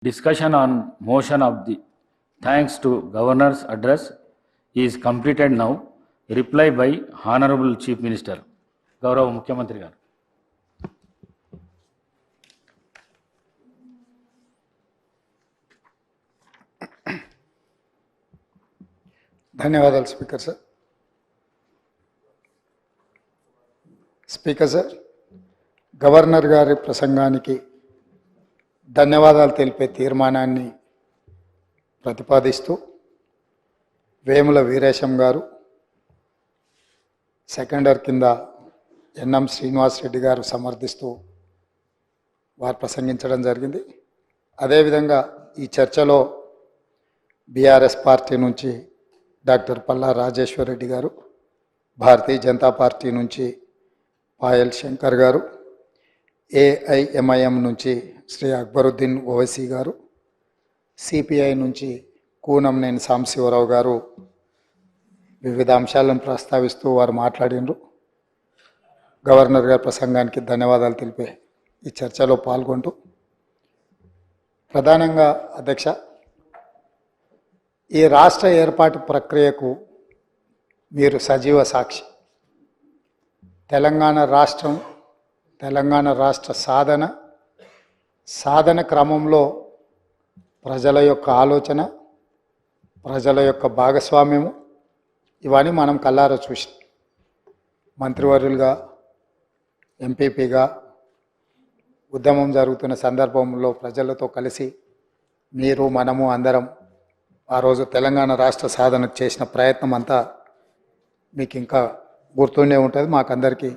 Discussion on motion of the thanks to Governor's address is completed now. Reply by Honorable Chief Minister. Gaurav Mukhyamantri garu. ధన్యవాదాలు speaker sir. Speaker sir, governor గారి ప్రసంగానికి ధన్యవాదాలు తెలిపే తీర్మానాన్ని ప్రతిపాదిస్తూ వేముల వీరేశం గారు, seconder కింద NM Srinivas Reddy గారు సమర్థిస్తూ వారు ప్రసంగించడం జరిగింది. అదేవిధంగా ఈ చర్చలో బీఆర్ఎస్ పార్టీ నుంచి డాక్టర్ పల్లా రాజేశ్వర్ రెడ్డి గారు, భారతీయ జనతా పార్టీ నుంచి పాయల్ శంకర్ గారు, ఏఐఎంఐఎం నుంచి శ్రీ అక్బరుద్దీన్ ఓవైసీ గారు, సిపిఐ నుంచి కూనంనేని సాంబశివరావు గారు వివిధ అంశాలను ప్రస్తావిస్తూ వారు మాట్లాడినారు. గవర్నర్ గారి ప్రసంగానికి ధన్యవాదాలు తెలిపే ఈ చర్చలో పాల్గొంటూ ప్రధానంగా అధ్యక్ష, ఈ రాష్ట్ర ఏర్పాటు ప్రక్రియకు మీరు సజీవ సాక్షి. తెలంగాణ రాష్ట్ర సాధన క్రమంలో ప్రజల యొక్క ఆలోచన, ప్రజల యొక్క భాగస్వామ్యము ఇవన్నీ మనం కళ్ళారా చూసి మంత్రివర్యులుగా, ఎంపీపీగా ఉద్యమం జరుగుతున్న సందర్భంలో ప్రజలతో కలిసి మీరు మనము అందరం ఆ రోజు తెలంగాణ రాష్ట్ర సాధనకు చేసిన ప్రయత్నం అంతా మీకు ఇంకా గుర్తుండే ఉంటుంది, మాకందరికీ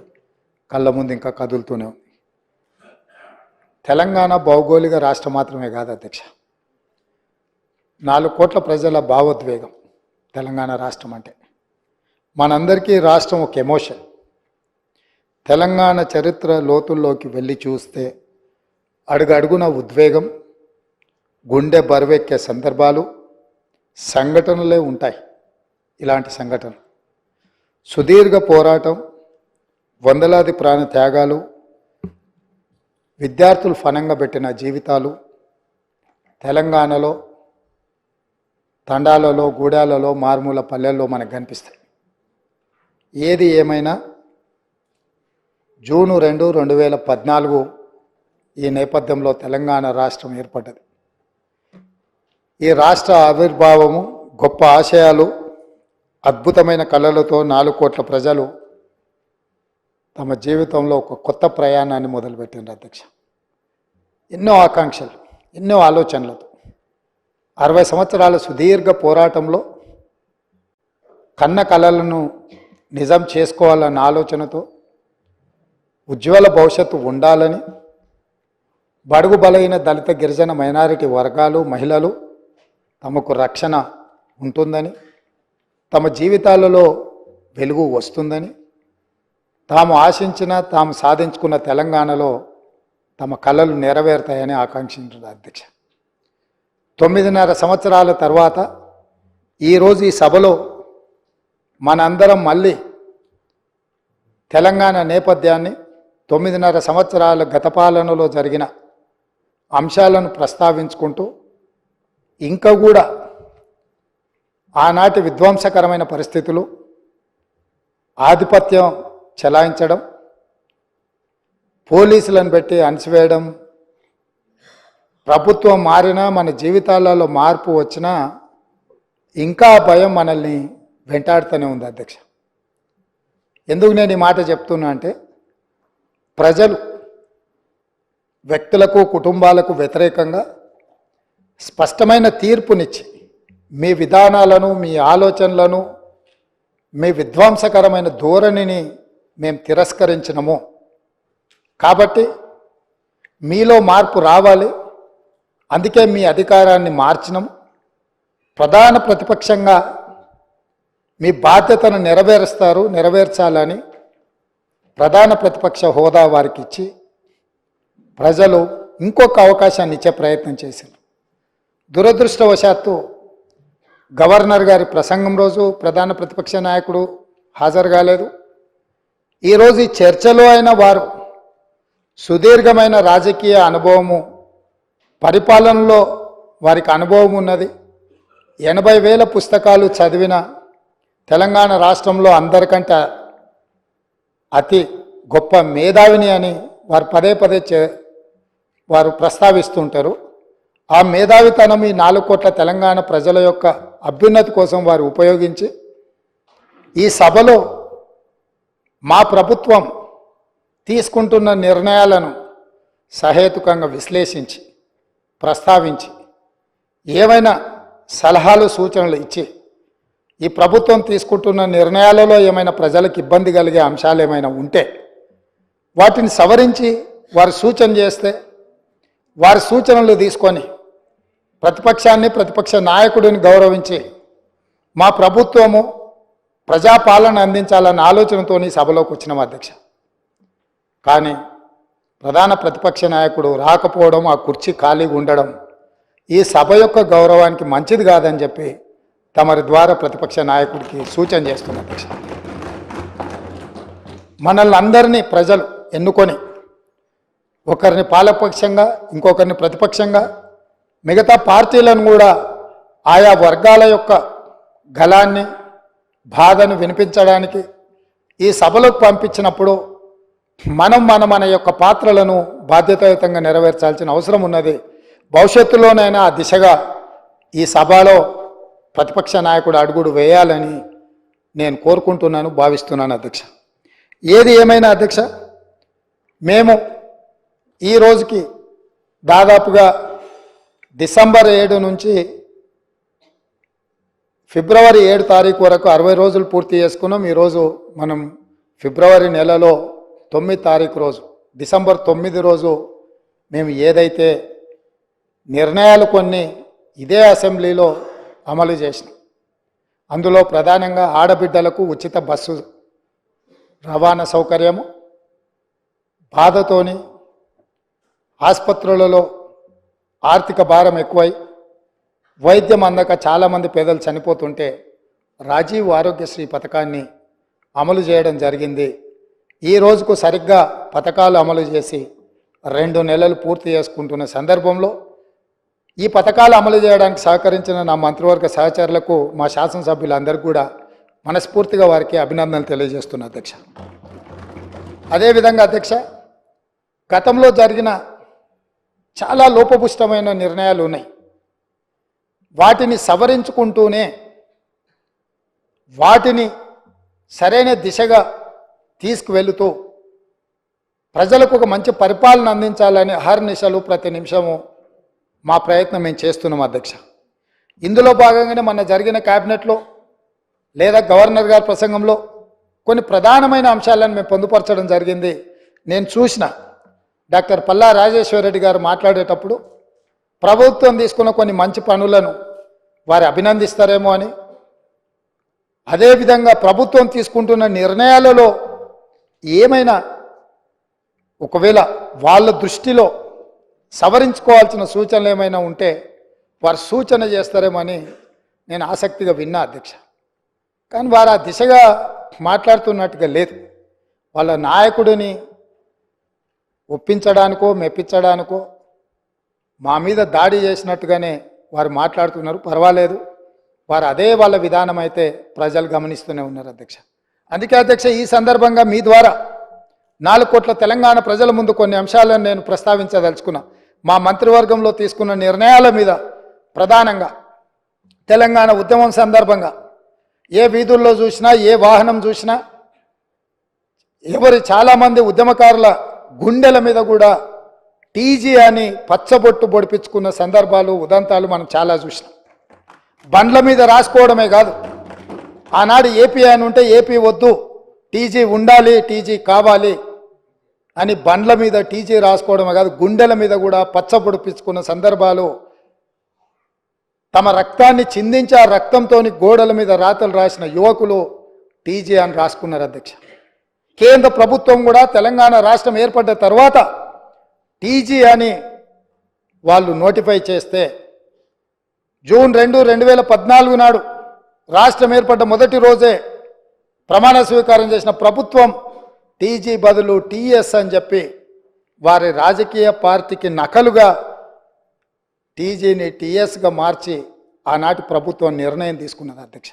కళ్ళ ముందు ఇంకా కదులుతూనే ఉంది. తెలంగాణ భౌగోళిక రాష్ట్రం మాత్రమే కాదు అధ్యక్ష, 4 కోట్ల ప్రజల భావోద్వేగం తెలంగాణ రాష్ట్రం అంటే. మనందరికీ రాష్ట్రం ఒక ఎమోషన్. తెలంగాణ చరిత్ర లోతుల్లోకి వెళ్ళి చూస్తే అడుగడుగున ఉద్వేగం, గుండె బరువెక్కే సందర్భాలు, సంఘటనలే ఉంటాయి. ఇలాంటి సంఘటన సుదీర్ఘ పోరాటం, వందలాది ప్రాణ త్యాగాలు, విద్యార్థులు ఫనంగా పెట్టిన జీవితాలు తెలంగాణలో తండాలలో, గూడాలలో, మారుమూల పల్లెల్లో మనకు కనిపిస్తాయి. ఏది ఏమైనా జూన్ 2, 2014 ఈ నేపథ్యంలో తెలంగాణ రాష్ట్రం ఏర్పడ్డది. ఈ రాష్ట్ర ఆవిర్భావము, గొప్ప ఆశయాలు, అద్భుతమైన కళలతో 4 కోట్ల ప్రజలు తమ జీవితంలో ఒక కొత్త ప్రయాణాన్ని మొదలుపెట్టినారు అధ్యక్ష. ఎన్నో ఆకాంక్షలు, ఎన్నో ఆలోచనలతో 60 సంవత్సరాల సుదీర్ఘ పోరాటంలో కన్న కళలను నిజం చేసుకోవాలన్న ఆలోచనతో, ఉజ్వల భవిష్యత్తు ఉండాలని, బడుగు బలైన దళిత గిరిజన మైనారిటీ వర్గాలు, మహిళలు తమకు రక్షణ ఉంటుందని, తమ జీవితాలలో వెలుగు వస్తుందని, తాము ఆశించిన, తాము సాధించుకున్న తెలంగాణలో తమ కళలు నెరవేరుతాయని ఆకాంక్షించారు అధ్యక్ష. 9.5 సంవత్సరాల తర్వాత ఈరోజు ఈ సభలో మనందరం మళ్ళీ తెలంగాణ నేపథ్యాన్ని, 9.5 సంవత్సరాల గత పాలనలో జరిగిన అంశాలను ప్రస్తావించుకుంటూ ఇంకా కూడా ఆనాటి విధ్వంసకరమైన పరిస్థితులు, ఆధిపత్యం చెలాయించడం, పోలీసులను పెట్టి అణిచివేయడం, ప్రభుత్వం మారినా మన జీవితాలలో మార్పు వచ్చినా ఇంకా భయం మనల్ని వెంటాడుతూనే ఉంది అధ్యక్ష. ఎందుకు నేను ఈ మాట చెప్తున్నా అంటే, ప్రజలు వ్యక్తులకు, కుటుంబాలకు వ్యతిరేకంగా స్పష్టమైన తీర్పునిచ్చి మీ విధానాలను, మీ ఆలోచనలను, మీ విధ్వంసకరమైన ధోరణిని మేము తిరస్కరించినము. కాబట్టి మీలో మార్పు రావాలి, అందుకే మీ అధికారాన్ని మార్చినాము. ప్రధాన ప్రతిపక్షంగా మీ బాధ్యతను నెరవేర్చాలని ప్రధాన ప్రతిపక్ష హోదా వారికి ఇచ్చి ప్రజలు ఇంకొక అవకాశాన్ని ఇచ్చే ప్రయత్నం చేశారు. దురదృష్టవశాత్తు గవర్నర్ గారి ప్రసంగం రోజు ప్రధాన ప్రతిపక్ష నాయకుడు హాజరు కాలేదు. ఈరోజు ఈ చర్చలో అయిన వారు సుదీర్ఘమైన రాజకీయ అనుభవము పరిపాలనలో వారికి అనుభవం ఉన్నది. 80,000 పుస్తకాలు చదివిన తెలంగాణ రాష్ట్రంలో అందరికంటే అతి గొప్ప మేధావిని అని వారు పదే పదే వారు ప్రస్తావిస్తుంటారు. ఆ మేధావితనం ఈ 4 కోట్ల తెలంగాణ ప్రజల యొక్క అభ్యున్నతి కోసం వారు ఉపయోగించి ఈ సభలో మా ప్రభుత్వం తీసుకుంటున్న నిర్ణయాలను సహేతుకంగా విశ్లేషించి ప్రస్తావించి ఏమైనా సలహాలు సూచనలు ఇచ్చి ఈ ప్రభుత్వం తీసుకుంటున్న నిర్ణయాలలో ఏమైనా ప్రజలకు ఇబ్బంది కలిగే అంశాలు ఏమైనా ఉంటే వాటిని సవరించి వారు సూచన చేస్తే వారి సూచనలు తీసుకొని ప్రతిపక్షాన్ని ప్రతిపక్ష నాయకుడిని గౌరవించి మా ప్రభుత్వము ప్రజాపాలన అందించాలన్న ఆలోచనతో సభలోకి వచ్చినాం అధ్యక్ష. కానీ ప్రధాన ప్రతిపక్ష నాయకుడు రాకపోవడం, ఆ కుర్చీ ఖాళీగా ఉండడం ఈ సభ యొక్క గౌరవానికి మంచిది కాదని చెప్పి తమరి ద్వారా ప్రతిపక్ష నాయకుడికి సూచన చేస్తున్న అధ్యక్ష. మనల్ని అందరినీ ప్రజలు ఎన్నుకొని ఒకరిని పాలపక్షంగా ఇంకొకరిని ప్రతిపక్షంగా మిగతా పార్టీలను కూడా ఆయా వర్గాల యొక్క గళాన్ని బాధను వినిపించడానికి ఈ సభలోకి పంపించినప్పుడు మన యొక్క పాత్రలను బాధ్యతాయుతంగా నెరవేర్చాల్సిన అవసరం ఉన్నది. భవిష్యత్తులోనైనా ఆ దిశగా ఈ సభలో ప్రతిపక్ష నాయకుడు అడుగుడు వేయాలని నేను కోరుకుంటున్నాను, భావిస్తున్నాను అధ్యక్ష. ఏది ఏమైనా అధ్యక్ష, మేము ఈ రోజుకి దాదాపుగా డిసెంబర్ 7 నుంచి ఫిబ్రవరి 7 తారీఖు వరకు 60 రోజులు పూర్తి చేసుకున్నాం. ఈరోజు మనం ఫిబ్రవరి నెలలో 9 తారీఖు రోజు, డిసెంబర్ 9 రోజు మేము ఏదైతే నిర్ణయాలు కొన్ని ఇదే అసెంబ్లీలో అమలు చేసినాం. అందులో ప్రధానంగా ఆడబిడ్డలకు ఉచిత బస్సు రవాణా సౌకర్యము, బాధతోని ఆసుపత్రులలో ఆర్థిక భారం ఎక్కువై వైద్యం అందక చాలామంది పేదలు చనిపోతుంటే రాజీవ్ ఆరోగ్యశ్రీ పథకాన్ని అమలు చేయడం జరిగింది. ఈ రోజుకు సరిగ్గా పథకాలు అమలు చేసి 2 నెలలు పూర్తి చేసుకుంటున్న సందర్భంలో ఈ పథకాలు అమలు చేయడానికి సహకరించిన నా మంత్రివర్గ సహచరులకు, మా శాసనసభ్యులందరికీ కూడా మనస్ఫూర్తిగా వారికి అభినందనలు తెలియజేస్తున్నా అధ్యక్ష. అదేవిధంగా అధ్యక్ష, గతంలో జరిగిన చాలా లోపభూష్టమైన నిర్ణయాలు ఉన్నాయి. వాటిని సవరించుకుంటూనే వాటిని సరైన దిశగా తీసుకువెళుతూ ప్రజలకు ఒక మంచి పరిపాలన అందించాలని అహర్నిశలు ప్రతి నిమిషము మా ప్రయత్నం మేము చేస్తున్నాం అధ్యక్ష. ఇందులో భాగంగానే మొన్న జరిగిన క్యాబినెట్లో లేదా గవర్నర్ గారి ప్రసంగంలో కొన్ని ప్రధానమైన అంశాలను మేము పొందుపరచడం జరిగింది. నేను చూసిన డాక్టర్ పల్లా రాజేశ్వరరెడ్డి గారు మాట్లాడేటప్పుడు ప్రభుత్వం తీసుకున్న కొన్ని మంచి పనులను వారు అభినందిస్తారేమో అని, అదేవిధంగా ప్రభుత్వం తీసుకుంటున్న నిర్ణయాలలో ఏమైనా ఒకవేళ వాళ్ళ దృష్టిలో సవరించుకోవాల్సిన సూచనలు ఏమైనా ఉంటే వారు సూచన చేస్తారేమో అని నేను ఆసక్తిగా విన్నా అధ్యక్ష. కానీ వారు ఆ దిశగా మాట్లాడుతున్నట్టుగా లేదు. వాళ్ళ నాయకుడిని ఒప్పించడానికో మెప్పించడానికో మా మీద దాడి చేసినట్టుగానే వారు మాట్లాడుతున్నారు. పర్వాలేదు, వారు అదే వాళ్ళ విధానం అయితే ప్రజలు గమనిస్తూనే ఉన్నారు అధ్యక్ష. అందుకే అధ్యక్ష, ఈ సందర్భంగా మీ ద్వారా 4 కోట్ల తెలంగాణ ప్రజల ముందు కొన్ని అంశాలను నేను ప్రస్తావించదలుచుకున్నా. మా మంత్రివర్గంలో తీసుకున్న నిర్ణయాల మీద ప్రధానంగా తెలంగాణ ఉద్యమం సందర్భంగా ఏ వీధుల్లో చూసినా, ఏ వాహనం చూసినా చాలామంది ఉద్యమకారుల గుండెల మీద కూడా టీజీ అని పచ్చబొట్టు పొడిపించుకున్న సందర్భాలు, ఉదంతాలు మనం చాలా చూసినాం. బండ్ల మీద రాసుకోవడమే కాదు, ఆనాడు ఏపీ అని ఉంటే ఏపీ వద్దు, టీజీ ఉండాలి, టీజీ కావాలి అని బండ్ల మీద టీజీ రాసుకోవడమే కాదు, గుండెల మీద కూడా పచ్చబొడిపించుకున్న సందర్భాలు, తమ రక్తాన్ని చిందించి ఆ రక్తంతో గోడల మీద రాతలు రాసిన యువకులు టీజీ అని రాసుకున్నారు అధ్యక్ష. కేంద్ర ప్రభుత్వం కూడా తెలంగాణ రాష్ట్రం ఏర్పడ్డ తర్వాత టీజీ అని వాళ్ళు నోటిఫై చేస్తే జూన్ 2, 2014 నాడు రాష్ట్రం ఏర్పడ్డ మొదటి రోజే ప్రమాణ స్వీకారం చేసిన ప్రభుత్వం టీజీ బదులు టీఎస్ అని చెప్పి వారి రాజకీయ పార్టీకి నకలుగా టీజీని టీఎస్గా మార్చి ఆనాటి ప్రభుత్వం నిర్ణయం తీసుకున్నది అధ్యక్ష.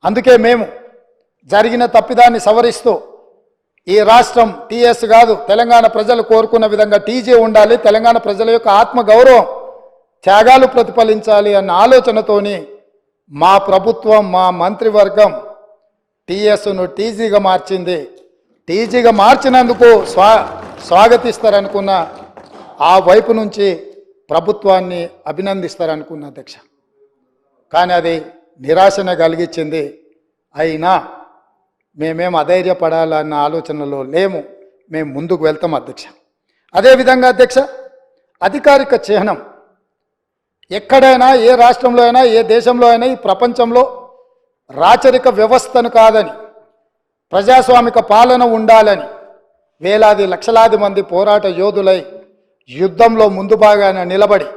అందుకే మేము జరిగిన తప్పిదాన్ని సవరిస్తూ ఈ రాష్ట్రం టీఎస్ కాదు, తెలంగాణ ప్రజలు కోరుకున్న విధంగా టీజీ ఉండాలి, తెలంగాణ ప్రజల యొక్క ఆత్మగౌరవం త్యాగాలు ప్రతిఫలించాలి అన్న ఆలోచనతోని మా ప్రభుత్వం మా మంత్రివర్గం టీఎస్ను టీజీగా మార్చింది. టీజీగా మార్చినందుకు స్వాగతిస్తారనుకున్న ఆ వైపు నుంచి ప్రభుత్వాన్ని అభినందిస్తారనుకున్న అధ్యక్ష. కానీ అది నిరాశన కలిగించింది. అయినా మేమేం అధైర్యపడాలన్న ఆలోచనలో లేము, మేము ముందుకు వెళ్తాం అధ్యక్ష. అదేవిధంగా అధ్యక్ష, అధికారిక చిహ్నం ఎక్కడైనా ఏ రాష్ట్రంలో అయినా ఏ దేశంలో అయినా ఈ ప్రపంచంలో రాచరిక వ్యవస్థను కాదని ప్రజాస్వామిక పాలన ఉండాలని వేలాది లక్షలాది మంది పోరాట యోధులై యుద్ధంలో ముందు భాగాన నిలబడి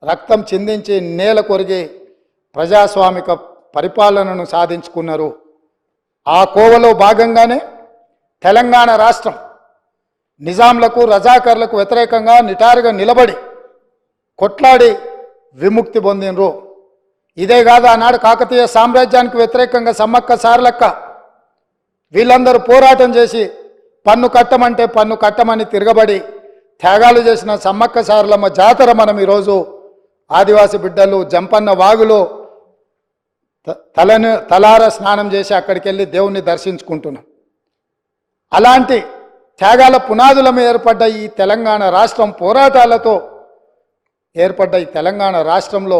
రక్తం చిందించి నేల కొరిగి ప్రజాస్వామిక పరిపాలనను సాధించుకున్నారు. ఆ కోవలో భాగంగానే తెలంగాణ రాష్ట్రం నిజాంలకు రజాకర్లకు వ్యతిరేకంగా నిటారుగా నిలబడి కొట్లాడి విముక్తి పొందినరు. ఇదే కాదు, ఆనాడు కాకతీయ సామ్రాజ్యానికి వ్యతిరేకంగా సమ్మక్క సారలక్క వీళ్ళందరూ పోరాటం చేసి పన్ను కట్టమంటే పన్ను కట్టమని తిరగబడి త్యాగాలు చేసిన సమ్మక్క సారలమ్మ జాతర మనం ఈరోజు ఆదివాసి బిడ్డలు జంపన్న వాగులో తలార స్నానం చేసి అక్కడికి వెళ్ళి దేవుణ్ణి దర్శించుకుంటున్నాం. అలాంటి త్యాగాల పునాదుల మీద ఏర్పడ్డ ఈ తెలంగాణ రాష్ట్రం పోరాటాలతో ఏర్పడ్డ ఈ తెలంగాణ రాష్ట్రంలో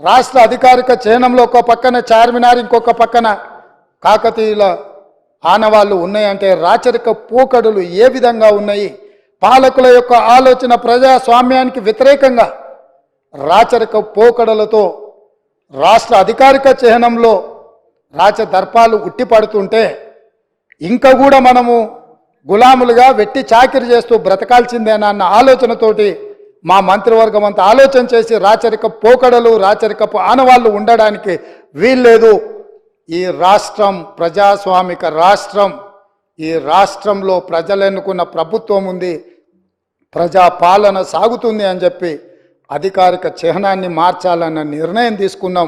రాష్ట్ర అధికారిక చిహ్నంలో ఒక పక్కన చార్మినార్ ఇంకొక పక్కన కాకతీయుల ఆనవాళ్ళు ఉన్నాయంటే రాచరిక పోకడులు ఏ విధంగా ఉన్నాయి, పాలకుల యొక్క ఆలోచన ప్రజాస్వామ్యానికి వ్యతిరేకంగా రాచరిక పోకడలతో రాష్ట్ర అధికారిక చిహ్నంలో రాచదర్పాలు ఉట్టిపడుతుంటే ఇంకా కూడా మనము గులాములుగా వెట్టి చాకిరి చేస్తూ బ్రతకాల్సిందేనా అన్న ఆలోచనతోటి మా మంత్రివర్గం అంతా ఆలోచన చేసి రాచరిక పోకడలు రాచరికపు ఆనవాళ్ళు ఉండడానికి వీల్లేదు. ఈ రాష్ట్రం ప్రజాస్వామిక రాష్ట్రం, ఈ రాష్ట్రంలో ప్రజలు ఎన్నుకున్న ప్రభుత్వం ఉంది, ప్రజా పాలన సాగుతుంది అని చెప్పి అధికారిక చిహ్నాన్ని మార్చాలన్న నిర్ణయం తీసుకున్నాం.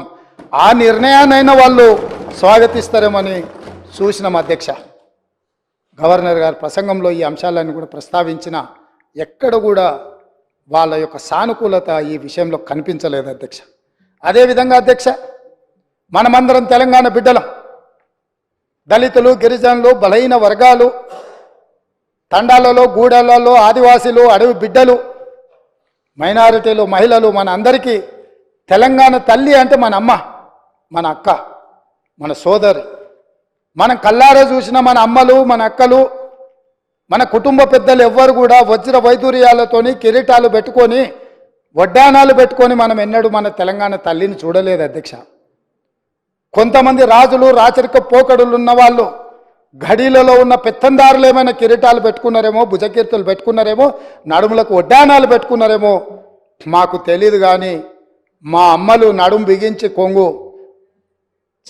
ఆ నిర్ణయాన్నైనా వాళ్ళు స్వాగతిస్తారేమని చూసినాం అధ్యక్ష. గవర్నర్ గారి ప్రసంగంలో ఈ అంశాలన్నీ కూడా ప్రస్తావించిన ఎక్కడ కూడా వాళ్ళ యొక్క సానుకూలత ఈ విషయంలో కనిపించలేదు అధ్యక్ష. అదేవిధంగా అధ్యక్ష, మనమందరం తెలంగాణ బిడ్డలం, దళితులు గిరిజనులు బలహీన వర్గాలు తండాలలో గూడలలో ఆదివాసీలు అడవి బిడ్డలు మైనారిటీలు మహిళలు మన అందరికీ తెలంగాణ తల్లి అంటే మన అమ్మ, మన అక్క, మన సోదరి. మనం కల్లారా చూసిన మన అమ్మలు మన అక్కలు మన కుటుంబ పెద్దలు ఎవ్వరు కూడా వజ్ర వైదూర్యాలతోని కిరీటాలు పెట్టుకొని వడ్డానాలు పెట్టుకొని మనం ఎన్నడూ మన తెలంగాణ తల్లిని చూడలేదు అధ్యక్ష. కొంతమంది రాజులు రాచరిక పోకడులు ఉన్న వాళ్ళు గడిలలో ఉన్న పెత్తందారులు ఏమైనా కిరీటాలు పెట్టుకున్నారేమో, భుజకీర్తులు పెట్టుకున్నారేమో, నడుములకు వడ్డానాలు పెట్టుకున్నారేమో మాకు తెలియదు. కానీ మా అమ్మలు నడుము బిగించి కొంగు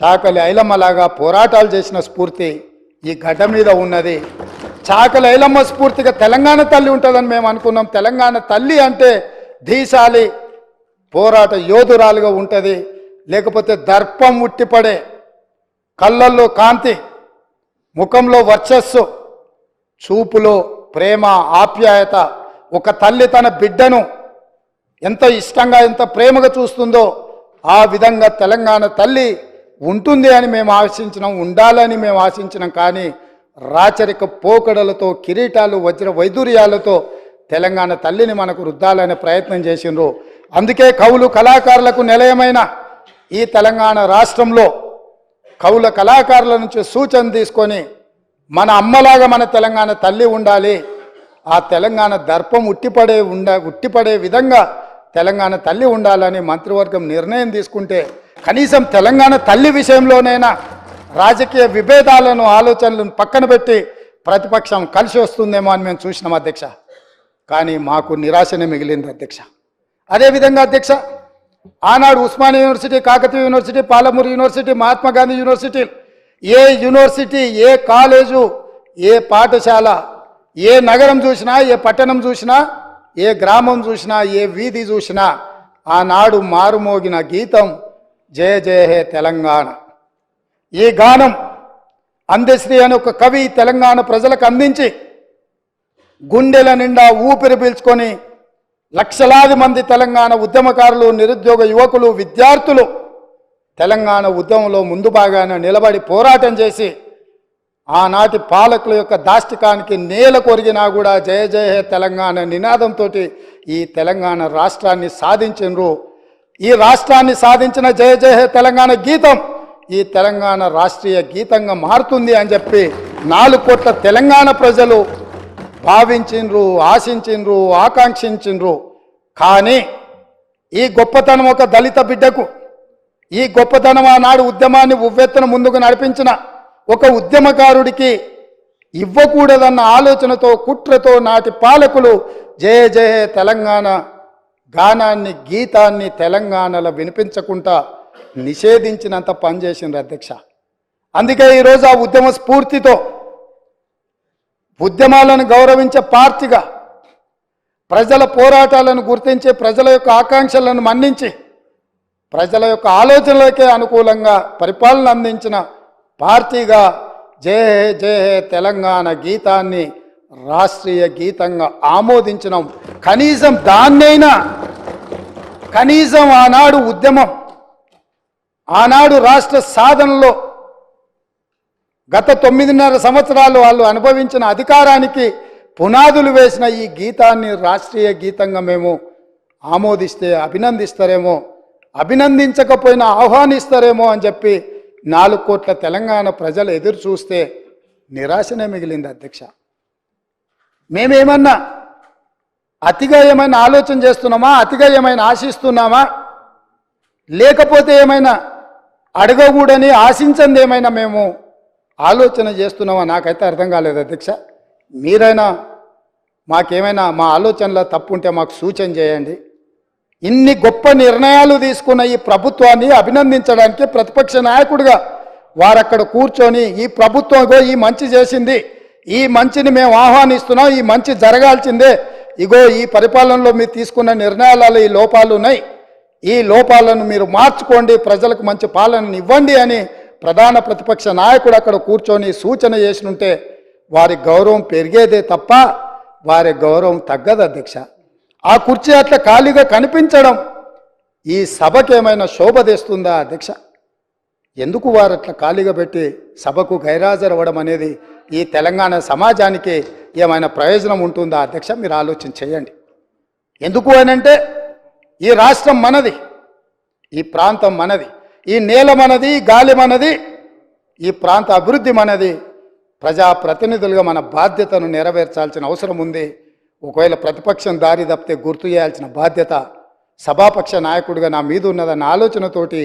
చాకలి ఐలమ్మలాగా పోరాటాలు చేసిన స్ఫూర్తి ఈ గడ్డ మీద ఉన్నది. చాకలి ఐలమ్మ స్ఫూర్తిగా తెలంగాణ తల్లి ఉంటుందని మేము అనుకున్నాం. తెలంగాణ తల్లి అంటే ధీశాలి పోరాట యోధురాలుగా ఉంటుంది, లేకపోతే దర్పం ఉట్టిపడే, కళ్ళల్లో కాంతి, ముఖంలో వర్చస్సు, చూపులో ప్రేమ ఆప్యాయత. ఒక తల్లి తన బిడ్డను ఎంత ఇష్టంగా ఎంత ప్రేమగా చూస్తుందో ఆ విధంగా తెలంగాణ తల్లి ఉంటుంది అని మేము ఆశించినాం, ఉండాలని మేము ఆశించినాం. కానీ రాచరిక పోకడలతో కిరీటాలు వజ్ర వైదూర్యాలతో తెలంగాణ తల్లిని మనకు రుద్దాలనే ప్రయత్నం చేసిండ్రు. అందుకే కవులు కళాకారులకు నిలయమైన ఈ తెలంగాణ రాష్ట్రంలో కవుల కళాకారుల నుంచి సూచన తీసుకొని మన అమ్మలాగా మన తెలంగాణ తల్లి ఉండాలి, ఆ తెలంగాణ దర్పం ఉట్టిపడే విధంగా తెలంగాణ తల్లి ఉండాలని మంత్రివర్గం నిర్ణయం తీసుకుంటే కనీసం తెలంగాణ తల్లి విషయంలోనైనా రాజకీయ విభేదాలను ఆలోచనలను పక్కన పెట్టి ప్రతిపక్షం కలిసి వస్తుందేమో అని మేము చూసినాం అధ్యక్ష. కానీ మాకు నిరాశనే మిగిలింది అధ్యక్ష. అదేవిధంగా అధ్యక్ష, ఆనాడు Osmania university, Kakatiya university, Palamuru university, Mahatma Gandhi university, ఏ యూనివర్సిటీ, ఏ కాలేజు, ఏ పాఠశాల, ఏ నగరం చూసినా, ఏ పట్టణం చూసినా ఏ గ్రామం చూసినా ఏ వీధి చూసినా ఆనాడు మారుమోగిన గీతం జయ జయ హే తెలంగాణ. ఈ గానం అందశ్రీ అనే ఒక కవి తెలంగాణ ప్రజలకు అందించి గుండెల నిండా ఊపిరి పీల్చుకొని లక్షలాది మంది తెలంగాణ ఉద్యమకారులు, నిరుద్యోగ యువకులు, విద్యార్థులు తెలంగాణ ఉద్యమంలో ముందు భాగాన నిలబడి పోరాటం చేసి ఆనాటి పాలకుల యొక్క దాష్టికానికి నేల కొరిగినా కూడా జయ జయ హే తెలంగాణ నినాదంతో ఈ తెలంగాణ రాష్ట్రాన్ని సాధించినరు. ఈ రాష్ట్రాన్ని సాధించిన జయ జయ హే తెలంగాణ గీతం ఈ తెలంగాణ రాష్ట్రీయ గీతంగా మారుతుంది అని చెప్పి 4 కోట్ల తెలంగాణ ప్రజలు భావించిండ్రు, ఆశించిండ్రు, ఆకాంక్షించిండ్రు. కానీ ఈ గొప్పతనం ఒక దళిత బిడ్డకు, ఈ గొప్పతనం ఆనాడు ఉద్యమాన్ని ఉవ్వెత్తున ముందుకు నడిపించిన ఒక ఉద్యమకారుడికి ఇవ్వకూడదన్న ఆలోచనతో, కుట్రతో నాటి పాలకులు జయ జయ తెలంగాణ గానాన్ని, గీతాన్ని తెలంగాణలో వినిపించకుండా నిషేధించినంత పనిచేసిండ్రు అధ్యక్ష. అందుకే ఈరోజు ఆ ఉద్యమ స్ఫూర్తితో ఉద్యమాలను గౌరవించే పార్టీగా, ప్రజల పోరాటాలను గుర్తించి, ప్రజల యొక్క ఆకాంక్షలను మన్నించి, ప్రజల యొక్క ఆలోచనలకే అనుకూలంగా పరిపాలన అందించిన పార్టీగా జయ జయ తెలంగాణ గీతాన్ని రాష్ట్రీయ గీతంగా ఆమోదించినాం. కనీసం దాన్నైనా, కనీసం ఆనాడు ఉద్యమం, ఆనాడు రాష్ట్ర సాధనలో గత 9.5 సంవత్సరాలు వాళ్ళు అనుభవించిన అధికారానికి పునాదులు వేసిన ఈ గీతాన్ని రాష్ట్రీయ గీతంగా మేము ఆమోదిస్తే అభినందిస్తారేమో, అభినందించకపోయినా ఆహ్వానిస్తారేమో అని చెప్పి 4 కోట్ల తెలంగాణ ప్రజలు ఎదురు చూస్తే నిరాశనే మిగిలింది అధ్యక్ష. మేమేమన్నా అతిగా ఏమైనా ఆలోచన చేస్తున్నామా, అతిగా ఏమైనా ఆశిస్తున్నామా, లేకపోతే ఏమైనా అడగకూడని ఆశించింది ఏమైనా మేము ఆలోచన చేస్తున్నామా నాకైతే అర్థం కాలేదు అధ్యక్ష. మీరైనా మాకేమైనా మా ఆలోచనలో తప్పు ఉంటే మాకు సూచన చేయండి. ఇన్ని గొప్ప నిర్ణయాలు తీసుకున్న ఈ ప్రభుత్వాన్ని అభినందించడానికి ప్రతిపక్ష నాయకుడిగా వారక్కడ కూర్చొని ఈ ప్రభుత్వం ఈ మంచి చేసింది, ఈ మంచిని మేము ఆహ్వానిస్తున్నాం, ఈ మంచి జరగాల్సిందే, ఇగో ఈ పరిపాలనలో మీరు తీసుకున్న నిర్ణయాలలో ఈ లోపాలు ఉన్నాయి, ఈ లోపాలను మీరు మార్చుకోండి, ప్రజలకు మంచి పాలనను ఇవ్వండి అని ప్రధాన ప్రతిపక్ష నాయకుడు అక్కడ కూర్చొని సూచన చేసినుంటే వారి గౌరవం పెరిగేదే తప్ప వారి గౌరవం తగ్గదు అధ్యక్ష. ఆ కుర్చీ అట్లా ఖాళీగా కనిపించడం ఈ సభకి ఏమైనా శోభ తెస్తుందా అధ్యక్ష? ఎందుకు వారు అట్లా ఖాళీగా పెట్టి సభకు గైరాజరవ్వడం అనేది ఈ తెలంగాణ సమాజానికి ఏమైనా ప్రయోజనం ఉంటుందా అధ్యక్ష? మీరు ఆలోచన చేయండి. ఎందుకు అనంటే ఈ రాష్ట్రం మనది, ఈ ప్రాంతం మనది, ఈ నేల మనది, గాలి మనది, ఈ ప్రాంత అభివృద్ధి మనది. ప్రజాప్రతినిధులుగా మన బాధ్యతను నెరవేర్చాల్సిన అవసరం ఉంది. ఒకవేళ ప్రతిపక్షం దారి తప్పితే గుర్తు చేయాల్సిన బాధ్యత సభాపక్ష నాయకుడిగా నా మీద ఉన్నదన్న ఆలోచనతోటి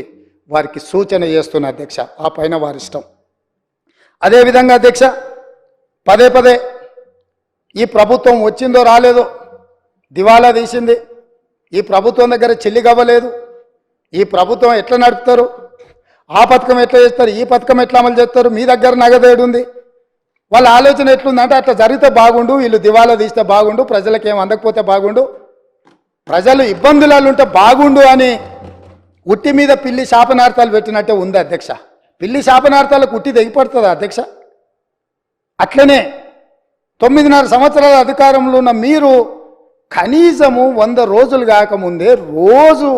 వారికి సూచన చేస్తున్న అధ్యక్ష. ఆ పైన వారి ఇష్టం. అదేవిధంగా అధ్యక్ష, పదే పదే ఈ ప్రభుత్వం వచ్చిందో రాలేదో, దివాలా తీసింది, ఈ ప్రభుత్వం దగ్గర చెల్లిగవ్వలేదు, ఈ ప్రభుత్వం ఎట్లా నడుపుతారు, ఆ పథకం ఎట్లా చేస్తారు, ఈ పథకం ఎట్లా అమలు చేస్తారు, మీ దగ్గర నగదేడు ఉంది, వాళ్ళ ఆలోచన ఎట్లుందంటే అట్లా జరిగితే బాగుండు, వీళ్ళు దివాలా తీస్తే బాగుండు, ప్రజలకు ఏం అందకపోతే బాగుండు, ప్రజలు ఇబ్బందులలో ఉంటే బాగుండు అని ఉట్టి మీద పిల్లి శాపనార్థాలు పెట్టినట్టే ఉంది అధ్యక్ష. పిల్లి శాపనార్థాలకు ఉట్టి తెగిపడుతుందా అధ్యక్ష? అట్లనే 9.5 సంవత్సరాల అధికారంలో ఉన్న మీరు కనీసము 100 రోజులు కాకముందే రోజు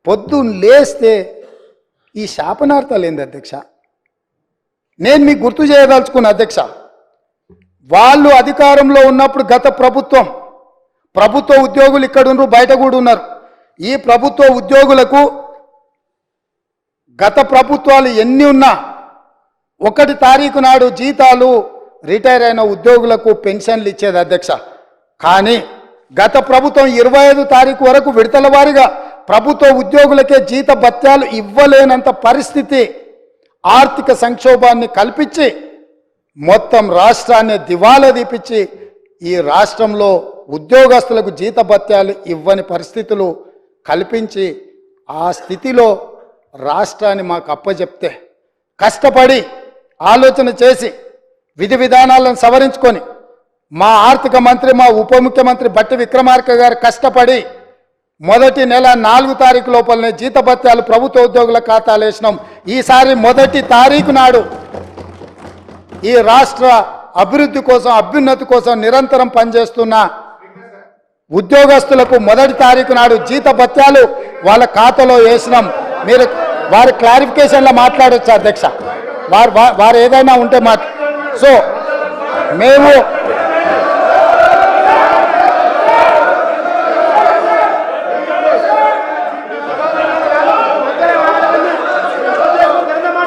పొద్దున్న లేస్తే ఈ శాపనార్థాలు ఏంది అధ్యక్ష? నేను మీకు గుర్తు చేయదలుచుకున్న అధ్యక్ష, వాళ్ళు అధికారంలో ఉన్నప్పుడు గత ప్రభుత్వ ఉద్యోగులు ఇక్కడ ఉన్నారు, బయట కూడా ఉన్నారు. ఈ ప్రభుత్వ ఉద్యోగులకు గత ప్రభుత్వాలు ఎన్ని ఉన్నా 1 తారీఖు నాడు జీతాలు రిటైర్ అయిన ఉద్యోగులకు పెన్షన్లు ఇచ్చేది అధ్యక్ష. కానీ గత ప్రభుత్వం 25 తారీఖు వరకు విడతల వారీగా ప్రభుత్వ ఉద్యోగులకే జీత భత్యాలు ఇవ్వలేనంత పరిస్థితి, ఆర్థిక సంక్షోభాన్ని కల్పించి మొత్తం రాష్ట్రాన్ని దివాలా తీపిచ్చి ఈ రాష్ట్రంలో ఉద్యోగస్తులకు జీత భత్యాలు ఇవ్వని పరిస్థితులు కల్పించి ఆ స్థితిలో రాష్ట్రాన్ని మాకు అప్పచెప్తే కష్టపడి ఆలోచన చేసి విధి విధానాలను సవరించుకొని మా ఆర్థిక మంత్రి మా ఉప ముఖ్యమంత్రి బట్టి విక్రమార్క గారు కష్టపడి మొదటి నెల 4 తారీఖు లోపలనే జీతభత్యాలు ప్రభుత్వ ఉద్యోగుల ఖాతాలు వేసినాం. ఈసారి మొదటి తారీఖు నాడు ఈ రాష్ట్ర అభివృద్ధి కోసం అభ్యున్నతి కోసం నిరంతరం పనిచేస్తున్న ఉద్యోగస్తులకు మొదటి తారీఖు నాడు జీతభత్యాలు వాళ్ళ ఖాతాలో వేసినాం. మీరు వారి క్లారిఫికేషన్లో మాట్లాడొచ్చు అధ్యక్ష, వారు ఏదైనా ఉంటే సో మేము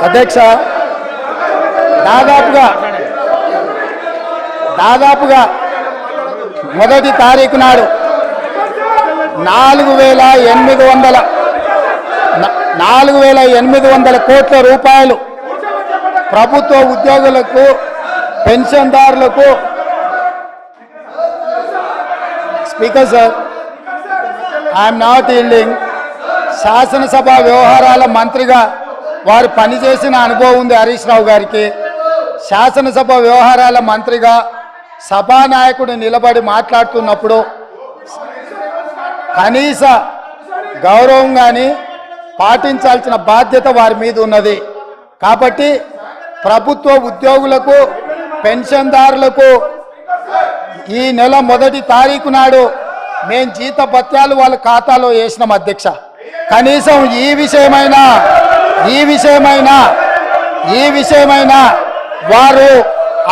అధ్యక్ష దాదాపుగా మొదటి తారీఖు నాడు 4,800 కోట్ల రూపాయలు ప్రభుత్వ ఉద్యోగులకు పెన్షన్దారులకు speaker sir I'm not yielding శాసనసభ వ్యవహారాల మంత్రిగా వారు పనిచేసిన అనుభవం ఉంది హరీష్ రావు గారికి. శాసనసభ వ్యవహారాల మంత్రిగా సభానాయకుడు నిలబడి మాట్లాడుతున్నప్పుడు కనీస గౌరవం కానీ పాటించాల్సిన బాధ్యత వారి మీద ఉన్నది. కాబట్టి ప్రభుత్వ ఉద్యోగులకు పెన్షన్దారులకు ఈ నెల మొదటి తారీఖు నాడు మేము జీతభత్యాలు వాళ్ళ ఖాతాలో వేసినాం అధ్యక్ష. కనీసం ఈ విషయమైనా వారు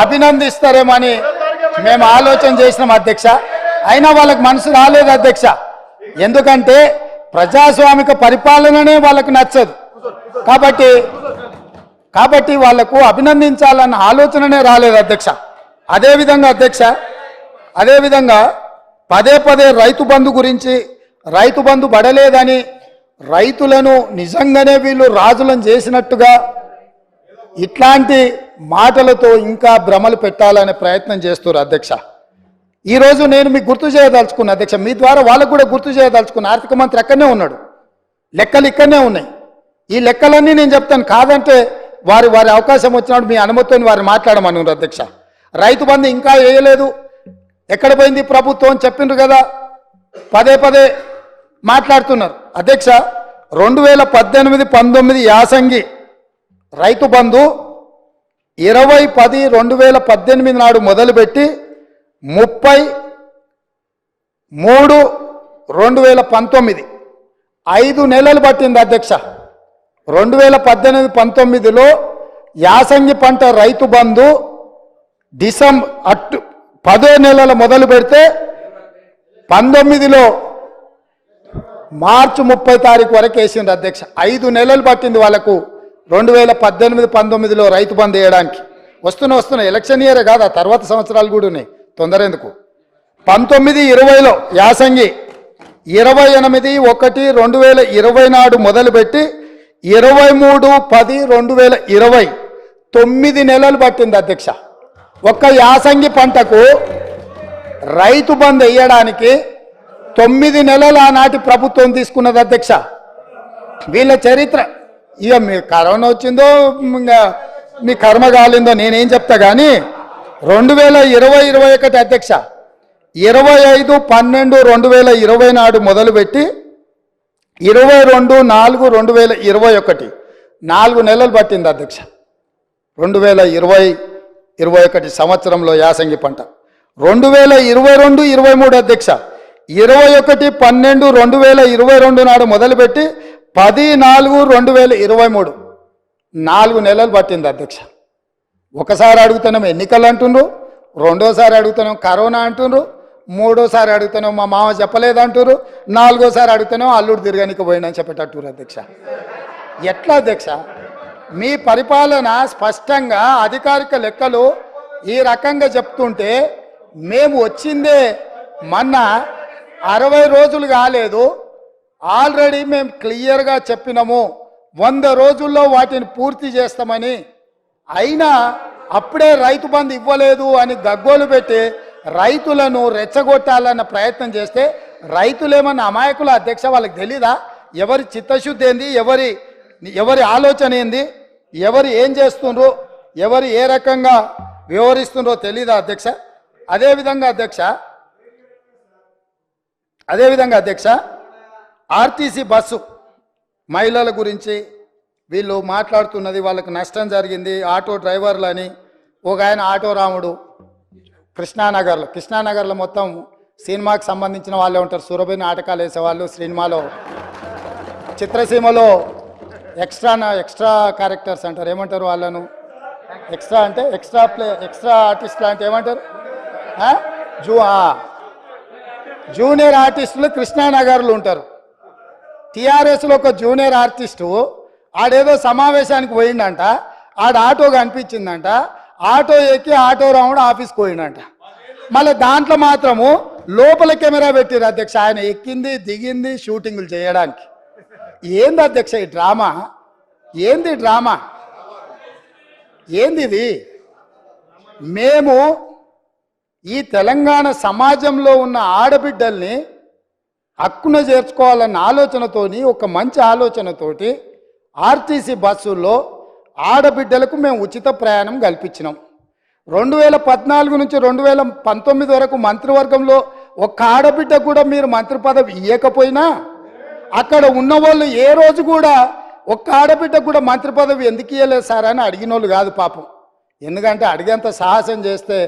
అభినందిస్తారేమని మేము ఆలోచన చేసినాం అధ్యక్ష. అయినా వాళ్ళకి మనసు రాలేదు అధ్యక్ష. ఎందుకంటే ప్రజాస్వామిక పరిపాలననే వాళ్ళకు నచ్చదు. కాబట్టి వాళ్లకు అభినందించాలన్న ఆలోచననే రాలేదు అధ్యక్ష. అదేవిధంగా పదే రైతు బంధు గురించి, రైతు బంధు పడలేదని రైతులను నిజంగానే వీళ్ళు రాజులను చేసినట్టుగా ఇట్లాంటి మాటలతో ఇంకా భ్రమలు పెట్టాలనే ప్రయత్నం చేస్తారు అధ్యక్ష. ఈరోజు నేను మీకు గుర్తు చేయదలుచుకున్నా అధ్యక్ష, మీ ద్వారా వాళ్ళకు కూడా గుర్తు చేయదలుచుకున్నా. ఆర్థిక మంత్రి అక్కడనే ఉన్నాడు, లెక్కలు ఇక్కడనే ఉన్నాయి. ఈ లెక్కలన్నీ నేను చెప్తాను, కాదంటే వారి అవకాశం వచ్చినప్పుడు మీ అనుమతితో వారిని మాట్లాడమన్నారు అధ్యక్ష. రైతు బంధు ఇంకా వేయలేదు, ఎక్కడ పోయింది ప్రభుత్వం అని చెప్పిండ్రు కదా, పదే మాట్లాడుతున్నారు అధ్యక్ష. 2018-19 యాసంగి రైతు బంధు 20-10-2018 నాడు మొదలుపెట్టి 30-3-2019 5 నెలలు పట్టింది అధ్యక్ష. 2018-19లో యాసంగి పంట రైతు బంధు డిసెంబర్ 10 నెలల మొదలు పెడితే 19లో మార్చి 30 తారీఖు వరకు వేసింది అధ్యక్ష. 5 నెలలు పట్టింది వాళ్ళకు 2018-19లో రైతు బంధు వేయడానికి. వస్తున్నా ఎలక్షన్ ఇయరే కాదు, ఆ తర్వాత సంవత్సరాలు కూడా ఉన్నాయి, తొందర ఎందుకు. 19-20లో యాసంగి 28-1-2020 నాడు మొదలుపెట్టి 23-10-2020 9 నెలలు పట్టింది అధ్యక్ష. ఒక్క యాసంగి పంటకు రైతు బంధు వేయడానికి 9 నెలలు ఆనాటి ప్రభుత్వం తీసుకున్నది అధ్యక్ష. వీళ్ళ చరిత్ర ఇక మీ కరోనా వచ్చిందో మీ కర్మ కాలిందో నేనేం చెప్తా కానీ 2020-21 అధ్యక్ష 25-12-2020 నాడు మొదలుపెట్టి 22-4-2021 4 నెలలు పట్టింది అధ్యక్ష. 2020-21 సంవత్సరంలో యాసంగి పంట. 2022-23 అధ్యక్ష 21-12-2022 నాడు మొదలుపెట్టి 10-4-2023 4 నెలలు పట్టింది అధ్యక్ష. ఒకసారి అడుగుతున్నాం ఎన్నికలు అంటుండ్రు, రెండోసారి అడుగుతున్నాం కరోనా అంటుండ్రు, మూడోసారి అడుగుతున్నాం మా మామ చెప్పలేదు అంటున్నారు, నాలుగోసారి అడుగుతున్నాం అల్లుడు తిరగనికి పోయిందని చెప్పేటట్టు అధ్యక్ష. ఎట్లా అధ్యక్ష మీ పరిపాలన స్పష్టంగా అధికారిక లెక్కలు ఈ రకంగా చెప్తుంటే మేము వచ్చిందే మొన్న 60 రోజులు కాలేదు, ఆల్రెడీ మేము క్లియర్గా చెప్పినాము 100 రోజుల్లో వాటిని పూర్తి చేస్తామని. అయినా అప్పుడే రైతు బంధు ఇవ్వలేదు అని గగ్గోలు పెట్టి రైతులను రెచ్చగొట్టాలన్న ప్రయత్నం చేస్తే రైతులేమన్నా అమాయకుల అధ్యక్ష? వాళ్ళకి తెలీదా ఎవరి చిత్తశుద్ధి ఏంది, ఎవరి ఆలోచన ఏంది, ఎవరు ఏం చేస్తుండ్రో, ఎవరు ఏ రకంగా వ్యవహరిస్తుండ్రో తెలీదా అధ్యక్ష? అదేవిధంగా అధ్యక్ష ఆర్టీసీ బస్సు మహిళల గురించి వీళ్ళు మాట్లాడుతున్నది, వాళ్ళకి నష్టం జరిగింది ఆటో డ్రైవర్లని. ఒక ఆయన ఆటో రాముడు కృష్ణానగర్లో మొత్తం సినిమాకి సంబంధించిన వాళ్ళే ఉంటారు. సురభి నాటకాలు వేసేవాళ్ళు, సినిమాలో చిత్రసీమలో ఎక్స్ట్రా క్యారెక్టర్స్ అంటారు, ఏమంటారు వాళ్ళను? ఎక్స్ట్రా అంటే ఎక్స్ట్రా ఆర్టిస్టులు అంటే ఏమంటారు? జూనియర్ ఆర్టిస్టులు కృష్ణానగర్లు ఉంటారు. టీఆర్ఎస్లో ఒక జూనియర్ ఆర్టిస్టు ఆడేదో సమావేశానికి పోయిండంట, ఆడ ఆటో కనిపించిందంట, ఆటో ఎక్కి ఆటో రాముడు ఆఫీస్కి పోయిండంట. మళ్ళీ దాంట్లో మాత్రము లోపల కెమెరా పెట్టిరు అధ్యక్ష, ఆయన ఎక్కింది దిగింది షూటింగులు చేయడానికి. ఏంది అధ్యక్ష ఈ డ్రామా? ఏంది డ్రామా? ఏంది ఇది? మేము ఈ తెలంగాణ సమాజంలో ఉన్న ఆడబిడ్డల్ని హక్కున చేర్చుకోవాలన్న ఆలోచనతోని, ఒక మంచి ఆలోచనతోటి ఆర్టీసీ బస్సుల్లో ఆడబిడ్డలకు మేము ఉచిత ప్రయాణం కల్పించినాం. 2014 నుంచి 2019 వరకు మంత్రివర్గంలో ఒక్క ఆడబిడ్డ కూడా మీరు మంత్రి పదవి ఇవ్వకపోయినా, అక్కడ ఉన్న వాళ్ళు ఏ రోజు కూడా ఒక్క ఆడబిడ్డ కూడా మంత్రి పదవి ఎందుకు ఇవ్వలేదు సార్ అని అడిగిన వాళ్ళు కాదు పాపం. ఎందుకంటే అడిగేంత సాహసం చేస్తే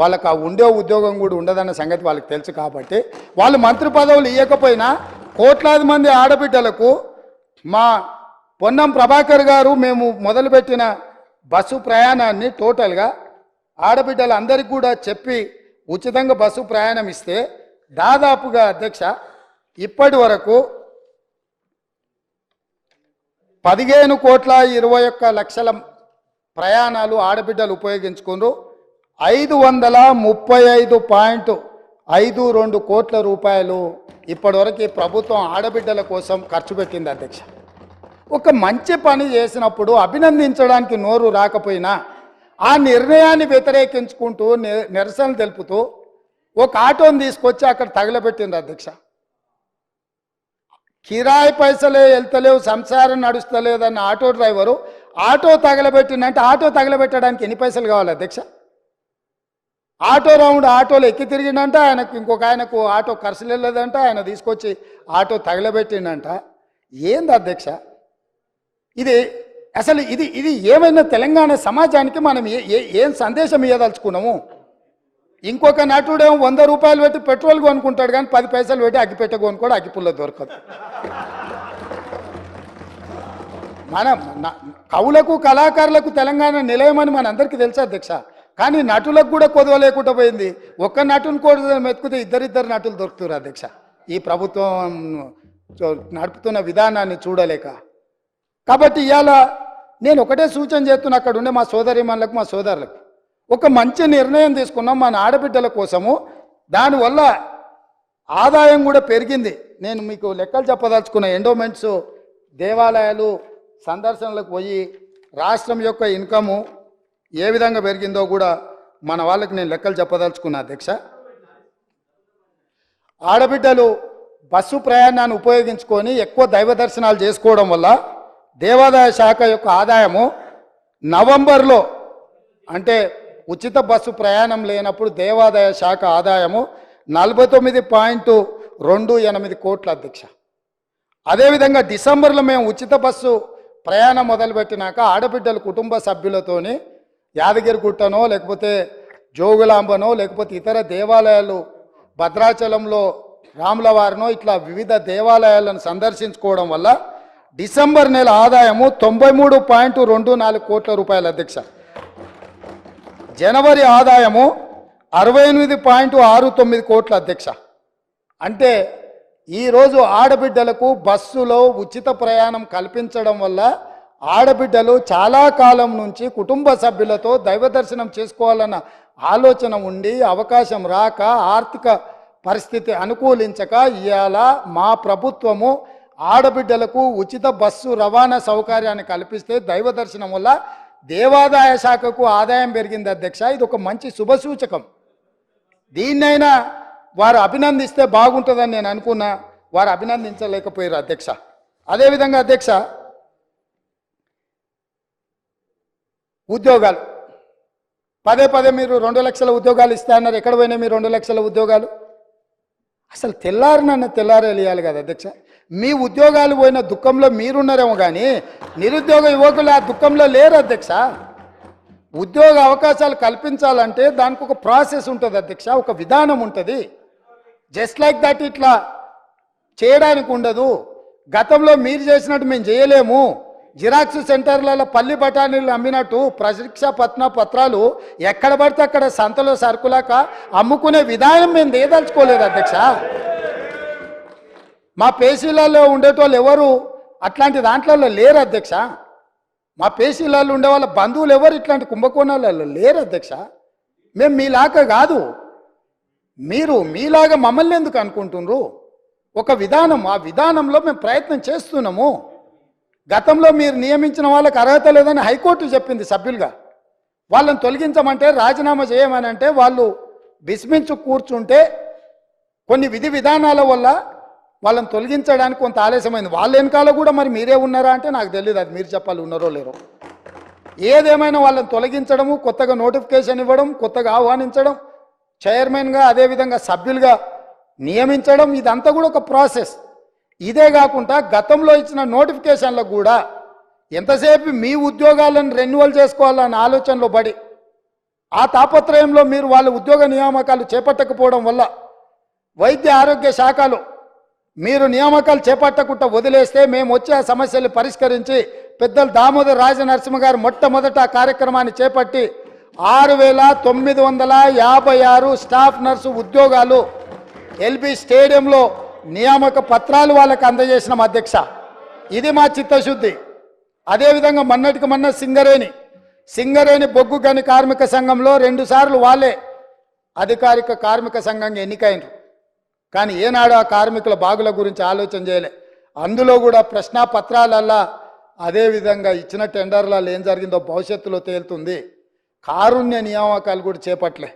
వాళ్ళకి ఆ ఉండే ఉద్యోగం కూడా ఉండదన్న సంగతి వాళ్ళకి తెలుసు. కాబట్టి వాళ్ళు మంత్రి పదవులు ఇవ్వకపోయినా కోట్లాది మంది ఆడబిడ్డలకు మా పొన్నం ప్రభాకర్ గారు మేము మొదలుపెట్టిన బస్సు ప్రయాణాన్ని టోటల్గా ఆడబిడ్డలందరికీ కూడా చెప్పి ఉచితంగా బస్సు ప్రయాణం ఇస్తే దాదాపుగా అధ్యక్ష ఇప్పటి వరకు 15,21,00,000 ప్రయాణాలు ఆడబిడ్డలు ఉపయోగించుకున్నారు. 535.52 కోట్ల రూపాయలు ఇప్పటివరకు ప్రభుత్వం ఆడబిడ్డల కోసం ఖర్చు పెట్టింది అధ్యక్ష. ఒక మంచి పని చేసినప్పుడు అభినందించడానికి నోరు రాకపోయినా ఆ నిర్ణయాన్ని వ్యతిరేకించుకుంటూ నిరసన తెలుపుతూ ఒక ఆటోని తీసుకొచ్చి అక్కడ తగలబెట్టింది అధ్యక్ష. కిరాయి పైసలే వెళ్తలేవు, సంసారం నడుస్తలేదన్న ఆటో డ్రైవరు ఆటో తగలబెట్టిందంటే ఆటో తగలబెట్టడానికి ఎన్ని పైసలు కావాలి అధ్యక్ష? ఆటో రౌండ్ ఆటోలో ఎక్కి తిరిగిందంట, ఆయనకు ఇంకొక ఆయనకు ఆటో ఖర్చులు వెళ్ళలేదంట, ఆయన తీసుకొచ్చి ఆటో తగలబెట్టిండంట. ఏంది అధ్యక్ష ఇది? అసలు ఇది ఏమైనా తెలంగాణ సమాజానికి మనం ఏం సందేశం ఇవ్వదలుచుకున్నాము? ఇంకొక నటుడేమో 100 రూపాయలు పెట్టి పెట్రోల్ కొనుక్కుంటాడు, కానీ 10 పైసలు పెట్టి అగ్గిపెట్ట కొనుక్కోడు, అగ్గిపుల్ల దొరకదు. మనం కవులకు కళాకారులకు తెలంగాణ నిలయమని మనందరికీ తెలుసు అధ్యక్ష. కానీ నటులకు కూడా కొదవ లేకుండా పోయింది. ఒక్క నటుని కూడా మెతుకుతే ఇద్దరిద్దరు నటులు దొరుకుతారు అధ్యక్ష, ఈ ప్రభుత్వం నడుపుతున్న విధానాన్ని చూడలేక. కాబట్టి ఇవాళ నేను ఒకటే సూచన చేస్తున్నా, అక్కడ ఉండే మా సోదరిమణులకు మా సోదరులకు ఒక మంచి నిర్ణయం తీసుకున్నాం మన ఆడబిడ్డల కోసము. దానివల్ల ఆదాయం కూడా పెరిగింది. నేను మీకు లెక్కలు చెప్పదలుచుకున్న ఎండోమెంట్స్ దేవాలయాలు సందర్శనలకు పోయి రాష్ట్రం యొక్క ఇన్కము ఏ విధంగా పెరిగిందో కూడా మన వాళ్ళకి నేను లెక్కలు చెప్పదలుచుకున్నా అధ్యక్ష. ఆడబిడ్డలు బస్సు ప్రయాణాన్ని ఉపయోగించుకొని ఎక్కువ దైవ దర్శనాలు చేసుకోవడం వల్ల దేవాదాయ శాఖ యొక్క ఆదాయము నవంబర్లో, అంటే ఉచిత బస్సు ప్రయాణం లేనప్పుడు దేవాదాయ శాఖ ఆదాయము 49.28 కోట్ల అధ్యక్ష. అదేవిధంగా డిసెంబర్లో మేము ఉచిత బస్సు ప్రయాణం మొదలుపెట్టినాక ఆడబిడ్డల కుటుంబ సభ్యులతోని యాదగిరిగుట్టనో లేకపోతే జోగులాంబనో లేకపోతే ఇతర దేవాలయాలు భద్రాచలంలో రాములవారినో ఇట్లా వివిధ దేవాలయాలను సందర్శించుకోవడం వల్ల డిసెంబర్ నెల ఆదాయము 93.24 కోట్ల రూపాయల అధ్యక్ష. జనవరి ఆదాయము 68.69 కోట్ల అధ్యక్ష. అంటే ఈరోజు ఆడబిడ్డలకు బస్సులో ఉచిత ప్రయాణం కల్పించడం వల్ల ఆడబిడ్డలు చాలా కాలం నుంచి కుటుంబ సభ్యులతో దైవ దర్శనం చేసుకోవాలన్న ఆలోచన ఉండి అవకాశం రాక ఆర్థిక పరిస్థితి అనుకూలించక ఇవాళ మా ప్రభుత్వము ఆడబిడ్డలకు ఉచిత బస్సు రవాణా సౌకర్యాన్ని కల్పిస్తే దైవ దర్శనం వల్ల దేవాదాయ శాఖకు ఆదాయం పెరిగింది అధ్యక్ష. ఇది ఒక మంచి శుభసూచకం. దీన్నైనా వారు అభినందిస్తే బాగుంటుందని నేను అనుకున్నా, వారు అభినందించలేకపోయారు అధ్యక్ష. అదేవిధంగా అధ్యక్ష ఉద్యోగాలు పదే పదే మీరు 2 లక్షల ఉద్యోగాలు ఇస్తా అన్నారు. ఎక్కడ పోయినాయి మీ 2 లక్షల ఉద్యోగాలు? అసలు తెల్లారేయాలి కదా అధ్యక్ష. మీ ఉద్యోగాలు పోయిన దుఃఖంలో మీరున్నారేమో కానీ నిరుద్యోగ యువకులు ఆ దుఃఖంలో లేరు అధ్యక్ష. ఉద్యోగ అవకాశాలు కల్పించాలంటే దానికి ఒక ప్రాసెస్ ఉంటుంది అధ్యక్ష, ఒక విధానం ఉంటుంది. జస్ట్ లైక్ దట్ ఇట్లా చేయడానికి ఉండదు. గతంలో మీరు చేసినట్టు మేము చేయలేము. జిరాక్స్ సెంటర్లలో పల్లి బఠానీలు అమ్మినట్టు పరీక్షా పత్రాలు ఎక్కడ పడితే అక్కడ సంతలో సరుకులాక అమ్ముకునే విధానం మేము దేదలుచుకోలేదు అధ్యక్ష. మా పేషీలలో ఉండేటోళ్ళు ఎవరు అట్లాంటి దాంట్లో లేరు అధ్యక్ష. మా పేషీలలో ఉండే వాళ్ళ బంధువులు ఎవరు ఇట్లాంటి కుంభకోణాలలో లేరు అధ్యక్ష. మేము మీలాగా కాదు, మీరు మీలాగా మమ్మల్ని ఎందుకు అనుకుంటున్నారు? ఒక విధానం, ఆ విధానంలో మేము ప్రయత్నం చేస్తున్నాము. గతంలో మీరు నియమించిన వాళ్ళకి అర్హత లేదని హైకోర్టు చెప్పింది సభ్యులుగా. వాళ్ళని తొలగించమంటే రాజీనామా చేయమని అంటే వాళ్ళు విస్మించు కూర్చుంటే కొన్ని విధి విధానాల వల్ల వాళ్ళని తొలగించడానికి కొంత ఆలస్యమైంది. వాళ్ళ వెనకాల కూడా మరి మీరే ఉన్నారా అంటే నాకు తెలియదు, అది మీరు చెప్పాలి ఉన్నారో లేరో. ఏదేమైనా వాళ్ళని తొలగించడము, కొత్తగా నోటిఫికేషన్ ఇవ్వడం, కొత్తగా ఆహ్వానించడం, చైర్మన్గా అదేవిధంగా సభ్యులుగా నియమించడం, ఇదంతా కూడా ఒక ప్రాసెస్. ఇదే కాకుండా గతంలో ఇచ్చిన నోటిఫికేషన్లకు కూడా ఎంతసేపు మీ ఉద్యోగాలను రెన్యువల్ చేసుకోవాలన్న ఆలోచనలో పడి ఆ తాపత్రయంలో మీరు వాళ్ళ ఉద్యోగ నియామకాలు చేపట్టకపోవడం వల్ల వైద్య ఆరోగ్య శాఖలో మీరు నియామకాలు చేపట్టకుండా వదిలేస్తే మేము వచ్చే ఆ సమస్యలు పరిష్కరించి పెద్దలు దామోదర్ రాజనరసింహ గారు మొట్టమొదట ఆ కార్యక్రమాన్ని చేపట్టి 6,956 స్టాఫ్ నర్సు ఉద్యోగాలు ఎల్బీ స్టేడియంలో నియామక పత్రాలు వాళ్ళకి అందజేసినాం అధ్యక్ష. ఇది మా చిత్తశుద్ధి. అదేవిధంగా మొన్నటికి మొన్న సింగరేణి బొగ్గు గని కార్మిక సంఘంలో 2 సార్లు వాళ్ళే అధికారిక కార్మిక సంఘంగా ఎన్నికైనరు. కానీ ఏనాడు ఆ కార్మికుల బాగుల గురించి ఆలోచన చేయలే. అందులో కూడా ప్రశ్నాపత్రాలల్లా అదేవిధంగా ఇచ్చిన టెండర్లలో ఏం జరిగిందో భవిష్యత్తులో తేలుతుంది. కారుణ్య నియామకాలు కూడా చేపట్టలే.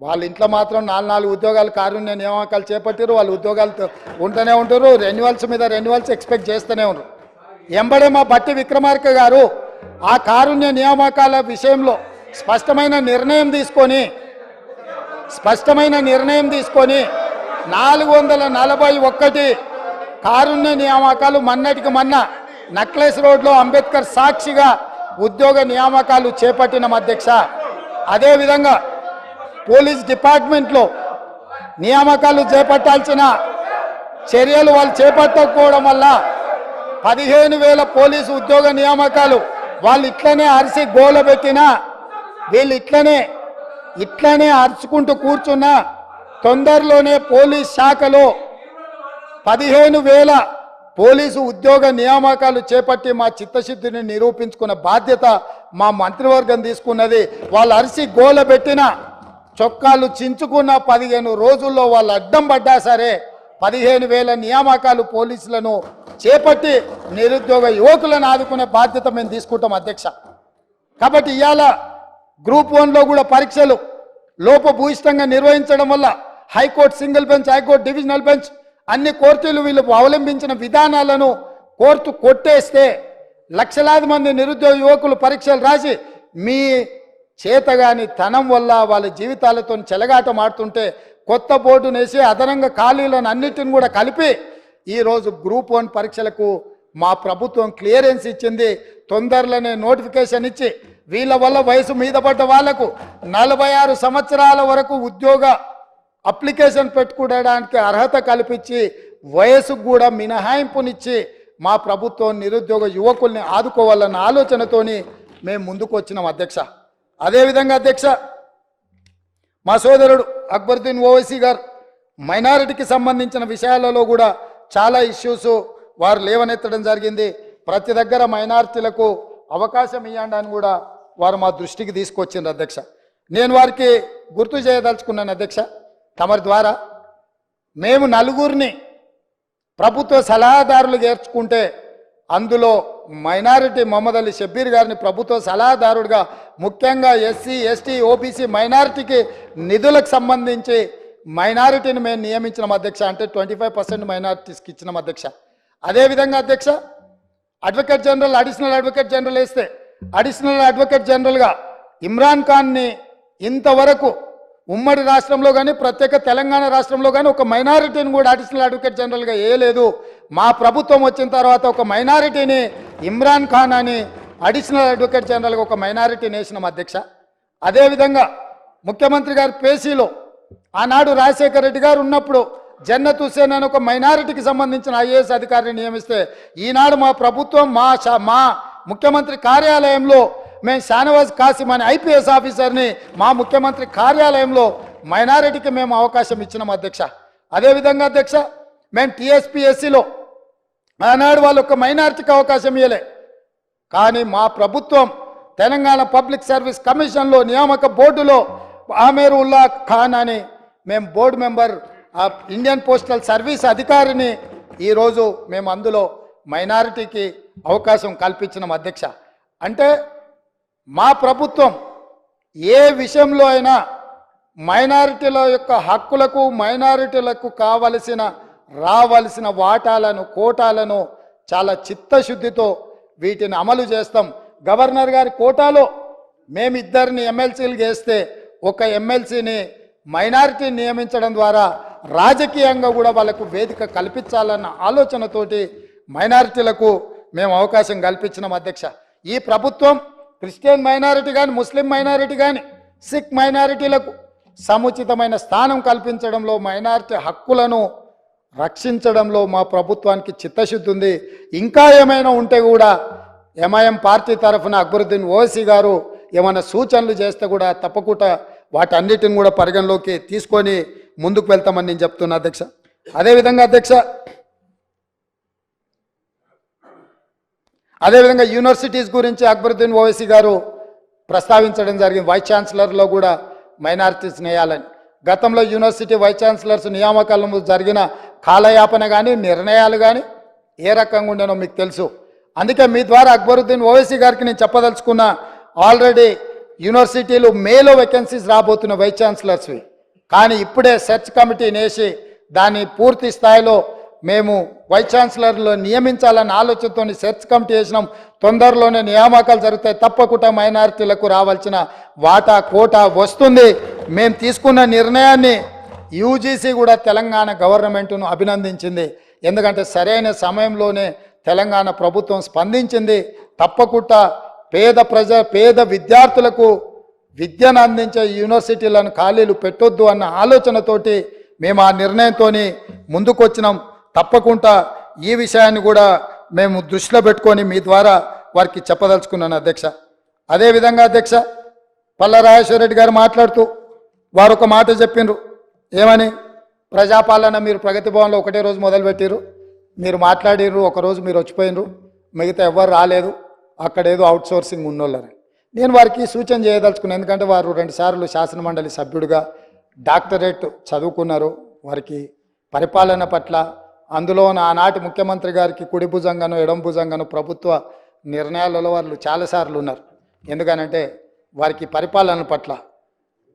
వాళ్ళ ఇంట్లో మాత్రం 4 ఉద్యోగాలు కారుణ్య నియామకాలు చేపట్టారు. వాళ్ళు ఉద్యోగాలతో ఉంటూనే ఉంటారు, రెన్యువల్స్ మీద రెన్యువల్స్ ఎక్స్పెక్ట్ చేస్తూనే ఉన్నారు. ఎంబడే మా బట్టి విక్రమార్క గారు ఆ కారుణ్య నియామకాల విషయంలో స్పష్టమైన నిర్ణయం తీసుకొని 441 కారుణ్య నియామకాలు మొన్నటికి మొన్న నక్లెస్ రోడ్లో అంబేద్కర్ సాక్షిగా ఉద్యోగ నియామకాలు చేపట్టిన అధ్యక్ష. అదేవిధంగా పోలీస్ డిపార్ట్మెంట్లో నియామకాలు చేపట్టాల్సిన చర్యలు వాళ్ళు చేపట్టకపోవడం వల్ల 15,000 పోలీసు ఉద్యోగ నియామకాలు వాళ్ళు ఇట్లనే అరిసి గోల పెట్టినా వీళ్ళు ఇట్లనే అరుచుకుంటూ కూర్చున్నా తొందరలోనే పోలీస్ శాఖలో 15,000 పోలీసు ఉద్యోగ నియామకాలు చేపట్టి మా చిత్తశుద్ధిని నిరూపించుకున్న బాధ్యత మా మంత్రివర్గం తీసుకున్నది. వాళ్ళు అరిసి గోల పెట్టిన చొక్కాలు చించుకున్న 15 రోజుల్లో వాళ్ళు అడ్డం పడ్డా సరే 15,000 నియామకాలు పోలీసులను చేపట్టి నిరుద్యోగ యువకులను ఆదుకునే బాధ్యత మేము తీసుకుంటాం అధ్యక్ష. కాబట్టి ఇవాళ గ్రూప్ 1లో కూడా పరీక్షలు లోపభూయిష్టంగా నిర్వహించడం వల్ల high court single bench, high court divisional bench అన్ని కోర్టులు వీళ్ళు అవలంబించిన విధానాలను కోర్టు కొట్టేస్తే లక్షలాది మంది నిరుద్యోగ యువకులు పరీక్షలు రాసి మీ చేతగాని తనం వల్ల వాళ్ళ జీవితాలతో చెలగాటం ఆడుతుంటే కొత్త బోర్డును వేసి అదనంగా ఖాళీలను అన్నిటిని కూడా కలిపి ఈరోజు గ్రూప్ 1 పరీక్షలకు మా ప్రభుత్వం క్లియరెన్స్ ఇచ్చింది. తొందరలోనే నోటిఫికేషన్ ఇచ్చి వీళ్ళ వల్ల వయసు మీద పడ్డ వాళ్లకు 46 సంవత్సరాల వరకు ఉద్యోగ అప్లికేషన్ పెట్టుకోవడానికి అర్హత కల్పించి వయసుకు కూడా మినహాయింపునిచ్చి మా ప్రభుత్వం నిరుద్యోగ యువకుల్ని ఆదుకోవాలన్న ఆలోచనతోని మేము ముందుకు వచ్చినాం అధ్యక్ష. అదేవిధంగా అధ్యక్ష మా సోదరుడు అక్బరుద్దీన్ ఓవైసీ గారు మైనారిటీకి సంబంధించిన విషయాలలో కూడా చాలా ఇష్యూస్ వారు లేవనెత్తడం జరిగింది. ప్రతి దగ్గర మైనారిటీలకు అవకాశం ఇవ్వండి అని కూడా వారు మా దృష్టికి తీసుకొచ్చిండ్రు అధ్యక్ష. నేను వారికి గుర్తు చేయదలుచుకున్నాను అధ్యక్ష, తమరి ద్వారా మేము 4 ప్రభుత్వ సలహాదారులు చేర్చుకుంటే అందులో మైనారిటీ మొహమ్మద్ అలీ షబ్బీర్ గారిని ప్రభుత్వ సలహాదారుడిగా ముఖ్యంగా ఎస్సీ, ఎస్టీ, ఓబీసీ మైనారిటీకి నిధులకు సంబంధించి మైనారిటీని మేము నియమించిన అధ్యక్ష. అంటే 25% మైనారిటీస్కి ఇచ్చిన అధ్యక్ష. అదేవిధంగా అధ్యక్ష advocate general, additional advocate general వేస్తే అడిషనల్ అడ్వకేట్ జనరల్గా ఇమ్రాన్ ఖాన్ని ఇంతవరకు ఉమ్మడి రాష్ట్రంలో కానీ ప్రత్యేక తెలంగాణ రాష్ట్రంలో కానీ ఒక మైనారిటీని కూడా అడిషనల్ అడ్వకేట్ జనరల్గా వేయలేదు. మా ప్రభుత్వం వచ్చిన తర్వాత ఒక మైనారిటీని ఇమ్రాన్ ఖాన్ అని అడిషనల్ అడ్వకేట్ జనరల్గా ఒక మైనారిటీని వేసినాం అధ్యక్ష. అదేవిధంగా ముఖ్యమంత్రి గారి పేసీలో ఆనాడు రాజశేఖర రెడ్డి గారు ఉన్నప్పుడు జన్నత్ హుస్సేన్ అని ఒక మైనారిటీకి సంబంధించిన ఐఏఎస్ అధికారిని నియమిస్తే ఈనాడు మా ప్రభుత్వం మా ముఖ్యమంత్రి కార్యాలయంలో మేము షానవాజ్ కాసిం అనే ఐపీఎస్ ఆఫీసర్ని మా ముఖ్యమంత్రి కార్యాలయంలో మైనారిటీకి మేము అవకాశం ఇచ్చినాం అధ్యక్ష. అదేవిధంగా అధ్యక్ష మేము టీఎస్పీఎస్సీలో ఆనాడు వాళ్ళు ఒక మైనారిటీకి అవకాశం ఇవ్వలే, కానీ మా ప్రభుత్వం తెలంగాణ పబ్లిక్ సర్వీస్ కమిషన్లో నియామక బోర్డులో ఆమీర్ ఉల్లా ఖాన్ అని మేము board member Indian postal service అధికారిని ఈరోజు మేము అందులో మైనారిటీకి అవకాశం కల్పించినాం అధ్యక్ష. అంటే మా ప్రభుత్వం ఏ విషయంలో అయినా మైనారిటీల యొక్క హక్కులకు మైనారిటీలకు రావలసిన వాటాలను కోటాలను చాలా చిత్తశుద్ధితో వీటిని అమలు చేస్తాం. గవర్నర్ గారి కోటాలో మేమిద్దరిని ఎమ్మెల్సీలు చేస్తే ఒక ఎమ్మెల్సీని మైనారిటీ నియమించడం ద్వారా రాజకీయంగా కూడా వాళ్ళకు వేదిక కల్పించాలన్న ఆలోచనతోటి మైనారిటీలకు మేము అవకాశం కల్పించినాం అధ్యక్ష. ఈ ప్రభుత్వం క్రిస్టియన్ మైనారిటీ కానీ ముస్లిం మైనారిటీ కానీ సిక్ మైనారిటీలకు సముచితమైన స్థానం కల్పించడంలో మైనారిటీ హక్కులను రక్షించడంలో మా ప్రభుత్వానికి చిత్తశుద్ధి ఉంది. ఇంకా ఏమైనా ఉంటే కూడా ఎంఐఎం పార్టీ తరఫున అక్బరుద్దీన్ ఓవైసీ గారు ఏమైనా సూచనలు చేస్తే కూడా తప్పకుండా వాటన్నిటిని కూడా పరిగణలోకి తీసుకొని ముందుకు వెళ్తామని నేను చెప్తున్నా అధ్యక్ష. అదేవిధంగా అధ్యక్ష యూనివర్సిటీస్ గురించి అక్బరుద్దీన్ ఓవైసీ గారు ప్రస్తావించడం జరిగింది. వైస్ ఛాన్సలర్లో కూడా మైనారిటీస్ వేయాలని. గతంలో యూనివర్సిటీ వైస్ ఛాన్సలర్స్ నియామకాలలో జరిగిన కాలయాపన కానీ నిర్ణయాలు కానీ ఏ రకంగా ఉండేనో మీకు తెలుసు. అందుకే మీ ద్వారా అక్బరుద్దీన్ ఓవైసీ గారికి నేను చెప్పదలుచుకున్న, ఆల్రెడీ యూనివర్సిటీలు మేలో వేకెన్సీస్ రాబోతున్న వైస్ ఛాన్సలర్స్వి, కానీ ఇప్పుడే సెర్చ్ కమిటీని వేసి దాన్ని పూర్తి స్థాయిలో మేము వైస్ ఛాన్సలర్లో నియమించాలన్న ఆలోచనతో సెర్చ్ కమిటీ వేసినాం. తొందరలోనే నియామకాలు జరుగుతాయి. తప్పకుండా మైనారిటీలకు రావాల్సిన వాటా కోటా వస్తుంది. మేము తీసుకున్న నిర్ణయాన్ని యూజీసీ కూడా తెలంగాణ గవర్నమెంట్ను అభినందించింది. ఎందుకంటే సరైన సమయంలోనే తెలంగాణ ప్రభుత్వం స్పందించింది. తప్పకుండా పేద విద్యార్థులకు విద్యను అందించే యూనివర్సిటీలను ఖాళీలు పెట్టొద్దు అన్న ఆలోచనతోటి మేము ఆ నిర్ణయంతో ముందుకు వచ్చినాం. తప్పకుండా ఈ విషయాన్ని కూడా మేము దృష్టిలో పెట్టుకొని మీ ద్వారా వారికి చెప్పదలుచుకున్నాను అధ్యక్ష. అదేవిధంగా అధ్యక్ష పల్లా రాజేశ్వరరెడ్డి గారు మాట్లాడుతూ వారు ఒక మాట చెప్పిండ్రు. ఏమని? ప్రజాపాలన మీరు ప్రగతి భవన్లో ఒకటే రోజు మొదలుపెట్టిరు, మీరు మాట్లాడిర్రు, ఒకరోజు మీరు వచ్చిపోయినరు, మిగతా ఎవ్వరు రాలేదు, అక్కడేదో అవుట్ సోర్సింగ్ ఉన్నోళ్ళని. నేను వారికి సూచన చేయదలుచుకున్నాను. ఎందుకంటే వారు 2 సార్లు శాసనమండలి సభ్యుడిగా డాక్టరేట్ చదువుకున్నారు. వారికి పరిపాలన పట్ల, అందులో ఆనాటి ముఖ్యమంత్రి గారికి కుడి భుజంగాను ఎడమ భుజంగాను ప్రభుత్వ నిర్ణయాలలో వాళ్ళు చాలాసార్లు ఉన్నారు. ఎందుకనంటే వారికి పరిపాలన పట్ల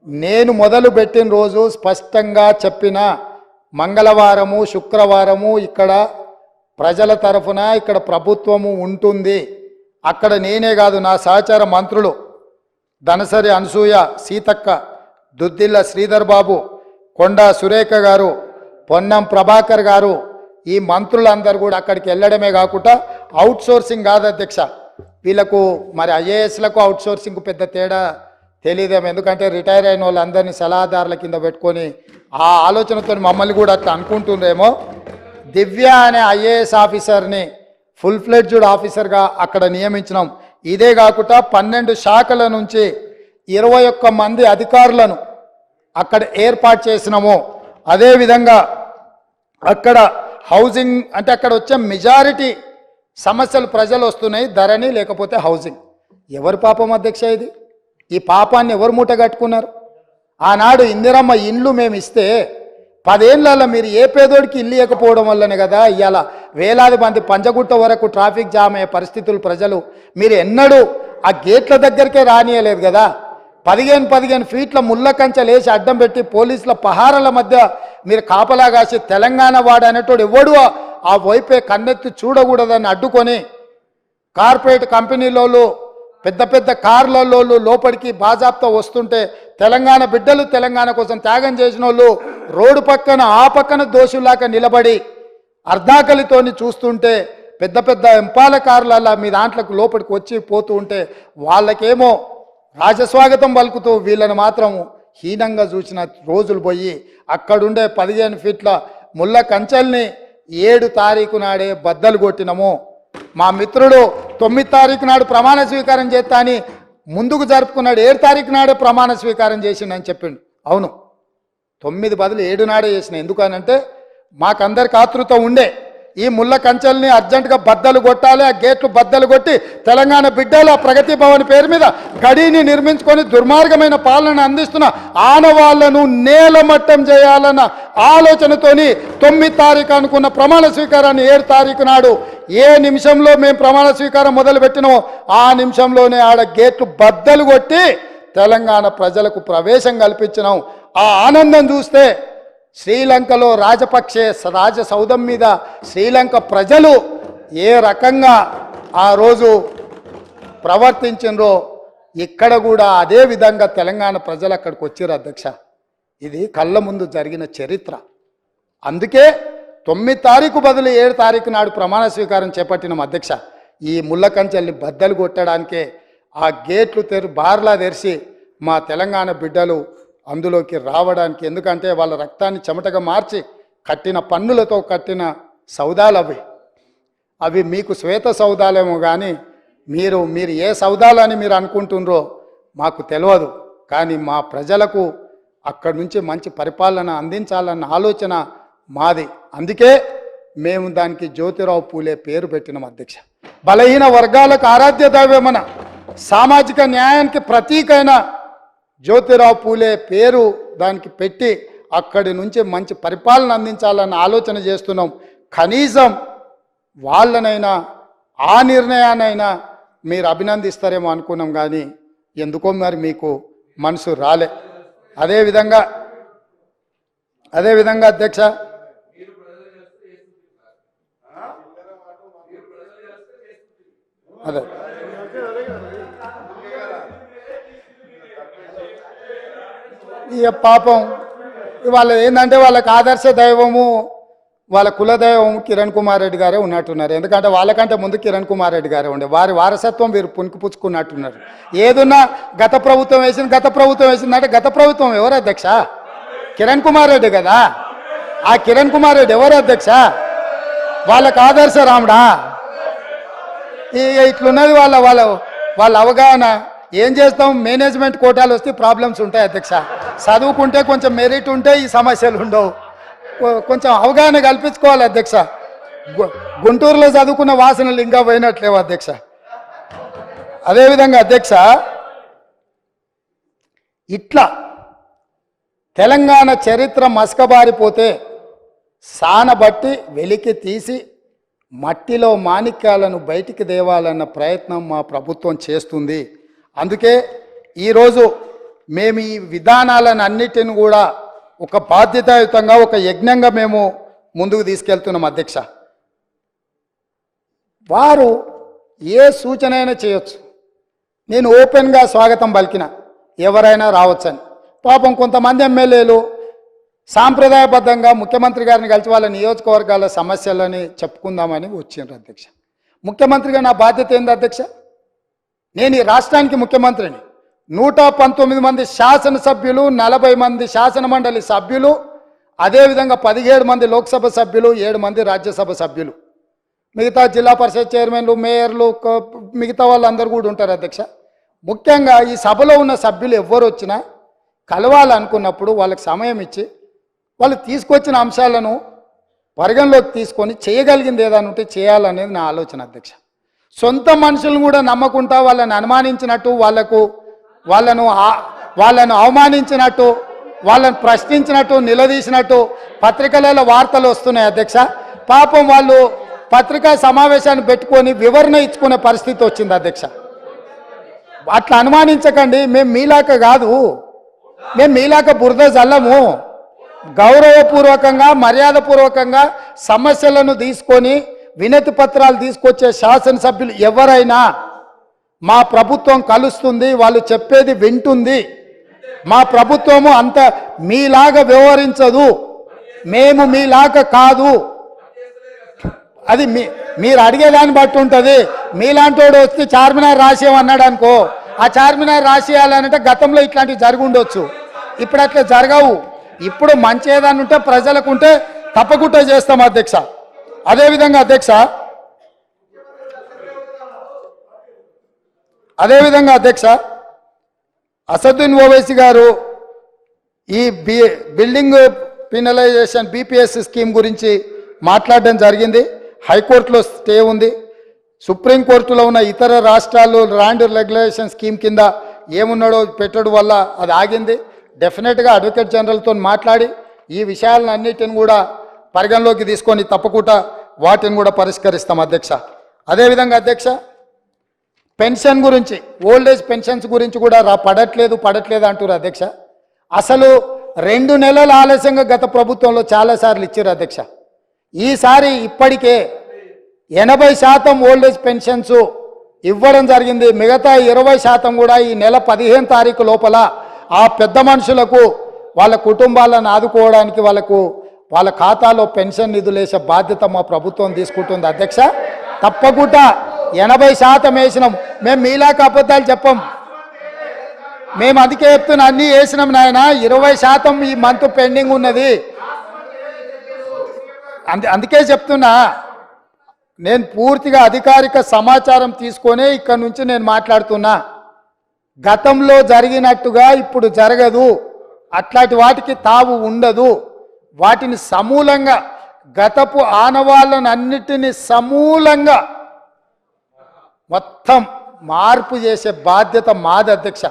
నేను మొదలు పెట్టిన రోజు స్పష్టంగా చెప్పిన, మంగళవారము శుక్రవారము ఇక్కడ ప్రజల తరఫున ఇక్కడ ప్రభుత్వము ఉంటుంది. అక్కడ నేనే కాదు, నా సహచార మంత్రులు ధనసరి అనసూయ, సీతక్క, దుద్దిల్ల శ్రీధర్ బాబు, కొండా సురేఖ గారు, పొన్నం ప్రభాకర్ గారు, ఈ మంత్రులందరూ కూడా అక్కడికి వెళ్ళడమే కాకుండా అవుట్ సోర్సింగ్ కాదు అధ్యక్ష. వీళ్ళకు మరి ఐఏఎస్లకు అవుట్ సోర్సింగ్ పెద్ద తేడా తెలియదేమో. ఎందుకంటే రిటైర్ అయిన వాళ్ళందరినీ సలహాదారుల కింద పెట్టుకొని ఆ ఆలోచనతో మమ్మల్ని కూడా అట్లా అనుకుంటుందేమో. దివ్య అనే ఐఏఎస్ ఆఫీసర్ని ఫుల్ ఫ్లెడ్జ్డ్ ఆఫీసర్గా అక్కడ నియమించినాం. ఇదే కాకుండా 12 శాఖల నుంచి 21 మంది అధికారులను అక్కడ ఏర్పాటు చేసినాము. అదేవిధంగా అక్కడ హౌసింగ్ అంటే అక్కడ వచ్చే మెజారిటీ సమస్యలు ప్రజలు వస్తున్నాయి, ధరణి లేకపోతే హౌసింగ్. ఎవరి పాపం అధ్యక్ష ఇది? ఈ పాపాన్ని ఎవరు మూట కట్టుకున్నారు? ఆనాడు ఇందిరమ్మ ఇండ్లు మేము ఇస్తే 10 ఏళ్ళల్లో మీరు ఏ పేదోడికి ఇల్లు ఇవ్వకపోవడం వల్లనే కదా ఇవాళ వేలాది మంది పంజగుట్ట వరకు ట్రాఫిక్ జామ్ అయ్యే పరిస్థితులు. ప్రజలు మీరు ఎన్నడూ ఆ గేట్ల దగ్గరికే రానియలేదు కదా. 15 ఫీట్ల ముళ్ళ కంచెలు వేసి అడ్డం పెట్టి పోలీసుల పహారాల మధ్య మీరు కాపలా కాసి తెలంగాణ వాడు అనేటోడు ఎవడు ఆ వైపే కన్నెత్తి చూడకూడదని అడ్డుకొని కార్పొరేట్ కంపెనీలోళ్ళు పెద్ద పెద్ద కార్లలో లోపలికి బాజాప్తా వస్తుంటే తెలంగాణ బిడ్డలు తెలంగాణ కోసం త్యాగం చేసిన వాళ్ళు రోడ్డు పక్కన ఆ పక్కన దోషులాగా నిలబడి అర్ధాకలితోని చూస్తుంటే పెద్ద పెద్ద ఎంపాల కార్లల్లా మీ దాంట్లోకి లోపలికి వచ్చి పోతూ ఉంటే వాళ్ళకేమో రాజస్వాగతం పలుకుతూ వీళ్ళని మాత్రం హీనంగా చూసిన రోజులు పోయి అక్కడుండే 15 ఫీట్ల ముళ్ళ కంచెల్ని 7 తారీఖు నాడే బద్దలు కొట్టినము. మా మిత్రుడు 9 తారీఖు నాడు ప్రమాణ స్వీకారం చేస్తా అని ముందుకు జరుపుకున్నాడు. 7 తారీఖు నాడే ప్రమాణ స్వీకారం చేసిండని చెప్పిండు. అవును, 9 బదులు 7 నాడే చేసిన. ఎందుకనంటే మాకందరికి ఆతృత ఉండే ఈ ముళ్ళ కంచెల్ని అర్జెంటుగా బద్దలు కొట్టాలి, ఆ గేట్లు బద్దలు కొట్టి తెలంగాణ బిడ్డల ప్రగతి భవన్ పేరు మీద గడిని నిర్మించుకొని దుర్మార్గమైన పాలన అందిస్తున్న ఆనవాళ్లను నేలమట్టం చేయాలన్న ఆలోచనతోని 9 తారీఖు అనుకున్న ప్రమాణ స్వీకారాన్ని 7 తారీఖు నాడు ఏ నిమిషంలో మేము ప్రమాణ స్వీకారం మొదలుపెట్టినామో ఆ నిమిషంలోనే ఆడ గేట్లు బద్దలు కొట్టి తెలంగాణ ప్రజలకు ప్రవేశం కల్పించినాం. ఆ ఆనందం చూస్తే శ్రీలంకలో రాజపక్షే రాజసౌధం మీద శ్రీలంక ప్రజలు ఏ రకంగా ఆ రోజు ప్రవర్తించినరో ఇక్కడ కూడా అదే విధంగా తెలంగాణ ప్రజలు అక్కడికి వచ్చారు అధ్యక్ష. ఇది కళ్ళ ముందు జరిగిన చరిత్ర. అందుకే 9 తారీఖు బదులు 7 తారీఖు నాడు ప్రమాణ స్వీకారం చేపట్టిన అధ్యక్ష. ఈ ముళ్ళ కంచెల్ని బద్దలు కొట్టడానికే ఆ గేట్లు బార్లా తెరిచి మా తెలంగాణ బిడ్డలు అందులోకి రావడానికి. ఎందుకంటే వాళ్ళ రక్తాన్ని చెమటగా మార్చి కట్టిన పన్నులతో కట్టిన సౌదాలు అవి మీకు శ్వేత సౌదాలేమో కానీ మీరు ఏ సౌదాలని మీరు అనుకుంటున్నారో మాకు తెలియదు. కానీ మా ప్రజలకు అక్కడి నుంచి మంచి పరిపాలన అందించాలన్న ఆలోచన మాది. అందుకే మేము దానికి జ్యోతిరావు పూలే పేరు పెట్టినాం అధ్యక్ష. బలహీన వర్గాలకు ఆరాధ్య దైవమన సామాజిక న్యాయానికి ప్రతీకైన జ్యోతిరావు పూలే పేరు దానికి పెట్టి అక్కడి నుంచి మంచి పరిపాలన అందించాలన్న ఆలోచన చేస్తున్నాం. కనీసం వాళ్ళనైనా ఆ నిర్ణయానైనా మీరు అభినందిస్తారేమో అనుకున్నాం, కానీ ఎందుకో మరి మీకు మనసు రాలే. అదేవిధంగా అధ్యక్ష అదే ఇక పాపం వాళ్ళ ఏంటంటే వాళ్ళకి ఆదర్శ దైవము వాళ్ళ కుల దైవం కిరణ్ కుమార్ రెడ్డి గారే ఉన్నట్టున్నారు. ఎందుకంటే వాళ్ళకంటే ముందు కిరణ్ కుమార్ రెడ్డి గారే ఉండే, వారి వారసత్వం వీరు పుచ్చుకున్నట్టున్నారు. ఏదున్నా గత ప్రభుత్వం వేసిందంటే గత ప్రభుత్వం ఎవరు అధ్యక్ష? కిరణ్ కుమార్ రెడ్డి కదా. ఆ కిరణ్ కుమార్ రెడ్డి ఎవరు అధ్యక్ష? వాళ్ళకి ఆదర్శ రాముడా? ఇట్లున్నది వాళ్ళ అవగాహన. ఏం చేస్తాం, మేనేజ్మెంట్ కోటాలు వస్తే ప్రాబ్లమ్స్ ఉంటాయి అధ్యక్ష. చదువుకుంటే కొంచెం మెరిట్ ఉంటే ఈ సమస్యలు ఉండవు. కొంచెం అవగాహన కల్పించుకోవాలి అధ్యక్ష. గుంటూరులో చదువుకున్న వాసనలు ఇంకా పోయినట్లేవు అధ్యక్ష. అదేవిధంగా అధ్యక్ష, ఇట్లా తెలంగాణ చరిత్ర మసకబారిపోతే సానబట్టి వెలికి తీసి మట్టిలో మాణిక్యాలను బయటికి తేవాలన్న ప్రయత్నం మా ప్రభుత్వం చేస్తుంది. అందుకే ఈరోజు మేము ఈ విధానాలను అన్నిటిని కూడా ఒక బాధ్యతాయుతంగా ఒక యజ్ఞంగా మేము ముందుకు తీసుకెళ్తున్నాం అధ్యక్ష. వారు ఏ సూచన అయినా చేయొచ్చు, నేను ఓపెన్గా స్వాగతం పలికిన ఎవరైనా రావచ్చని. పాపం కొంతమంది ఎమ్మెల్యేలు సాంప్రదాయబద్ధంగా ముఖ్యమంత్రి గారిని కలిసి వాళ్ళ నియోజకవర్గాల సమస్యలని చెప్పుకుందామని వచ్చిండ్రు అధ్యక్ష. ముఖ్యమంత్రిగా నా బాధ్యత ఏంది అధ్యక్ష? నేను ఈ రాష్ట్రానికి ముఖ్యమంత్రిని. 119 మంది శాసనసభ్యులు, 40 మంది శాసన మండలి సభ్యులు, అదేవిధంగా 17 మంది లోక్సభ సభ్యులు, 7 మంది రాజ్యసభ సభ్యులు, మిగతా జిల్లా పరిషత్ చైర్మన్లు, మేయర్లు, మిగతా వాళ్ళందరూ కూడా ఉంటారు అధ్యక్ష. ముఖ్యంగా ఈ సభలో ఉన్న సభ్యులు ఎవ్వరు వచ్చినా కలవాలనుకున్నప్పుడు వాళ్ళకి సమయం ఇచ్చి వాళ్ళు తీసుకొచ్చిన అంశాలను పరిగణలోకి తీసుకొని చేయగలిగింది ఏదైనా ఉంటే చేయాలనేది నా ఆలోచన అధ్యక్ష. సొంత మనుషులను కూడా నమ్మకుంటా వాళ్ళని అనుమానించినట్టు, వాళ్ళను అవమానించినట్టు, వాళ్ళని ప్రశ్నించినట్టు, నిలదీసినట్టు పత్రికలలో వార్తలు వస్తున్నాయి అధ్యక్ష. పాపం వాళ్ళు పత్రికా సమావేశాన్ని పెట్టుకొని వివరణ ఇచ్చుకునే పరిస్థితి వచ్చింది అధ్యక్ష. అట్లా అనుమానించకండి, మేము మీలాక కాదు, మేము మీలాక బురద జల్లము. గౌరవపూర్వకంగా మర్యాదపూర్వకంగా సమస్యలను తీసుకొని వినతి పత్రాలు తీసుకొచ్చే శాసనసభ్యులు ఎవరైనా మా ప్రభుత్వం కలుస్తుంది, వాళ్ళు చెప్పేది వింటుంది. మా ప్రభుత్వము అంత మీలాగా వ్యవహరించదు, మేము మీలాగా కాదు. అది మీరు అడిగేదాన్ని బట్టి ఉంటుంది. మీలాంటి వాడు వచ్చి చార్మినార్ రాసేయమన్నాడు అనుకో, ఆ చార్మినార్ రాసేయాలంటే గతంలో ఇట్లాంటివి జరిగి ఉండొచ్చు, ఇప్పుడు అట్లా జరగవు. ఇప్పుడు మంచి ఏదన్నా ఉంటే ప్రజలకు ఉంటే తప్పకుండా చేస్తాం అధ్యక్ష. అదేవిధంగా అధ్యక్ష అసదుద్దీన్ ఓవైసీ గారు ఈ బిల్డింగ్ పినలైజేషన్ BPS స్కీమ్ గురించి మాట్లాడడం జరిగింది. హైకోర్టులో స్టే ఉంది. సుప్రీంకోర్టులో ఉన్న ఇతర రాష్ట్రాలు ల్యాండ్ రెగ్యులేషన్ స్కీమ్ కింద ఏమున్నాడో పెట్టడం వల్ల అది ఆగింది. డెఫినెట్గా అడ్వకేట్ జనరల్తో మాట్లాడి ఈ విషయాలన్నిటిని కూడా పరిగణలోకి తీసుకొని తప్పకుండా వాటిని కూడా పరిష్కరిస్తాం అధ్యక్ష. అదేవిధంగా అధ్యక్ష పెన్షన్ గురించి, ఓల్డ్ ఏజ్ పెన్షన్స్ గురించి కూడా పడట్లేదు అంటారు అధ్యక్ష. అసలు 2 నెలల ఆలస్యంగా గత ప్రభుత్వంలో చాలాసార్లు ఇచ్చారు అధ్యక్ష. ఈసారి ఇప్పటికే 80% ఓల్డ్ ఏజ్ పెన్షన్స్ ఇవ్వడం జరిగింది. మిగతా 20% కూడా ఈ నెల 15 తారీఖు లోపల ఆ పెద్ద మనుషులకు వాళ్ళ కుటుంబాలను ఆదుకోవడానికి వాళ్ళ ఖాతాలో పెన్షన్ నిధులు వేసే బాధ్యత మా ప్రభుత్వం తీసుకుంటుంది అధ్యక్ష. తప్పకుండా 80% వేసినాం. మేము మీలాక అబద్ధాలు చెప్పం. మేము అందుకే చెప్తున్నా, అన్నీ వేసినాం నాయన. 20% ఈ మంత్ పెండింగ్ ఉన్నది. అందుకే చెప్తున్నా, నేను పూర్తిగా అధికారిక సమాచారం తీసుకొనే ఇక్కడ నుంచి నేను మాట్లాడుతున్నా. గతంలో జరిగినట్టుగా ఇప్పుడు జరగదు, అట్లాంటి వాటికి తావు ఉండదు. వాటిని సమూలంగా, గతపు ఆనవాళ్ళను అన్నిటినీ సమూలంగా మొత్తం మార్పు చేసే బాధ్యత మాది అధ్యక్ష.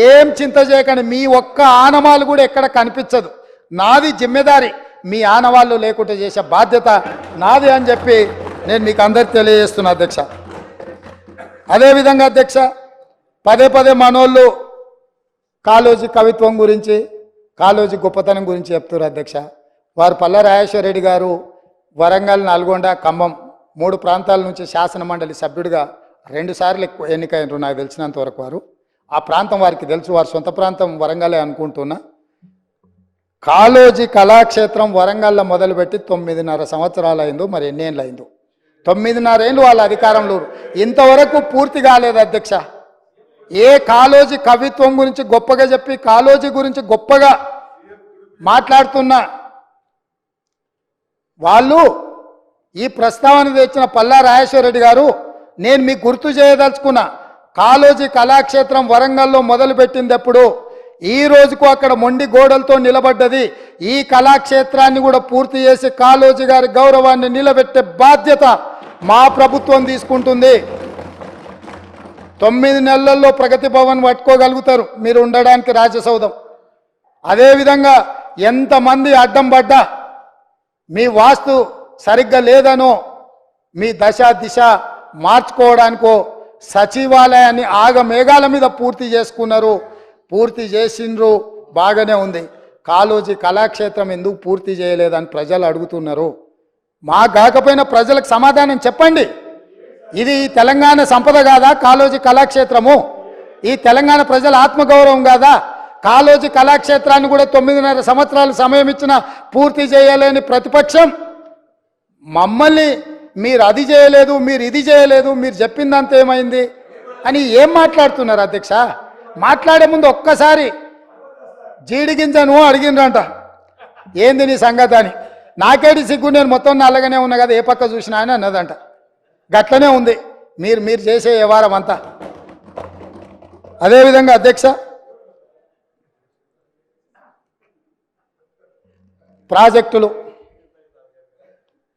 ఏం చింత చేయకండి, మీ ఒక్క ఆనవాళ్ళు కూడా ఎక్కడ కనిపించదు. నాది జిమ్మెదారి, మీ ఆనవాళ్ళు లేకుండా చేసే బాధ్యత నాది అని చెప్పి నేను మీకు అందరికి తెలియజేస్తున్నా అధ్యక్ష. అదేవిధంగా అధ్యక్ష పదే మనోళ్ళు కాళోజీ కవిత్వం గురించి, కాళోజీ గొప్పతనం గురించి చెప్తారు అధ్యక్ష. వారు పల్లా రాజేశ్వర రెడ్డి గారు వరంగల్, నల్గొండ, ఖమ్మం 3 ప్రాంతాల నుంచి శాసన మండలి సభ్యుడిగా 2 సార్లు ఎన్నికైనరు నాకు తెలిసినంత వరకు. వారు ఆ ప్రాంతం వారికి తెలుసు, వారి సొంత ప్రాంతం వరంగలే అనుకుంటున్నా. కాళోజీ కళాక్షేత్రం వరంగల్లో మొదలుపెట్టి 9.5 సంవత్సరాలు అయిందో, మరి ఎన్ని ఏళ్ళు అయిందో, 9.5 ఏళ్ళు వాళ్ళ అధికారంలో. ఇంతవరకు పూర్తి కాలేదు అధ్యక్ష. ఏ కాళోజీ కవిత్వం గురించి గొప్పగా చెప్పి కాళోజీ గురించి గొప్పగా మాట్లాడుతున్న వాళ్ళు ఈ ప్రస్తావన తెచ్చిన పల్లా రాజేశ్వర రెడ్డి గారు, నేను మీకు గుర్తు చేయదలుచుకున్నా, కాళోజీ కళాక్షేత్రం వరంగల్లో మొదలుపెట్టింది ఎప్పుడు, ఈ రోజుకు అక్కడ మొండి గోడలతో నిలబడ్డది. ఈ కళాక్షేత్రాన్ని కూడా పూర్తి చేసి కాళోజీ గారి గౌరవాన్ని నిలబెట్టే బాధ్యత మా ప్రభుత్వం తీసుకుంటుంది. 9 నెలల్లో ప్రగతి భవన్ పట్టుకోగలుగుతారు మీరు ఉండడానికి రాజసౌధం. అదేవిధంగా ఎంతమంది అడ్డం పడ్డా, మీ వాస్తు సరిగ్గా లేదనో, మీ దిశ మార్చుకోవడానికో సచివాలయాన్ని ఆగమేఘాల మీద పూర్తి చేసుకున్నారు, పూర్తి చేసిండ్రు, బాగానే ఉంది. కాళోజీ కళాక్షేత్రం ఎందుకు పూర్తి చేయలేదని ప్రజలు అడుగుతున్నారు. మా కాకపోయినా ప్రజలకు సమాధానం చెప్పండి. ఇది తెలంగాణ సంపద కాదా కాళోజీ కళాక్షేత్రము? ఈ తెలంగాణ ప్రజల ఆత్మగౌరవం కాదా? కాళోజీ కళాక్షేత్రాన్ని కూడా 9.5 సంవత్సరాలు సమయం ఇచ్చిన పూర్తి చేయలేని ప్రతిపక్షం మమ్మల్ని మీరు అది చేయలేదు, మీరు ఇది చేయలేదు, మీరు చెప్పిందంత ఏమైంది అని ఏం మాట్లాడుతున్నారు అధ్యక్ష? మాట్లాడే ముందు ఒక్కసారి జీడిగింజను అడిగిండ్రంట, ఏంది నీ సంగతి అని. నాకేడి సిగ్గు, నేను మొత్తం నల్లగానే ఉన్నా కదా, ఏ పక్క చూసినా అని అన్నదంట. గట్లనే ఉంది మీరు చేసే వ్యవహారం అంతా. అదేవిధంగా అధ్యక్ష ప్రాజెక్టులు,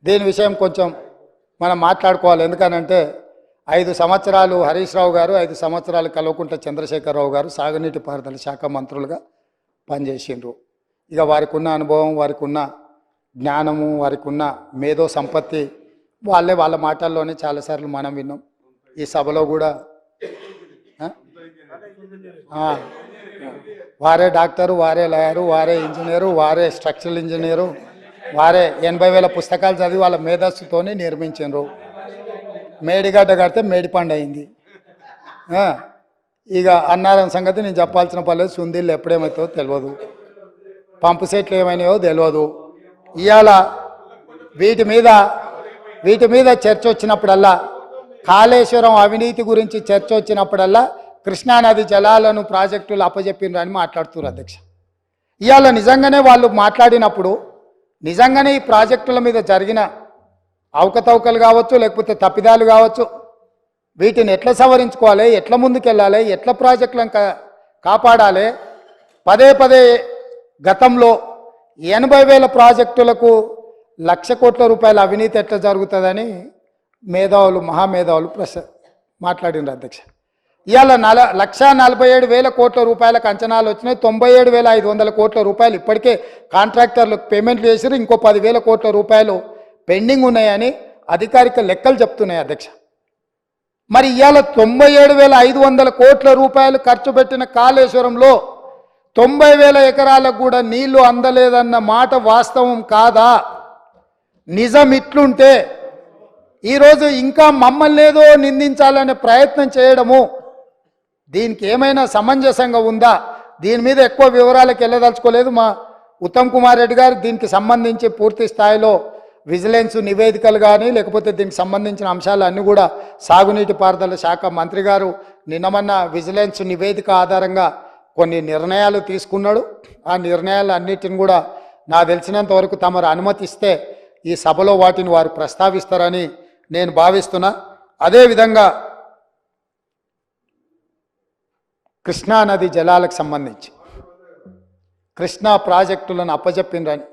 దీని విషయం కొంచెం మనం మాట్లాడుకోవాలి. ఎందుకనంటే 5 సంవత్సరాలు హరీష్ రావు గారు, 5 సంవత్సరాలు కల్వకుంట్ల చంద్రశేఖరరావు గారు సాగునీటి పారుదల శాఖ మంత్రులుగా పనిచేసిండ్రు. ఇక వారికి ఉన్న అనుభవం, వారికి ఉన్న జ్ఞానము, వారికి ఉన్న మేధో సంపత్తి వాళ్ళ మాటల్లోనే చాలాసార్లు మనం విన్నాం. ఈ సభలో కూడా వారే డాక్టరు, వారే లాయరు, వారే ఇంజనీరు, వారే స్ట్రక్చరల్ ఇంజనీరు, వారే 80,000 పుస్తకాలు చదివి వాళ్ళ మేధస్సుతోనే నిర్మించారు. మేడిగడ్డ కడితే మేడిపండు అయింది. ఆ, ఇక అన్నారం సంగతి నేను చెప్పాల్సిన పర్లేదు. సుందీళ్ళు ఎప్పుడేమవుతుందో తెలియదు, పంపు సెట్లు ఏమైనాయో తెలియదు. ఇవాళ వీటి మీద చర్చ వచ్చినప్పుడల్లా, కాళేశ్వరం అవినీతి గురించి చర్చ వచ్చినప్పుడల్లా కృష్ణానది జలాలను ప్రాజెక్టులు అప్పజెప్పిండ్రు అని మాట్లాడుతున్నారు అధ్యక్ష. ఇవాళ నిజంగానే వాళ్ళు మాట్లాడినప్పుడు నిజంగానే ఈ ప్రాజెక్టుల మీద జరిగిన అవకతవకలు కావచ్చు, లేకపోతే తప్పిదాలు కావచ్చు, వీటిని ఎట్లా సవరించుకోవాలి, ఎట్లా ముందుకెళ్ళాలి, ఎట్లా ప్రాజెక్టులను కాపాడాలి. పదే గతంలో 80,000 ప్రాజెక్టులకు 1,00,000 కోట్ల రూపాయల అవినీతి ఎట్లా జరుగుతుందని మహామేధావులు మాట్లాడినారు అధ్యక్ష. ఇవాళ 1,47,000 కోట్ల రూపాయలకు అంచనాలు వచ్చినాయి. 97,500 కోట్ల రూపాయలు ఇప్పటికే కాంట్రాక్టర్లకు పేమెంట్లు చేసారు. ఇంకో 10,000 కోట్ల రూపాయలు పెండింగ్ ఉన్నాయని అధికారిక లెక్కలు చెప్తున్నాయి అధ్యక్ష. మరి ఇవాళ 97,500 కోట్ల రూపాయలు ఖర్చు పెట్టిన కాళేశ్వరంలో 90,000 ఎకరాలకు కూడా నీళ్లు అందలేదన్న మాట వాస్తవం కాదా? నిజం ఇట్లుంటే ఈరోజు ఇంకా మమ్మల్ని ఏదో నిందించాలనే ప్రయత్నం చేయడము దీనికి ఏమైనా సమంజసంగా ఉందా? దీని మీద ఎక్కువ వివరాలకు వెళ్ళదలుచుకోలేదు. మా ఉత్తమ్ కుమార్ రెడ్డి గారు దీనికి సంబంధించి పూర్తి స్థాయిలో విజిలెన్స్ నివేదికలు కానీ, లేకపోతే దీనికి సంబంధించిన అంశాలు అన్నీ కూడా సాగునీటి పారుదల శాఖ మంత్రి గారు నిన్నమన్న విజిలెన్స్ నివేదిక ఆధారంగా కొన్ని నిర్ణయాలు తీసుకున్నాడు. ఆ నిర్ణయాలు అన్నిటిని కూడా నాకు తెలిసినంత వరకు తమరు అనుమతిస్తే ఈ సభలో వాటిని వారు ప్రస్తావిస్తారని నేను భావిస్తున్నా. అదేవిధంగా కృష్ణానది జలాలకు సంబంధించి కృష్ణా ప్రాజెక్టులను అప్పజెప్పిండ్రని,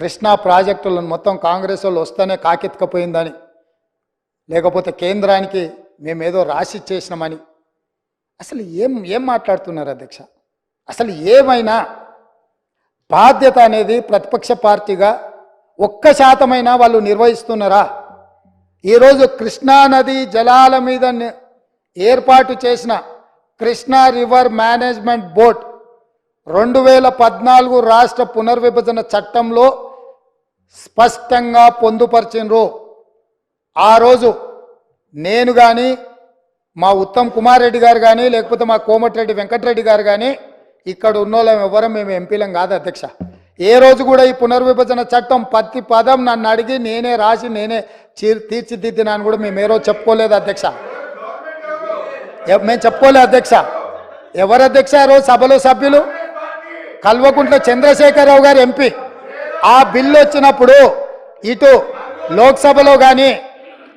కృష్ణా ప్రాజెక్టులను మొత్తం కాంగ్రెస్ వాళ్ళు వస్తేనే కాకెత్తుకపోయిందని, లేకపోతే కేంద్రానికి మేమేదో రాసి చేసినామని, అసలు ఏం మాట్లాడుతున్నారు అధ్యక్ష? అసలు ఏమైనా బాధ్యత అనేది ప్రతిపక్ష పార్టీగా 1% వాళ్ళు నిర్వహిస్తున్నారా? ఈరోజు కృష్ణానది జలాల మీద ఏర్పాటు చేసిన కృష్ణా రివర్ మేనేజ్మెంట్ బోర్డ్ 2014 రాష్ట్ర పునర్విభజన చట్టంలో స్పష్టంగా పొందుపరిచినరు. ఆ రోజు నేను కానీ, మా ఉత్తమ్ కుమార్ రెడ్డి గారు కానీ, లేకపోతే మా కోమటిరెడ్డి వెంకటరెడ్డి గారు కానీ, ఇక్కడ ఉన్నోళ్ళం ఎవరం మేము ఎంపీలం కాదు అధ్యక్ష. ఏ రోజు కూడా ఈ పునర్విభజన చట్టం ప్రతి పదం నన్ను అడిగి నేనే రాసి నేనే తీర్చిదిద్దినాను కూడా మేము ఏ రోజు చెప్పుకోలేదు అధ్యక్ష. మేము చెప్పుకోలేదు అధ్యక్ష. ఎవరు అధ్యక్ష ఆ రోజు సభలో సభ్యులు? కల్వకుంట్ల చంద్రశేఖరరావు గారు ఎంపీ. ఆ బిల్లు వచ్చినప్పుడు ఇటు లోక్సభలో కానీ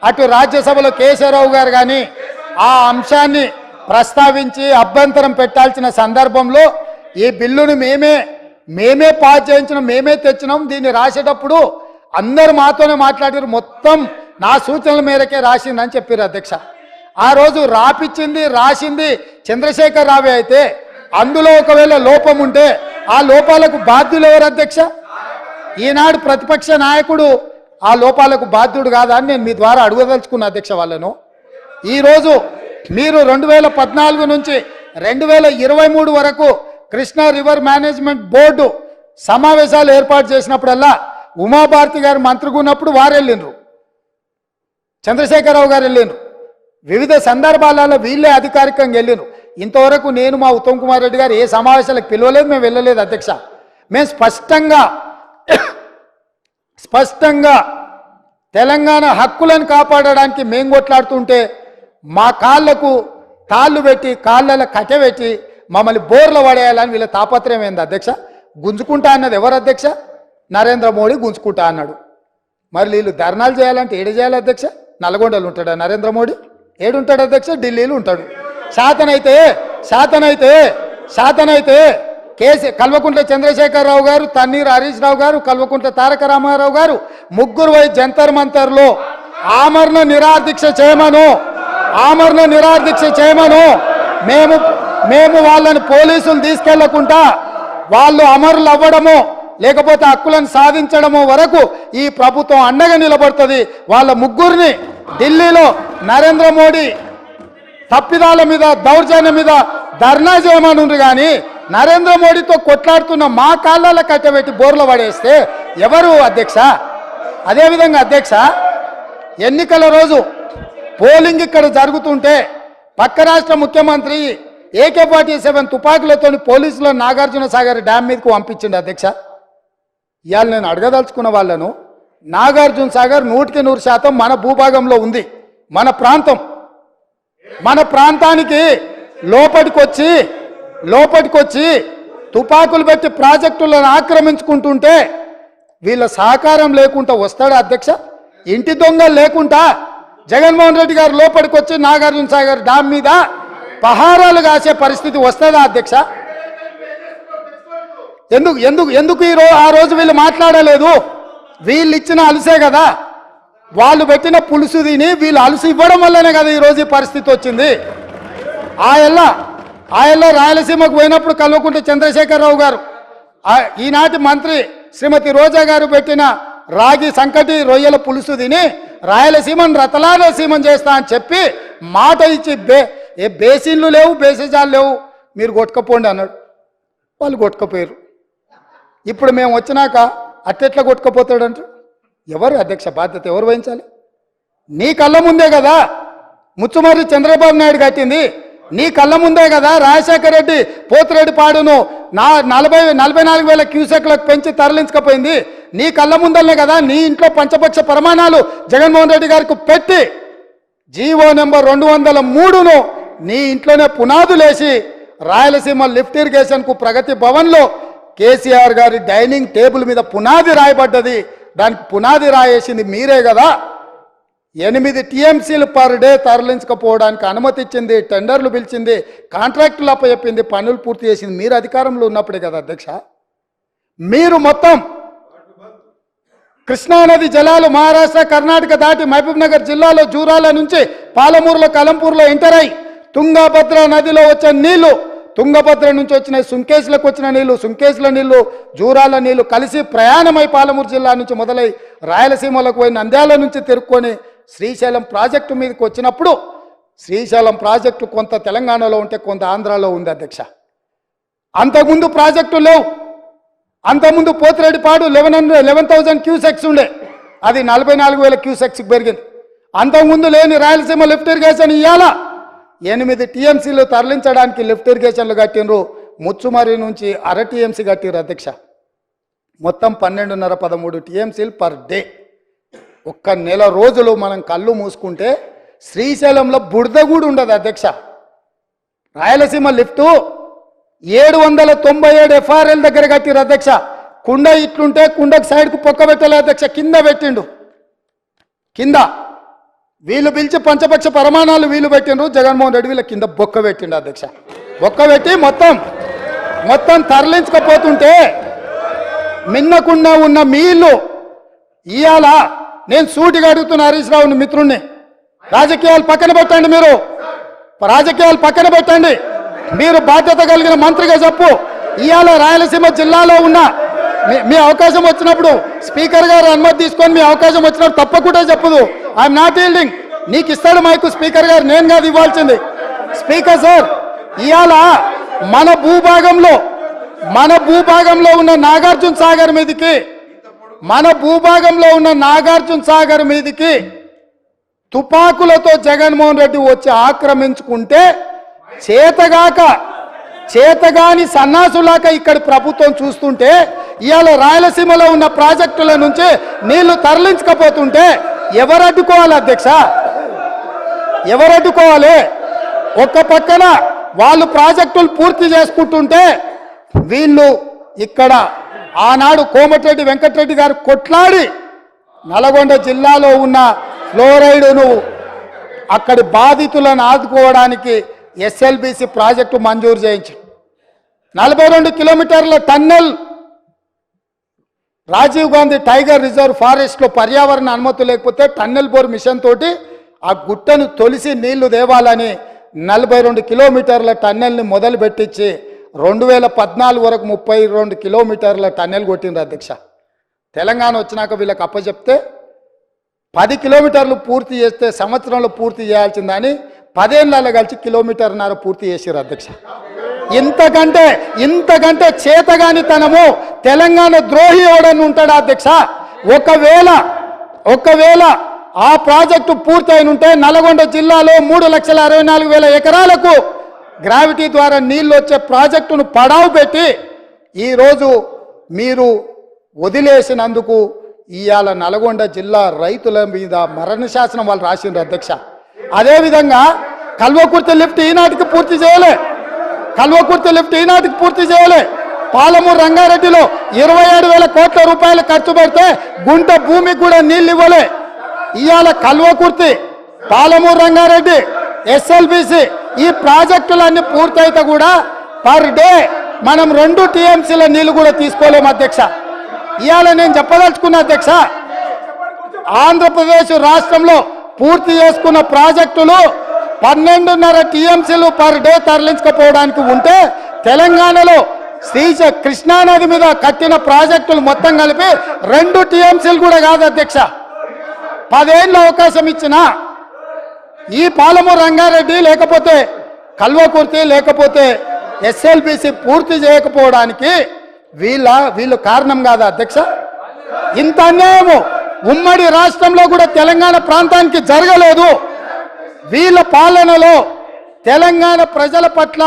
అటు రాజ్యసభలో కేశవరావు గారు కానీ ఆ అంశాన్ని ప్రస్తావించి అభ్యంతరం పెట్టాల్సిన సందర్భంలో ఈ బిల్లును మేమే పాస్ చేయించినాం, మేమే తెచ్చినాం. దీన్ని రాసేటప్పుడు అందరు మాతోనే మాట్లాడారు, మొత్తం నా సూచనల మేరకే రాసిందని చెప్పారు అధ్యక్ష. ఆ రోజు రాసింది చంద్రశేఖర్ రావే అయితే అందులో ఒకవేళ లోపం ఉంటే ఆ లోపాలకు బాధ్యులు ఎవరు అధ్యక్ష? ఈనాడు ప్రతిపక్ష నాయకుడు ఆ లోపాలకు బాధ్యుడు కాదా అని నేను మీ ద్వారా అడగదలుచుకున్న అధ్యక్ష వాళ్ళను. ఈరోజు మీరు 2014 నుంచి 2023 వరకు కృష్ణా రివర్ మేనేజ్మెంట్ బోర్డు సమావేశాలు ఏర్పాటు చేసినప్పుడల్లా ఉమాభారతి గారు మంత్రిగా ఉన్నప్పుడు వారు వెళ్ళిండ్రు, చంద్రశేఖరరావు గారు వెళ్ళిండ్రు. వివిధ సందర్భాలలో వీళ్ళే అధికారికంగా వెళ్ళిండ్రు. ఇంతవరకు నేను మా ఉత్తమ్ కుమార్ రెడ్డి గారు ఏ సమావేశాలకు పిలవలేదు, మేము వెళ్ళలేదు అధ్యక్ష. మేము స్పష్టంగా తెలంగాణ హక్కులను కాపాడడానికి మేము కొట్లాడుతుంటే మా కాళ్ళకు తాళ్ళు పెట్టి కాళ్ళలో కట్టెబెట్టి మమ్మల్ని బోర్లు పడేయాలని వీళ్ళ తాపత్రయం ఏంది అధ్యక్ష? గుంజుకుంటా అన్నది ఎవరు అధ్యక్ష? నరేంద్ర మోడీ గుంజుకుంటా అన్నాడు. మరి వీళ్ళు ధర్నాలు చేయాలంటే ఏడు చేయాలి అధ్యక్ష? నల్గొండలో ఉంటాడా నరేంద్ర మోడీ? ఏడుంటాడు అధ్యక్ష? ఢిల్లీలో ఉంటాడు. శాతనైతే కల్వకుంట్ల చంద్రశేఖరరావు గారు, తన్నీరు హరీష్ రావు గారు, కల్వకుంట్ల తారక రామారావు గారు ముగ్గురు పోయి జంతర్ మంతర్లో ఆమరణ నిరాదీక్ష చేయమను. మేము వాళ్ళని పోలీసులు తీసుకెళ్లకుండా వాళ్ళు అమరులు అవ్వడము లేకపోతే హక్కులను సాధించడము వరకు ఈ ప్రభుత్వం అండగా నిలబడుతుంది. వాళ్ళ ముగ్గురిని ఢిల్లీలో నరేంద్ర మోడీ తప్పిదాల మీద దౌర్జన్యం మీద ధర్నా చేయమనుండ్రు. కానీ నరేంద్ర మోడీతో కొట్లాడుతున్న మా కాళ్ళలో కట్టబెట్టి బోర్లు పడేస్తే ఎవరు అధ్యక్ష? అదేవిధంగా అధ్యక్ష, ఎన్నికల రోజు పోలింగ్ ఇక్కడ జరుగుతుంటే పక్క రాష్ట్ర ముఖ్యమంత్రి AK-47 తుపాకులతో పోలీసులను నాగార్జున సాగర్ డ్యామ్ మీదకు పంపించిండు అధ్యక్ష. ఇవాళ నేను అడగదలుచుకున్న వాళ్ళను, నాగార్జున సాగర్ 100% మన భూభాగంలో ఉంది. మన ప్రాంతం, మన ప్రాంతానికి లోపటికొచ్చి తుపాకులు పెట్టి ప్రాజెక్టులను ఆక్రమించుకుంటుంటే వీళ్ళ సహకారం లేకుండా వస్తాడా అధ్యక్ష? ఇంటి దొంగలు లేకుండా జగన్మోహన్ రెడ్డి గారు లోపలికొచ్చి నాగార్జున సాగర్ డ్యామ్ మీద పహారాలు కాసే పరిస్థితి వస్తుందా అధ్యక్ష? ఎందుకు ఆ రోజు వీళ్ళు మాట్లాడలేదు? వీళ్ళు ఇచ్చిన అలుసే కదా, వాళ్ళు పెట్టిన పులుసు తిని వీళ్ళు అలుసు ఇవ్వడం వల్లనే కదా ఈరోజు ఈ పరిస్థితి వచ్చింది. ఆయల్లో రాయలసీమకు పోయినప్పుడు కల్వకుంట్ల చంద్రశేఖరరావు గారు, ఈనాటి మంత్రి శ్రీమతి రోజా గారు పెట్టిన రాగి సంకటి రొయ్యల పులుసు తిని రాయలసీమను రతలాలసీమం చేస్తా అని చెప్పి మాట ఇచ్చి బేసిన్లు లేవు, బేసిజాలు లేవు, మీరు కొట్టుకపోండి అన్నాడు. వాళ్ళు కొట్టుకపోయారు. ఇప్పుడు మేము వచ్చినాక అట్టెట్లా కొట్టుకపోతాడంట? ఎవరు అధ్యక్ష బాధ్యత ఎవరు వహించాలి? నీ కళ్ళ ముందే కదా ముచ్చుమర్రి చంద్రబాబు నాయుడు కట్టింది, నీ కళ్ళ ముందే కదా రాజశేఖర రెడ్డి పోతిరెడ్డి పాడును 44,000 క్యూసెక్లకు పెంచి తరలించకపోయింది, నీ కళ్ళ ముందలనే కదా నీ ఇంట్లో పంచపక్ష ప్రమాణాలు జగన్మోహన్ రెడ్డి గారికి పెట్టి జీవో నెంబర్ 203ను నీ ఇంట్లోనే పునాదులేసి రాయలసీమ లిఫ్ట్ ఇరిగేషన్కు ప్రగతి భవన్లో కేసీఆర్ గారి డైనింగ్ టేబుల్ మీద పునాది రాయబడ్డది. దానికి పునాది రాయేసింది మీరే కదా. 8 TMCలు పర్ డే తరలించకపోవడానికి అనుమతి ఇచ్చింది, టెండర్లు పిలిచింది, కాంట్రాక్టులు అప్పచెప్పింది, పనులు పూర్తి చేసింది మీరు అధికారంలో ఉన్నప్పుడే కదా అధ్యక్ష. మీరు మొత్తం కృష్ణానది జలాలు మహారాష్ట్ర కర్ణాటక దాటి మహబూబ్ నగర్ జిల్లాలో జూరాల నుంచి పాలమూరులో కలంపూర్లో ఎంటర్ అయి తుంగభద్ర నదిలో వచ్చే నీళ్లు, తుంగభద్ర నుంచి వచ్చిన సుంకేశ్లకు వచ్చిన నీళ్లు, సుంకేశ్ల నీళ్లు జూరాల నీళ్లు కలిసి ప్రయాణమై పాలమూరు జిల్లా నుంచి మొదలై రాయలసీమలకు పోయి నంద్యాల నుంచి తిరుక్కొని శ్రీశైలం ప్రాజెక్టు మీదకి వచ్చినప్పుడు శ్రీశైలం ప్రాజెక్టు కొంత తెలంగాణలో ఉంటే కొంత ఆంధ్రాలో ఉంది అధ్యక్ష. అంతకుముందు ప్రాజెక్టు లేవు. అంతకుముందు పోతిరెడ్డిపాడు 11,000 క్యూసెక్స్ ఉండే, అది 44,000 క్యూసెక్స్కి పెరిగింది. అంతకుముందు లేని రాయలసీమ లిఫ్ట్ ఇరిగేషన్ ఇవాళ 8 TMCలు తరలించడానికి లిఫ్ట్ ఇరిగేషన్లు కట్టినరు. ముచ్చుమర్రి నుంచి 1/2 TMC కట్టిరు అధ్యక్ష. మొత్తం 12.5-13 TMCలు పర్ డే. ఒక్క నెల రోజులు మనం కళ్ళు మూసుకుంటే శ్రీశైలంలో బురద కూడా ఉండదు అధ్యక్ష. రాయలసీమ లిఫ్టు 797 FRL దగ్గర కట్టిరు అధ్యక్ష. కుండ ఇట్లుంటే కుండకు సైడ్కు పొక్క పెట్టలే అధ్యక్ష, కింద పెట్టిండు. కింద వీళ్ళు పిలిచి పంచపక్ష ప్రమాణాలు వీళ్ళు పెట్టిండ్రు, జగన్మోహన్ రెడ్డి వీళ్ళ కింద బొక్క పెట్టిండు అధ్యక్ష. బొక్క పెట్టి మొత్తం తరలించకపోతుంటే మిన్నకుండా ఉన్న మీళ్ళు ఇవాళ నేను సూటిగా అడుగుతున్న హరీష్ రావుని మిత్రుణ్ణి, రాజకీయాలు పక్కన పెట్టండి, మీరు రాజకీయాలు పక్కన పెట్టండి, మీరు బాధ్యత కలిగిన మంత్రిగా చెప్పు. ఇవాళ రాయలసీమ జిల్లాలో ఉన్న మీ అవకాశం వచ్చినప్పుడు స్పీకర్ గారు అనుమతి తీసుకొని మీ అవకాశం వచ్చినప్పుడు తప్పకుండా చెప్పదు. I'm not yielding. నీకు ఇస్తాడు మైకు స్పీకర్ గారు, నేను కాదు ఇవ్వాల్సింది. స్పీకర్ సార్, ఇవాళ మన భూభాగంలో ఉన్న నాగార్జున సాగర్ మీదకి తుపాకులతో జగన్మోహన్ రెడ్డి వచ్చి ఆక్రమించుకుంటే చేతగాని సన్నాసులాక ఇక్కడ ప్రభుత్వం చూస్తుంటే ఇవాళ రాయలసీమలో ఉన్న ప్రాజెక్టుల నుంచి నీళ్లు తరలించకపోతుంటే ఎవరు అడ్డుకోవాలి అధ్యక్ష? ఎవరు అడ్డుకోవాలి? ఒక పక్కన వాళ్ళు ప్రాజెక్టులు పూర్తి చేసుకుంటుంటే వీళ్ళు ఇక్కడ ఆనాడు కోమటిరెడ్డి వెంకటరెడ్డి గారు కొట్లాడి నల్గొండ జిల్లాలో ఉన్న ఫ్లోరైడును అక్కడి బాధితులను ఆదుకోవడానికి SLBC ప్రాజెక్టు మంజూరు చేయించి 42 కిలోమీటర్ల tunnel Rajiv Gandhi tiger reserve ఫారెస్ట్లో పర్యావరణ అనుమతి లేకపోతే టన్నెల్ బోర్ మిషన్ తోటి ఆ గుట్టను తొలిసి నీళ్లు దేవాలని 42 కిలోమీటర్ల టన్నెల్ని మొదలు పెట్టించి 2014 వరకు 32 కిలోమీటర్ల టన్నెల్ కొట్టిండ్రు అధ్యక్ష. తెలంగాణ వచ్చినాక వీళ్ళకి అప్పచెప్తే 10 కిలోమీటర్లు పూర్తి చేస్తే సంవత్సరంలో పూర్తి చేయాల్సిందని 10 ఏళ్ళలో కలిసి 1.5 కిలోమీటర్ పూర్తి చేసారు అధ్యక్ష. ఇంతకంటే చేతగానితనము తెలంగాణ ద్రోహి ఎవడని ఉంటాడా అధ్యక్ష? ఒకవేళ ఆ ప్రాజెక్టు పూర్తయిన ఉంటే నల్గొండ జిల్లాలో 3,64,000 ఎకరాలకు గ్రావిటీ ద్వారా నీళ్లు వచ్చే ప్రాజెక్టును పడావు పెట్టి ఈరోజు మీరు వదిలేసినందుకు ఇవాళ నల్గొండ జిల్లా రైతుల మీద మరణ శాసనం వాళ్ళు రాసిండ్రు అధ్యక్ష. అదేవిధంగా కల్వకుర్తి లిఫ్ట్ ఈనాటికి పూర్తి చేయలే, కల్వకుర్తి లిఫ్ట్ ఈనాటికి పూర్తి చేయలే. పాలమూరు రంగారెడ్డిలో 27,000 కోట్ల రూపాయలు ఖర్చు పెడితే గుంట భూమికి కూడా నీళ్ళు ఇవ్వలే. ఇవాళ కల్వకుర్తి, పాలమూరు రంగారెడ్డి, ఎస్ఎల్బిసి ఈ ప్రాజెక్టులన్నీ పూర్తయితే కూడా పర్ డే మనం 2 టీఎంసీల నీళ్లు కూడా తీసుకోలేము అధ్యక్ష. ఇవాళ నేను చెప్పదలుచుకున్న అధ్యక్ష, ఆంధ్రప్రదేశ్ రాష్ట్రంలో పూర్తి చేసుకున్న ప్రాజెక్టులు 12.5 టీఎంసీలు పర్ డే తరలించకపోవడానికి ఉంటే తెలంగాణలో కృష్ణానది మీద కట్టిన ప్రాజెక్టులు మొత్తం కలిపి 2 టీఎంసీలు కూడా కాదు అధ్యక్ష. 10 ఏళ్ళ అవకాశం ఇచ్చిన ఈ పాలమూరు రంగారెడ్డి లేకపోతే కల్వకుర్తి లేకపోతే ఎస్ఎల్బిసి పూర్తి చేయకపోవడానికి వీళ్ళు కారణం కాదా అధ్యక్ష? ఇంత అన్యాయము ఉమ్మడి రాష్ట్రంలో కూడా తెలంగాణ ప్రాంతానికి జరగలేదు. వీళ్ళ పాలనలో తెలంగాణ ప్రజల పట్ల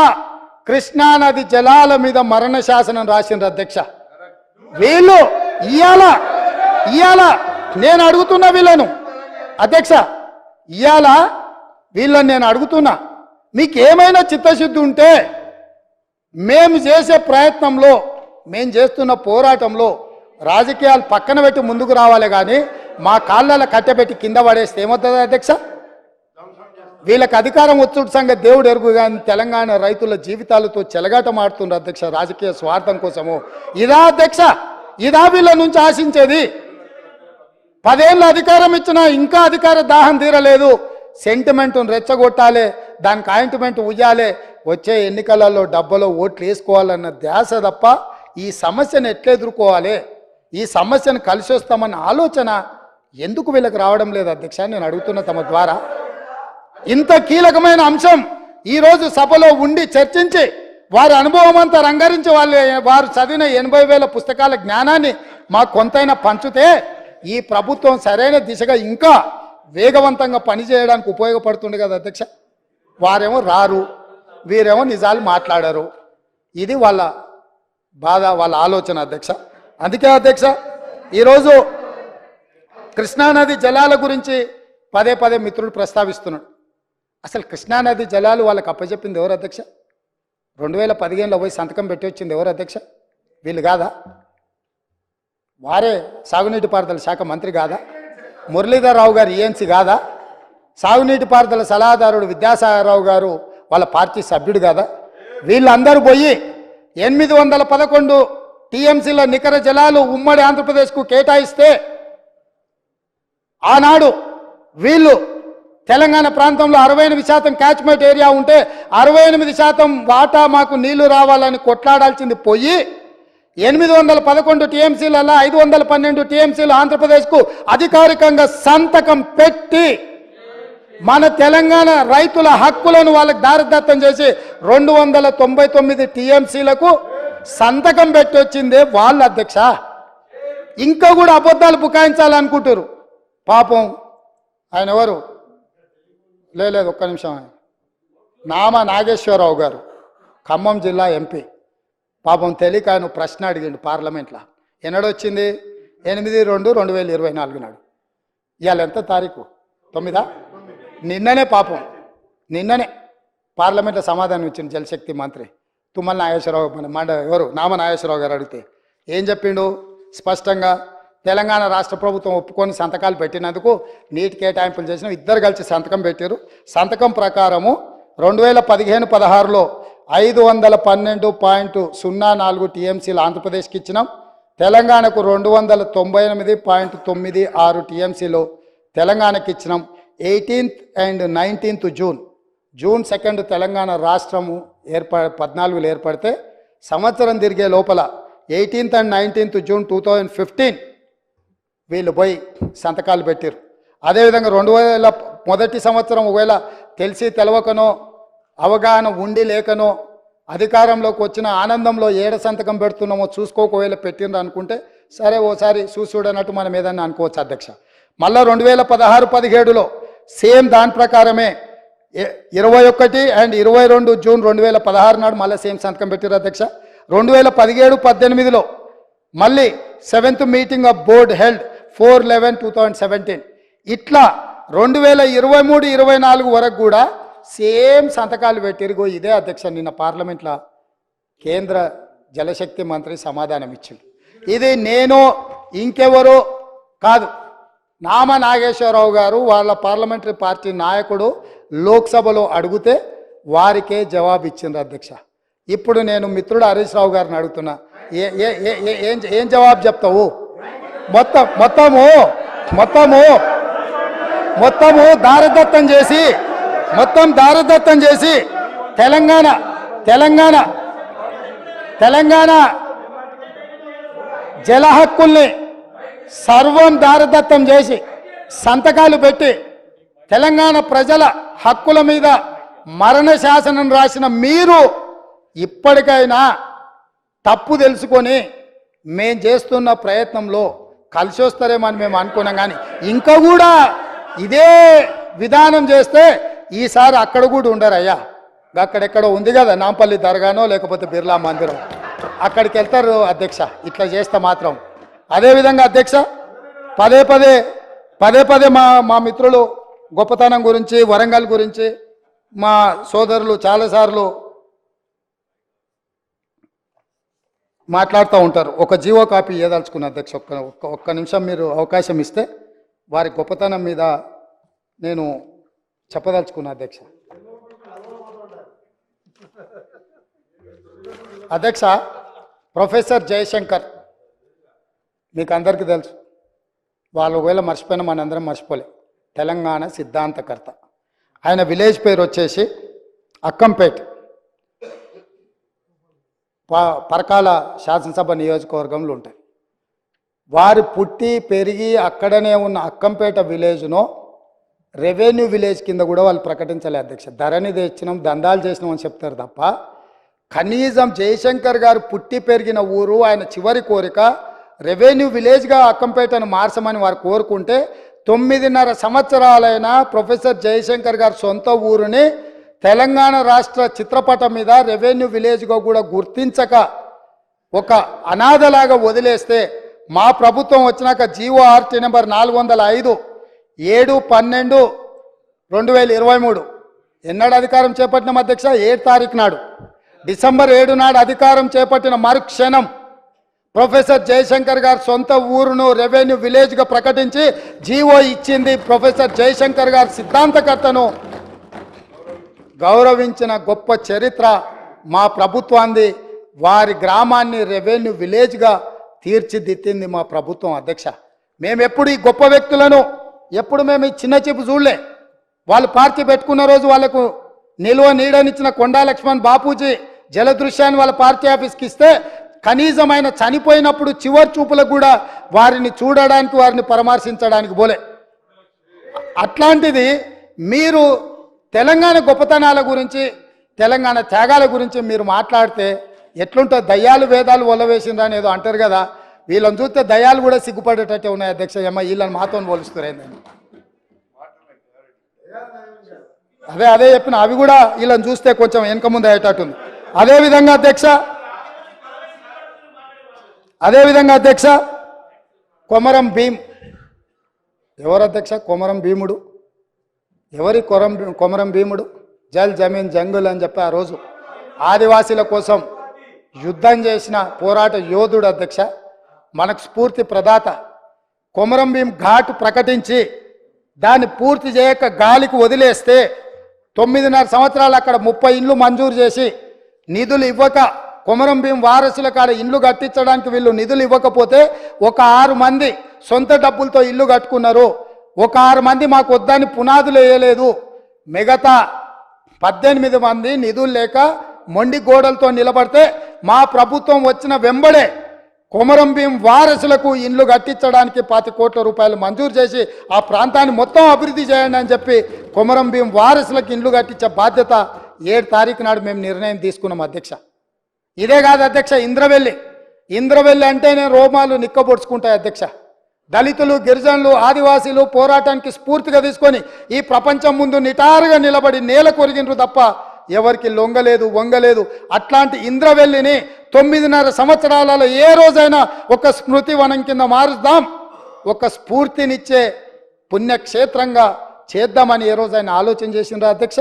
కృష్ణానది జలాల మీద మరణ శాసనం రాసిండ్రు అధ్యక్ష. వీళ్ళు ఇవాళ నేను అడుగుతున్నా వీళ్ళను అధ్యక్ష, ఇవాళ వీళ్ళని నేను అడుగుతున్నా, మీకు ఏమైనా చిత్తశుద్ధి ఉంటే మేము చేసే ప్రయత్నంలో, మేము చేస్తున్న పోరాటంలో రాజకీయాలు పక్కన పెట్టి ముందుకు రావాలి, కానీ మా కాళ్ళలో కట్టెపెట్టి కింద పడేస్తే ఏమవుతుంది అధ్యక్ష? వీళ్ళకి అధికారం వచ్చుడు సంగతి దేవుడు ఎరుగు, కానీ తెలంగాణ రైతుల జీవితాలతో చెలగాటమాడుతున్నారు అధ్యక్ష రాజకీయ స్వార్థం కోసము. ఇదా అధ్యక్ష? ఇదా వీళ్ళ నుంచి ఆశించేది? 10 ఏళ్ళు అధికారం ఇచ్చినా ఇంకా అధికార దాహం తీరలేదు. సెంటిమెంట్ను రెచ్చగొట్టాలి, దానికి ఆయింట్మెంట్ ఉయ్యాలి, వచ్చే ఎన్నికలలో డబ్బలో ఓట్లు వేసుకోవాలన్న ధ్యాస తప్ప ఈ సమస్యను ఎట్లా ఎదుర్కోవాలి, ఈ సమస్యను కలిసి వస్తామన్న ఆలోచన ఎందుకు వీళ్ళకి రావడం లేదు అధ్యక్ష? నేను అడుగుతున్న తమ ద్వారా. ఇంత కీలకమైన అంశం ఈరోజు సభలో ఉండి చర్చించి వారి అనుభవం అంతా రంగరించి వారు చదివిన 80,000 పుస్తకాల జ్ఞానాన్ని మాకు కొంతైనా పంచితే ఈ ప్రభుత్వం సరైన దిశగా ఇంకా వేగవంతంగా పనిచేయడానికి ఉపయోగపడుతుంది కదా అధ్యక్ష. వారేమో రారు, వీరేమో నిజాలు మాట్లాడారు. ఇది వాళ్ళ బాధ, వాళ్ళ ఆలోచన అధ్యక్ష. అందుకే అధ్యక్ష ఈరోజు కృష్ణానది జలాల గురించి పదే మిత్రుడు ప్రస్తావిస్తున్నాడు. అసలు కృష్ణానది జలాలు వాళ్ళకి అప్పచెప్పింది ఎవరు అధ్యక్ష? 2015లో పోయి సంతకం పెట్టి వచ్చింది ఎవరు అధ్యక్ష? వీళ్ళు కాదా? వారే సాగునీటి పారుదల శాఖ మంత్రి కాదా? మురళీధర్ రావు గారు ఈఎన్సీ కాదా? సాగునీటి పారుదల సలహాదారుడు విద్యాసాగరరావు గారు వాళ్ళ పార్టీ సభ్యుడు కాదా? వీళ్ళందరూ పోయి 811 టీఎంసీల నికర జలాలు ఉమ్మడి ఆంధ్రప్రదేశ్కు కేటాయిస్తే ఆనాడు వీళ్ళు తెలంగాణ ప్రాంతంలో 68% క్యాచ్మెంట్ ఏరియా ఉంటే 68% వాటా మాకు నీళ్లు రావాలని కొట్లాడాల్సింది పోయి 811 టీఎంసీలలో 512 టీఎంసీలు ఆంధ్రప్రదేశ్కు అధికారికంగా సంతకం పెట్టి మన తెలంగాణ రైతుల హక్కులను వాళ్ళకి దారిదత్తం చేసి 299 టీఎంసీలకు సంతకం పెట్టి వచ్చిందే వాళ్ళ అధ్యక్ష. ఇంకా కూడా అబద్ధాలు బుకాయించాలనుకుంటారు. పాపం ఆయన ఎవరు? లేదు ఒక్క నిమిషం. నామా నాగేశ్వరరావు గారు ఖమ్మం జిల్లా ఎంపీ. పాపం తెలియక ఆయన ప్రశ్న అడిగిండు పార్లమెంట్లో. ఎన్నడొచ్చింది? 8/2/2024 నాడు. ఇవాళ ఎంత తారీఖు? 9. నిన్ననే పాపం నిన్ననే పార్లమెంట్లో సమాధానం ఇచ్చింది జలశక్తి మంత్రి తుమ్మల నాగేశ్వరరావు. ఎవరు? నామా నాగేశ్వరరావు గారు అడిగితే ఏం చెప్పిండు? స్పష్టంగా తెలంగాణ రాష్ట్ర ప్రభుత్వం ఒప్పుకొని సంతకాలు పెట్టినందుకు నీటి కేటాయింపులు చేసిన ఇద్దరు కలిసి సంతకం పెట్టారు. సంతకం ప్రకారము 2015-16లో 512.04 టీఎంసీలు ఆంధ్రప్రదేశ్కి ఇచ్చినాం. తెలంగాణకు 299.96 టీఎంసీలు తెలంగాణకి ఇచ్చినాం. 18th and 19th June 2 Telangana రాష్ట్రము 14లో ఏర్పడితే సంవత్సరం తిరిగే లోపల 18th and 19th జూన్ 2015 వీళ్ళు పోయి సంతకాలు పెట్టారు. అదేవిధంగా 2000 మొదటి సంవత్సరం ఒకవేళ తెలిసి తెలవకనో అవగాహన ఉండి లేకనో అధికారంలోకి వచ్చిన ఆనందంలో ఏడ సంతకం పెడుతున్నామో చూసుకోకవేళ పెట్టిండ్రు అనుకుంటే సరే ఓసారి చూడనట్టు మనం ఏదన్నా అనుకోవచ్చు అధ్యక్ష. మళ్ళా 2016-17లో సేమ్ దాని ప్రకారమే 21 అండ్ 22 జూన్ 2016 నాడు మళ్ళీ సేమ్ సంతకం పెట్టారు అధ్యక్ష. 2017-18లో మళ్ళీ 7th meeting of board held 4/11/2017. ఇట్లా 2023-24 వరకు కూడా సేమ్ సంతకాలు పెట్టిరుగో. ఇదే అధ్యక్ష నిన్న పార్లమెంట్లో కేంద్ర జలశక్తి మంత్రి సమాధానం ఇచ్చింది. ఇది నేను ఇంకెవరో కాదు, నామ నాగేశ్వరరావు గారు వాళ్ళ పార్లమెంటరీ పార్టీ నాయకుడు లోక్సభలో అడిగితే వారికే జవాబు ఇచ్చిండ్రు అధ్యక్ష. ఇప్పుడు నేను మిత్రుడు హరీష్ రావు గారిని అడుగుతున్నా, ఏం జవాబు చెప్తావు? మొత్తము దారదత్తం చేసి తెలంగాణ జల హక్కుల్ని సర్వం దారదత్తం చేసి సంతకాలు పెట్టి తెలంగాణ ప్రజల హక్కుల మీద మరణ శాసనం రాసిన మీరు ఇప్పటికైనా తప్పు తెలుసుకొని మేం చేస్తున్న ప్రయత్నంలో కలిసి వస్తారేమని మేము అనుకున్నాం. కానీ ఇంకా కూడా ఇదే విధానం చేస్తే ఈసారి అక్కడ కూడా ఉండరయ్యా. అక్కడెక్కడో ఉంది కదా నాంపల్లి దర్గానో లేకపోతే బిర్లా మందిరం, అక్కడికి వెళ్తారు అధ్యక్ష ఇట్లా చేస్తే మాత్రం. అదేవిధంగా అధ్యక్ష పదే పదే మా మిత్రులు గొప్పతనం గురించి వరంగల్ గురించి మా సోదరులు చాలాసార్లు మాట్లాడుతూ ఉంటారు. ఒక జీవో కాపీ ఇవ్వదలుచుకున్న అధ్యక్ష. ఒక్క నిమిషం మీరు అవకాశం ఇస్తే వారి గొప్పతనం మీద నేను చెప్పదలుచుకున్నా అధ్యక్ష. అధ్యక్ష, ప్రొఫెసర్ జయశంకర్ మీకు అందరికీ తెలుసు. వాళ్ళు ఒకవేళ మర్చిపోయినా మనందరం మర్చిపోలే. తెలంగాణ సిద్ధాంతకర్త. ఆయన విలేజ్ పేరు వచ్చేసి అక్కంపేట్, పరకాల శాసనసభ నియోజకవర్గంలో ఉంటాయి. వారు పుట్టి పెరిగి అక్కడనే ఉన్న అక్కంపేట విలేజ్ను రెవెన్యూ విలేజ్ కింద కూడా వాళ్ళు ప్రకటించలే అధ్యక్ష. ధరణి తెచ్చినాం, దందాలు చేసినాం అని చెప్తారు తప్ప కనీసం జయశంకర్ గారు పుట్టి పెరిగిన ఊరు, ఆయన చివరి కోరిక రెవెన్యూ విలేజ్గా అక్కంపేటను మార్చమని వారు కోరుకుంటే 9.5 సంవత్సరాలైన ప్రొఫెసర్ జయశంకర్ గారు సొంత ఊరుని తెలంగాణ రాష్ట్ర చిత్రపటం మీద రెవెన్యూ విలేజ్గా కూడా గుర్తించక ఒక అనాథలాగా వదిలేస్తే మా ప్రభుత్వం వచ్చినాక జీఓఆర్టీ నెంబర్ 405 7/12/2023 ఎన్నడు అధికారం చేపట్టిన అధ్యక్ష? 7 తారీఖు నాడు, డిసెంబర్ 7 నాడు అధికారం చేపట్టిన మరుక్షణం ప్రొఫెసర్ జయశంకర్ గారు సొంత ఊరును రెవెన్యూ విలేజ్గా ప్రకటించి జీవో ఇచ్చింది. ప్రొఫెసర్ జయశంకర్ గారు సిద్ధాంతకర్తను గౌరవించిన గొప్ప చరిత్ర మా ప్రభుత్వాన్ని. వారి గ్రామాన్ని రెవెన్యూ విలేజ్గా తీర్చిదిద్దింది మా ప్రభుత్వం అధ్యక్ష. మేము ఎప్పుడు ఈ గొప్ప వ్యక్తులను ఎప్పుడు మేము ఈ చిన్న చూపు చూడలే. వాళ్ళు పార్టీ పెట్టుకున్న రోజు వాళ్ళకు నిల్వ నీడనిచ్చిన కొండా లక్ష్మణ్ బాపూజీ జలదృశ్యాన్ని వాళ్ళ పార్టీ ఆఫీస్కి ఇస్తే కనీసం ఆయన చనిపోయినప్పుడు చివరి చూపులకు కూడా వారిని చూడడానికి, వారిని పరామర్శించడానికి పోలే. అట్లాంటిది మీరు తెలంగాణ గొప్పతనాల గురించి, తెలంగాణ త్యాగాల గురించి మీరు మాట్లాడితే ఎట్లుంటుంది? దయ్యాలు వేదాలు ఒలవేసిండ్రా అని ఏదో అంటారు కదా, వీళ్ళని చూస్తే దయ్యాలు కూడా సిగ్గుపడేటట్టే ఉన్నాయి అధ్యక్ష. ఏమో వీళ్ళని మాతో పోలుస్తున్నారేందండి. అదే చెప్పిన, అవి కూడా వీళ్ళని చూస్తే కొంచెం వెనక ముందు అయ్యేటట్టుంది. అదేవిధంగా అధ్యక్ష కొమరం భీం ఎవరు అధ్యక్ష? కొమరం భీముడు ఎవరి? కొమరం భీముడు జల్ జమీన్ జంగుల్ అని చెప్పి ఆ రోజు ఆదివాసీల కోసం యుద్ధం చేసిన పోరాట యోధుడు అధ్యక్ష. మనకు స్ఫూర్తి ప్రదాత. కొమరం భీం ఘాట్ ప్రకటించి దాన్ని పూర్తి చేయక గాలికి వదిలేస్తే 9.5 సంవత్సరాలు అక్కడ 30 ఇండ్లు మంజూరు చేసి నిధులు ఇవ్వక, కొమరం భీం వారసుల కాడ ఇండ్లు కట్టించడానికి వీళ్ళు నిధులు ఇవ్వకపోతే ఒక 6 మంది సొంత డబ్బులతో ఇల్లు కట్టుకున్నారు. ఒక 6 మంది మాకు వద్దని పునాదులు వేయలేదు. మిగతా 18 మంది నిధులు లేక మొండి గోడలతో నిలబడితే మా ప్రభుత్వం వచ్చిన వెంబడే కొమరం భీం వారసులకు ఇండ్లు కట్టించడానికి 25 కోట్ల రూపాయలు మంజూరు చేసి ఆ ప్రాంతాన్ని మొత్తం అభివృద్ధి చేయండి అని చెప్పి కొమరం భీం వారసులకు ఇండ్లు కట్టించే బాధ్యత 7 తారీఖు నాడు మేము నిర్ణయం తీసుకున్నాం అధ్యక్ష. ఇదే కాదు అధ్యక్ష, ఇంద్రవెల్లి అంటేనే రోమాలు నిక్కబొడుచుకుంటాయి అధ్యక్ష. దళితులు, గిరిజనులు, ఆదివాసీలు పోరాటానికి స్ఫూర్తిగా తీసుకొని ఈ ప్రపంచం ముందు నిటారుగా నిలబడి నేల కొరిగినరు తప్ప ఎవరికి లొంగలేదు, వంగలేదు. అట్లాంటి ఇంద్రవెల్లిని 9.5 సంవత్సరాలలో ఏ రోజైనా ఒక స్మృతి వనం కింద మారుద్దాం, ఒక స్ఫూర్తినిచ్చే పుణ్యక్షేత్రంగా చేద్దామని ఏ రోజైనా ఆలోచన చేసిండ్రా అధ్యక్ష?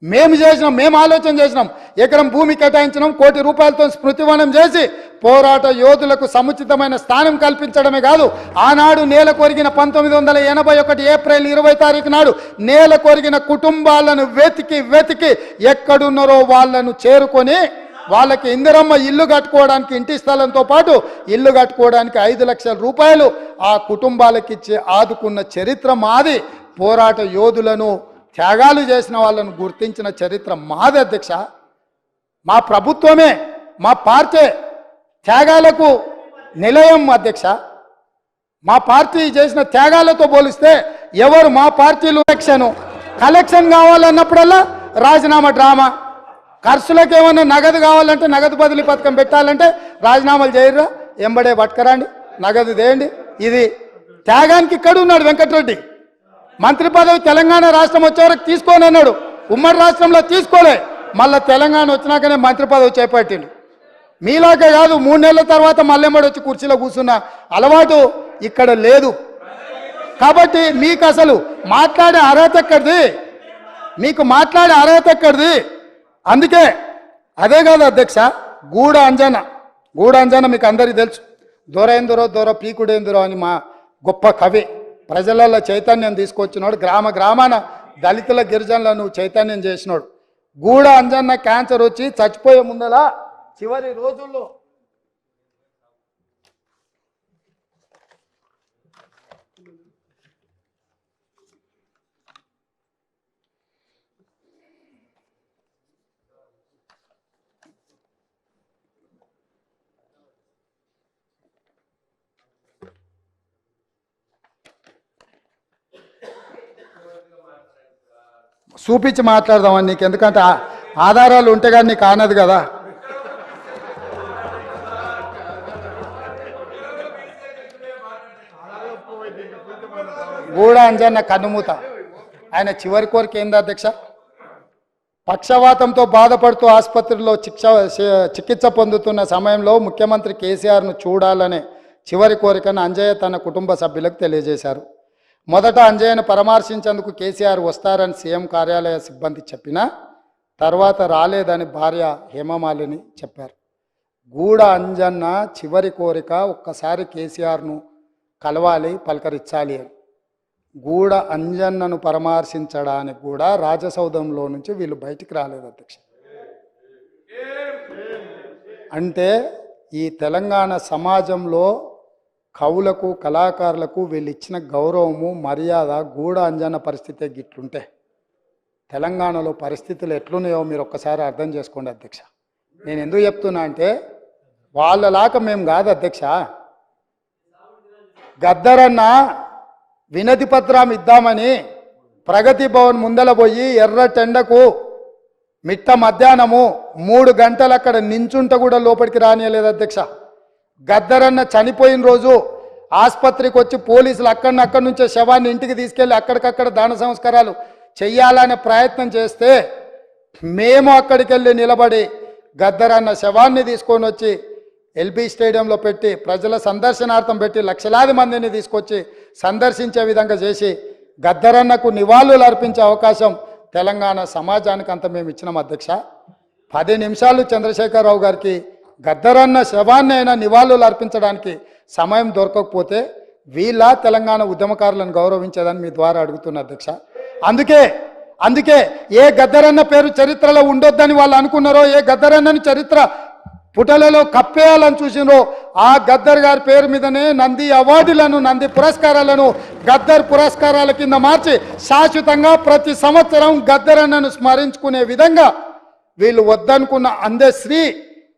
మేము ఆలోచన చేసినాం. ఎకరం భూమి కేటాయించినాం, ₹1 కోటి స్మృతివనం చేసి పోరాట యోధులకు సముచితమైన స్థానం కల్పించడమే కాదు, ఆనాడు నేల కొరిగిన 1981 ఏప్రిల్ 20 తారీఖు నాడు నేల కొరిగిన కుటుంబాలను వెతికి ఎక్కడున్నారో వాళ్ళను చేరుకొని వాళ్ళకి ఇందిరమ్మ ఇల్లు కట్టుకోవడానికి ఇంటి స్థలంతో పాటు ఇల్లు కట్టుకోవడానికి ₹5 లక్షల ఆ కుటుంబాలకు ఇచ్చి ఆదుకున్న చరిత్ర మాది. పోరాట యోధులను, త్యాగాలు చేసిన వాళ్ళను గుర్తించిన చరిత్ర మాది అధ్యక్ష. మా ప్రభుత్వమే, మా పార్టీ త్యాగాలకు నిలయం అధ్యక్ష. మా పార్టీ చేసిన త్యాగాలతో పోలిస్తే ఎవరు మా పార్టీలో కలెక్షన్ కావాలన్నప్పుడల్లా రాజీనామా డ్రామా, ఖర్చులకు ఏమన్నా నగదు కావాలంటే నగదు బదిలీ పథకం పెట్టాలంటే రాజీనామాలు చేయరా, ఎంబడే పట్టుకరండి, నగదు దేయండి. ఇది త్యాగానికి ఇక్కడ ఉన్నాడు వెంకటరెడ్డి. మంత్రి పదవి తెలంగాణ రాష్ట్రం వచ్చే వరకు తీసుకోని అన్నాడు, ఉమ్మడి రాష్ట్రంలో తీసుకోలే, మళ్ళీ తెలంగాణ వచ్చినాకనే మంత్రి పదవి చేపట్టిండు. మీలాగే కాదు, 3 నెలల తర్వాత మళ్ళెమ్మడి వచ్చి కుర్చీలో కూర్చున్న అలవాటు ఇక్కడ లేదు. కాబట్టి మీకు అసలు మాట్లాడే అర్హత ఎక్కడిది? మీకు మాట్లాడే అర్హత ఎక్కడిది? అందుకే అదే కాదు అధ్యక్ష, గూడ అంజన మీకు అందరికీ తెలుసు. దొర దొర పీకుడేందురో అని మా గొప్ప కవి, ప్రజలలో చైతన్యం తీసుకొచ్చినాడు, గ్రామాన దళితుల గిరిజనులను చైతన్యం చేసినాడు. గూడ అంజన్న క్యాన్సర్ వచ్చి చచ్చిపోయే ముందలా చివరి రోజుల్లో చూపించి మాట్లాడదామని నీకు, ఎందుకంటే ఆధారాలు ఉంటే కానీ నీకు ఆనదు కదా. గూడ అంజన్న కన్నుమూత, ఆయన చివరి కోరిక ఏంది అధ్యక్ష? పక్షవాతంతో బాధపడుతూ ఆసుపత్రిలో చికిత్స పొందుతున్న సమయంలో ముఖ్యమంత్రి కేసీఆర్ను చూడాలనే చివరి కోరికను అంజయ్య తన కుటుంబ సభ్యులకు తెలియజేశారు. మొదట అంజయ్యను పరామర్శించేందుకు కేసీఆర్ వస్తారని సీఎం కార్యాలయ సిబ్బంది చెప్పినా తర్వాత రాలేదని భార్య హేమమాలిని చెప్పారు. గూడ అంజన్న చివరి కోరిక ఒక్కసారి కేసీఆర్ను కలవాలి, పలకరించాలి అని. గూడ అంజన్నను పరామర్శించడానికి కూడా రాజసౌధంలో నుంచి వీళ్ళు బయటికి రాలేదు అధ్యక్ష. అంటే ఈ తెలంగాణ సమాజంలో కవులకు, కళాకారులకు వీళ్ళు ఇచ్చిన గౌరవము, మర్యాద, గూడ అంజన్న పరిస్థితే గిట్లుంటే తెలంగాణలో పరిస్థితులు ఎట్లున్నాయో మీరు ఒక్కసారి అర్థం చేసుకోండి అధ్యక్ష. నేను ఎందుకు చెప్తున్నా అంటే వాళ్ళలాగా మేము కాదు అధ్యక్ష. గద్దరన్న వినతి పత్రం ఇద్దామని ప్రగతి భవన్ ముందల పోయి ఎర్రటెండకు మిట్ట మధ్యాహ్నము 3 గంటలు అక్కడ నించుంట కూడా లోపలికి రానియలేదు అధ్యక్ష. గద్దరన్న చనిపోయిన రోజు ఆసుపత్రికి వచ్చి పోలీసులు అక్కడి నుంచే శవాన్ని ఇంటికి తీసుకెళ్ళి అక్కడికక్కడ దాన సంస్కారాలు చెయ్యాలనే ప్రయత్నం చేస్తే మేము అక్కడికి వెళ్ళి నిలబడి గద్దరన్న శవాన్ని తీసుకొని వచ్చి ఎల్బీ స్టేడియంలో పెట్టి ప్రజల సందర్శనార్థం పెట్టి లక్షలాది మందిని తీసుకొచ్చి సందర్శించే విధంగా చేసి గద్దరన్నకు నివాళులు అర్పించే అవకాశం తెలంగాణ సమాజానికి అంత మేము ఇచ్చినాం అధ్యక్ష. 10 నిమిషాలు చంద్రశేఖరరావు గారికి గద్దరన్న శవాన్ని అయినా నివాళులు అర్పించడానికి సమయం దొరకకపోతే వీళ్ళ తెలంగాణ ఉద్యమకారులను గౌరవించేదని మీ ద్వారా అడుగుతున్న అధ్యక్ష. అందుకే ఏ గద్దరన్న పేరు చరిత్రలో ఉండొద్దని వాళ్ళు అనుకున్నారో, ఏ గద్దరన్నని చరిత్ర పుటలలో కప్పేయాలని చూసినో ఆ గద్దర్ గారి పేరు మీదనే నంది అవార్డులను, నంది పురస్కారాలను గద్దర్ పురస్కారాల కింద మార్చి శాశ్వతంగా ప్రతి సంవత్సరం గద్దరన్నను స్మరించుకునే విధంగా వీళ్ళు వద్దనుకున్న అందశ్రీ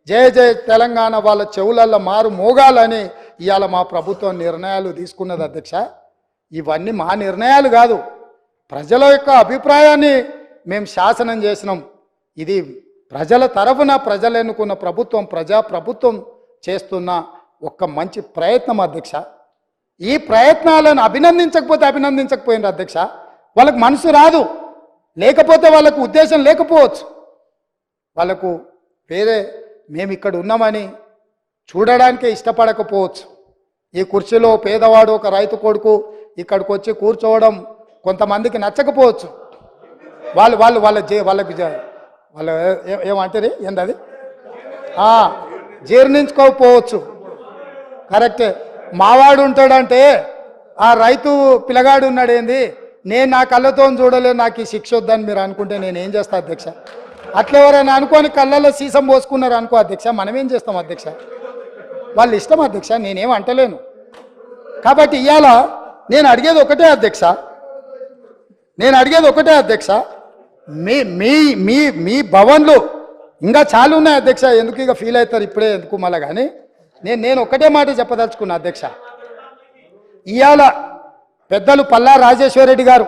జయ జయ తెలంగాణ వాళ్ళ చెవులల్లో మారు మోగాలని ఇవాళ మా ప్రభుత్వం నిర్ణయాలు తీసుకున్నది అధ్యక్ష. ఇవన్నీ మా నిర్ణయాలు కాదు, ప్రజల యొక్క అభిప్రాయాన్ని మేము శాసనం చేసినాం. ఇది ప్రజల తరఫున ప్రజలు ఎన్నుకున్న ప్రభుత్వం, ప్రజాప్రభుత్వం చేస్తున్న ఒక మంచి ప్రయత్నం అధ్యక్ష. ఈ ప్రయత్నాలను అభినందించకపోయినారు అధ్యక్ష. వాళ్ళకు మనసు రాదు, లేకపోతే వాళ్ళకు ఉద్దేశం లేకపోవచ్చు, వాళ్ళకు వేరే మేము ఇక్కడ ఉన్నామని చూడడానికే ఇష్టపడకపోవచ్చు. ఈ కుర్చీలో పేదవాడు ఒక రైతు కొడుకు ఇక్కడికి వచ్చి కూర్చోవడం కొంతమందికి నచ్చకపోవచ్చు. వాళ్ళకి ఏమంటారు ఏందది జీర్ణించుకోకపోవచ్చు. కరెక్టే. మావాడు ఉంటాడంటే ఆ రైతు పిల్లగాడు ఉన్నాడు ఏంది, నేను నా కళ్ళతో చూడలేదు, నాకు ఈ శిక్ష వద్దని మీరు అనుకుంటే నేనేం చేస్తా అధ్యక్ష? అట్లా ఎవరైనా అనుకోని కళ్ళల్లో సీసం పోసుకున్నారు అనుకో అధ్యక్ష, మనమేం చేస్తాం అధ్యక్ష? వాళ్ళు ఇష్టం అధ్యక్ష, నేనేం అంటలేను. కాబట్టి ఇవాళ నేను అడిగేది ఒకటే అధ్యక్ష, మీ మీ మీ మీ భవన్లు ఇంకా చాలా ఉన్నాయి అధ్యక్ష. ఎందుకు ఇక ఫీల్ అవుతారు ఇప్పుడే ఎందుకు మళ్ళా? కానీ నేను ఒకటే మాట చెప్పదలుచుకున్నా అధ్యక్ష. ఇవాళ పెద్దలు పల్లా రాజేశ్వరరెడ్డి గారు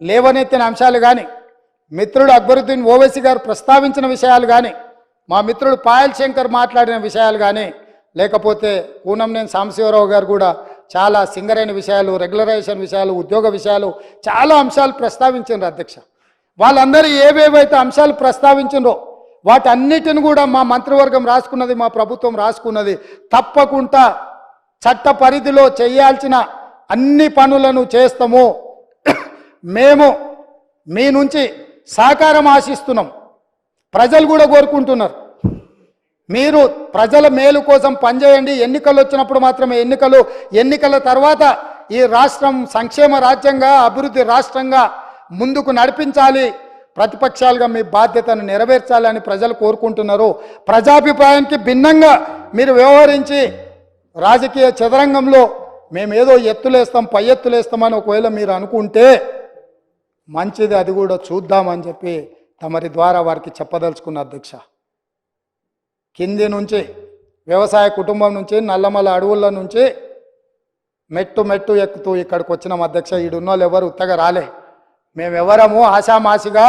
లేవనెత్తిన అంశాలు కానీ, మిత్రుడు అక్బరుద్దీన్ ఓవైసీ గారు ప్రస్తావించిన విషయాలు కానీ, మా మిత్రుడు పాయల్ శంకర్ మాట్లాడిన విషయాలు కానీ, లేకపోతే కూనంనేని సాంబశివరావు గారు కూడా చాలా సింగరైన విషయాలు, రెగ్యులరైజేషన్ విషయాలు, ఉద్యోగ విషయాలు, చాలా అంశాలు ప్రస్తావించారు అధ్యక్ష. వాళ్ళందరూ ఏవేవైతే అంశాలు ప్రస్తావించారో వాటన్నిటిని కూడా మా మంత్రివర్గం రాసుకున్నది, మా ప్రభుత్వం రాసుకున్నది. తప్పకుండా చట్ట పరిధిలో చేయాల్సిన అన్ని పనులను చేస్తాము. మేము మీ నుంచి సహకారం ఆశిస్తున్నాం. ప్రజలు కూడా కోరుకుంటున్నారు, మీరు ప్రజల మేలు కోసం పనిచేయండి. ఎన్నికలు వచ్చినప్పుడు మాత్రమే ఎన్నికల తర్వాత ఈ రాష్ట్రం సంక్షేమ రాజ్యంగా, అభివృద్ధి రాష్ట్రంగా ముందుకు నడిపించాలి, ప్రతిపక్షాలుగా మీ బాధ్యతను నెరవేర్చాలని ప్రజలు కోరుకుంటున్నారు. ప్రజాభిప్రాయానికి భిన్నంగా మీరు వ్యవహరించి రాజకీయ చదరంగంలో మేమేదో ఎత్తులేస్తాం, పై ఎత్తులేస్తామని ఒకవేళ మీరు అనుకుంటే మంచిది, అది కూడా చూద్దామని చెప్పి తమరి ద్వారా వారికి చెప్పదలుచుకున్న అధ్యక్ష. కింది నుంచి వ్యవసాయ కుటుంబం నుంచి నల్లమల అడవుల నుంచి మెట్టు ఎక్కుతూ ఇక్కడికి వచ్చినాం అధ్యక్ష. ఈడున్న వాళ్ళు ఎవరు ఉత్తగా రాలే. మేమెవరము ఆశామాసిగా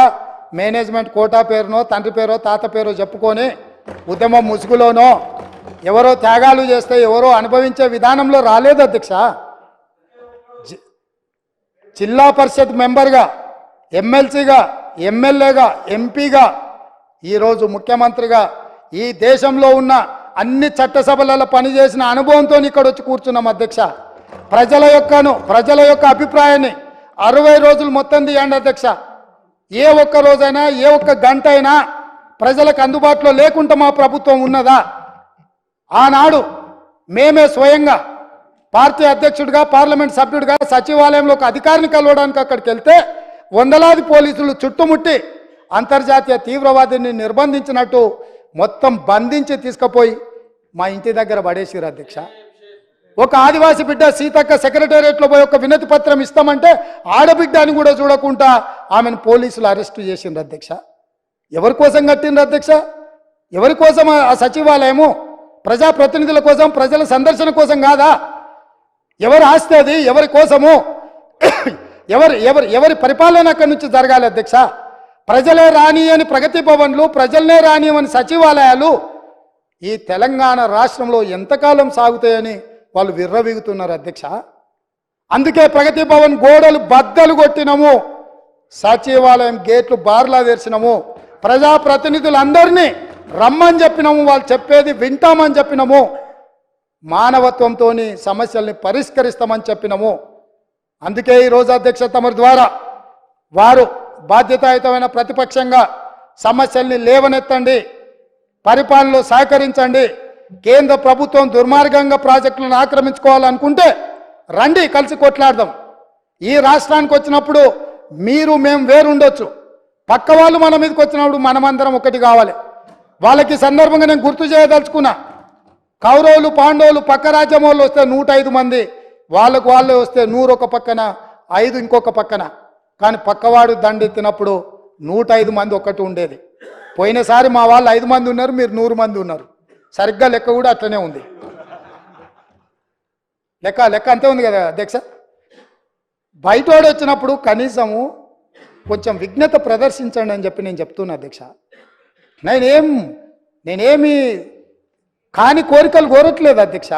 మేనేజ్మెంట్ కోటా పేరునో, తండ్రి పేరో, తాత పేరో చెప్పుకొని ఉద్యమం ముసుగులోనో ఎవరో త్యాగాలు చేస్తే ఎవరో అనుభవించే విధానంలో రాలేదు అధ్యక్ష. జిల్లా పరిషత్ మెంబర్గా, ఎమ్మెల్సీగా, ఎమ్మెల్యేగా, ఎంపీగా, ఈరోజు ముఖ్యమంత్రిగా, ఈ దేశంలో ఉన్న అన్ని చట్టసభలలో పనిచేసిన అనుభవంతో ఇక్కడ వచ్చి కూర్చున్నాం అధ్యక్ష. ప్రజల యొక్క అభిప్రాయాన్ని 60 రోజులు మొత్తం తీయండి అధ్యక్ష. ఏ ఒక్క రోజైనా, ఏ ఒక్క గంట అయినా ప్రజలకు అందుబాటులో లేకుండా మా ప్రభుత్వం ఉన్నదా? ఆనాడు మేమే స్వయంగా పార్టీ అధ్యక్షుడిగా, పార్లమెంట్ సభ్యుడిగా సచివాలయంలో ఒక అధికారిని కలవడానికి అక్కడికి వెళ్తే వందలాది పోలీసులు చుట్టుముట్టి అంతర్జాతీయ తీవ్రవాదిని నిర్బంధించినట్టు మొత్తం బంధించి తీసుకుపోయి మా ఇంటి దగ్గర పడేసిరు అధ్యక్ష. ఒక ఆదివాసి బిడ్డ సీతక్క సెక్రటేరియట్లో పోయి ఒక వినతి పత్రం ఇస్తామంటే ఆడబిడ్డ అని కూడా చూడకుండా ఆమెను పోలీసులు అరెస్టు చేసిండ్రు అధ్యక్ష. ఎవరి కోసం కట్టిండ్రు అధ్యక్ష? ఎవరి కోసం ఆ సచివాలయము? ప్రజాప్రతినిధుల కోసం, ప్రజల సందర్శన కోసం కాదా? ఎవరి ఆస్తి అది? ఎవరి కోసము? ఎవరి పరిపాలన అక్కడి నుంచి జరగాలి అధ్యక్ష? ప్రజలే రాని అని ప్రగతి భవన్లు, ప్రజలనే రాని అని సచివాలయాలు ఈ తెలంగాణ రాష్ట్రంలో ఎంతకాలం సాగుతాయని వాళ్ళు విర్రవీగుతున్నారు అధ్యక్ష. అందుకే ప్రగతి భవన్ గోడలు బద్దలు కొట్టినము, సచివాలయం గేట్లు బార్లా తెరిచినము, ప్రజాప్రతినిధులందరినీ రమ్మని చెప్పినాము, వాళ్ళు చెప్పేది వింటామని చెప్పినాము, మానవత్వంతో సమస్యల్ని పరిష్కరిస్తామని చెప్పినాము. అందుకే ఈరోజు అధ్యక్ష తమరి ద్వారా వారు బాధ్యతాయుతమైన ప్రతిపక్షంగా సమస్యల్ని లేవనెత్తండి, పరిపాలనలో సహకరించండి. కేంద్ర ప్రభుత్వం దుర్మార్గంగా ప్రాజెక్టులను ఆక్రమించుకోవాలనుకుంటే రండి, కలిసి కొట్లాడదాం. ఈ రాష్ట్రానికి వచ్చినప్పుడు మీరు మేము వేరుండొచ్చు, పక్క వాళ్ళు మన మీదకి వచ్చినప్పుడు మనమందరం ఒకటి కావాలి. వాళ్ళకి సందర్భంగా నేను గుర్తు చేయదలుచుకున్నా, కౌరవులు పాండవులు పక్క రాజ్యం వాళ్ళు వస్తే 105 మంది, వాళ్ళకు వాళ్ళే వస్తే 100 ఒక పక్కన, 5 ఇంకొక పక్కన. కానీ పక్కవాడు దండెత్తినప్పుడు 105 మంది ఒక్కటి ఉండేది. పోయినసారి మా వాళ్ళు 5 మంది ఉన్నారు, మీరు 100 మంది ఉన్నారు. సరిగ్గా లెక్క కూడా అట్లనే ఉంది. లెక్క అంతే ఉంది కదా అధ్యక్ష. బయటోడు వచ్చినప్పుడు కనీసము కొంచెం విఘ్నత ప్రదర్శించండి అని చెప్పి నేను చెప్తున్నా అధ్యక్ష. నేనేమి కాని కోరికలు కోరట్లేదు అధ్యక్ష.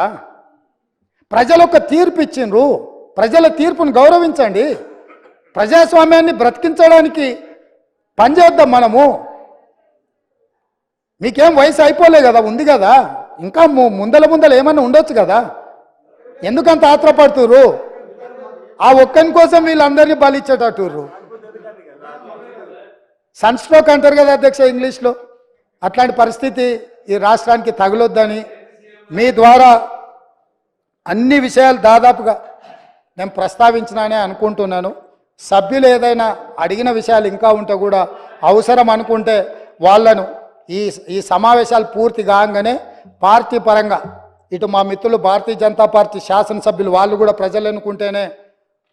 ప్రజలు ఒక తీర్పు ఇచ్చిండ్రు, ప్రజల తీర్పును గౌరవించండి. ప్రజాస్వామ్యాన్ని బ్రతికించడానికి పనిచేద్దాం మనము. మీకేం వయసు అయిపోలే కదా, ఉంది కదా, ఇంకా ముందల ఏమన్నా ఉండొచ్చు కదా, ఎందుకంత ఆత్రపడుతుర్రు? ఆ ఒక్కని కోసం వీళ్ళందరినీ బలిచ్చేటట్టుర్రు. సన్ స్ట్రోక్ అంటారు కదా అధ్యక్ష ఇంగ్లీష్లో, అట్లాంటి పరిస్థితి ఈ రాష్ట్రానికి తగలొద్దని మీ ద్వారా అన్ని విషయాలు దాదాపుగా నేను ప్రస్తావించినానే అనుకుంటున్నాను. సభ్యులు ఏదైనా అడిగిన విషయాలు ఇంకా ఉంటే కూడా అవసరం అనుకుంటే వాళ్ళను ఈ సమావేశాలు పూర్తి కాగానే పార్టీ పరంగా ఇటు మా మిత్రులు భారతీయ జనతా పార్టీ శాసనసభ్యులు వాళ్ళు కూడా ప్రజలు ఎన్నుకుంటేనే,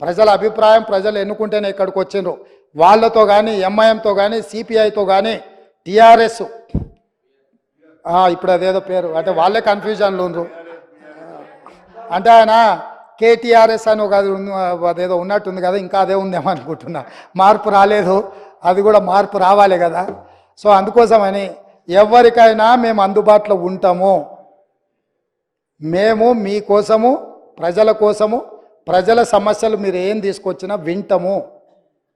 ప్రజల అభిప్రాయం ప్రజలు ఎన్నుకుంటేనే ఇక్కడికి వచ్చిండ్రు. వాళ్ళతో కానీ ఎంఐఎంతో కానీ సిపిఐతో కానీ టిఆర్ఎస్ ఇప్పుడు అదేదో పేరు అంటే వాళ్ళే కన్ఫ్యూజన్లు ఉండ్రు. అంటే ఆయన కేటీఆర్ఎస్ అని ఒక అదేదో ఉన్నట్టుంది కదా, ఇంకా అదే ఉందేమో అనుకుంటున్నా. మార్పు రాలేదు, అది కూడా మార్పు రావాలి కదా. సో అందుకోసమని ఎవరికైనా మేము అందుబాటులో ఉంటాము. మేము మీకోసము, ప్రజల కోసము, ప్రజల సమస్యలు మీరు ఏం తీసుకొచ్చినా వింటాము.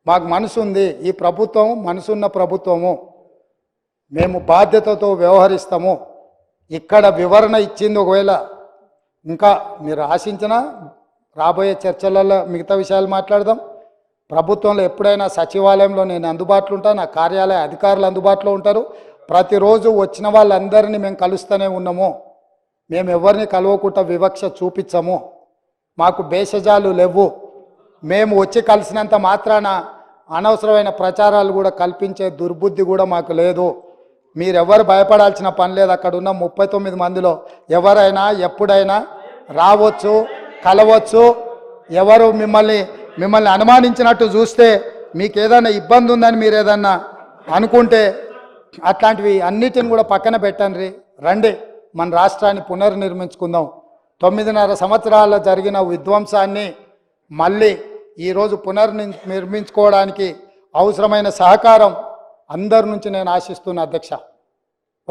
మాకు మనసు ఉంది, ఈ ప్రభుత్వం మనసున్న ప్రభుత్వము, మేము బాధ్యతతో వ్యవహరిస్తాము. ఇక్కడ వివరణ ఇచ్చింది ఒకవేళ ఇంకా మీరు ఆశించినా రాబోయే చర్చలలో మిగతా విషయాలు మాట్లాడదాం. ప్రభుత్వంలో ఎప్పుడైనా సచివాలయంలో నేను అందుబాటులో ఉంటాను, నా కార్యాలయ అధికారులు అందుబాటులో ఉంటారు. ప్రతిరోజు వచ్చిన వాళ్ళందరినీ మేము కలుస్తూనే ఉన్నాము. మేము ఎవరిని కలవకుండా వివక్ష చూపించము. మాకు భేషజాలు లేవు. మేము వచ్చి కలిసినంత మాత్రాన అనవసరమైన ప్రచారాలు కూడా కల్పించే దుర్బుద్ధి కూడా మాకు లేదు. మీరెవరు భయపడాల్సిన పని లేదు. అక్కడ ఉన్న 39 మందిలో ఎవరైనా ఎప్పుడైనా రావచ్చు, కలవచ్చు. ఎవరు మిమ్మల్ని అనుమానించినట్టు చూస్తే, మీకు ఏదైనా ఇబ్బంది ఉందని మీరు ఏదన్నా అనుకుంటే అట్లాంటివి అన్నిటిని కూడా పక్కన పెట్టండి. రండి, మన రాష్ట్రాన్ని పునర్నిర్మించుకుందాం. 9.5 సంవత్సరాల జరిగిన విధ్వంసాన్ని మళ్ళీ ఈరోజు పునర్నిర్మించుకోవడానికి అవసరమైన సహకారం అందరి నుంచి నేను ఆశిస్తున్నా అధ్యక్ష.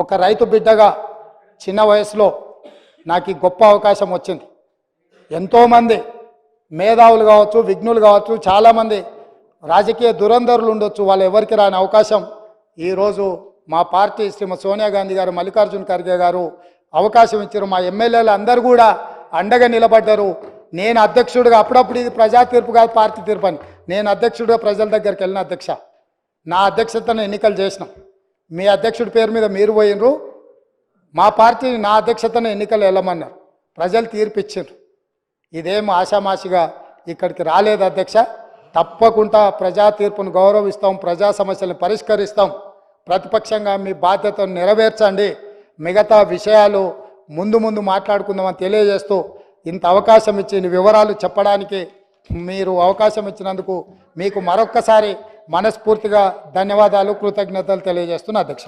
ఒక రైతు బిడ్డగా చిన్న వయసులో నాకు ఈ గొప్ప అవకాశం వచ్చింది. ఎంతోమంది మేధావులు కావచ్చు, విఘ్నులు కావచ్చు, చాలామంది రాజకీయ దురంధరులు ఉండొచ్చు, వాళ్ళు ఎవరికి రాని అవకాశం ఈరోజు మా పార్టీ శ్రీమతి సోనియా గాంధీ గారు, మల్లికార్జున ఖర్గే గారు అవకాశం ఇచ్చారు. మా ఎమ్మెల్యేలు అందరూ కూడా అండగా నిలబడ్డారు. నేను అధ్యక్షుడిగా, అప్పుడప్పుడు ఇది ప్రజా తీర్పు కాదు పార్టీ తీర్పు అని, నేను అధ్యక్షుడిగా ప్రజల దగ్గరికి వెళ్ళిన అధ్యక్ష. నా అధ్యక్షతను ఎన్నికలు చేసినాం. మీ అధ్యక్షుడి పేరు మీద మీరు పోయినరు, మా పార్టీని నా అధ్యక్షతను ఎన్నికలు వెళ్ళమన్నారు. ప్రజలు తీర్పు ఇచ్చిండ్రు. ఇదేం ఆషామాషిగా ఇక్కడికి రాలేదు అధ్యక్ష. తప్పకుండా ప్రజా తీర్పును గౌరవిస్తాం, ప్రజా సమస్యలను పరిష్కరిస్తాం. ప్రతిపక్షంగా మీ బాధ్యతను నెరవేర్చండి. మిగతా విషయాలు ముందు మాట్లాడుకుందామని తెలియజేస్తూ ఇంత అవకాశం ఇచ్చి వివరాలు చెప్పడానికి మీరు అవకాశం ఇచ్చినందుకు మీకు మరొక్కసారి మనస్ఫూర్తిగా ధన్యవాదాలు, కృతజ్ఞతలు తెలియజేస్తున్నా అధ్యక్ష.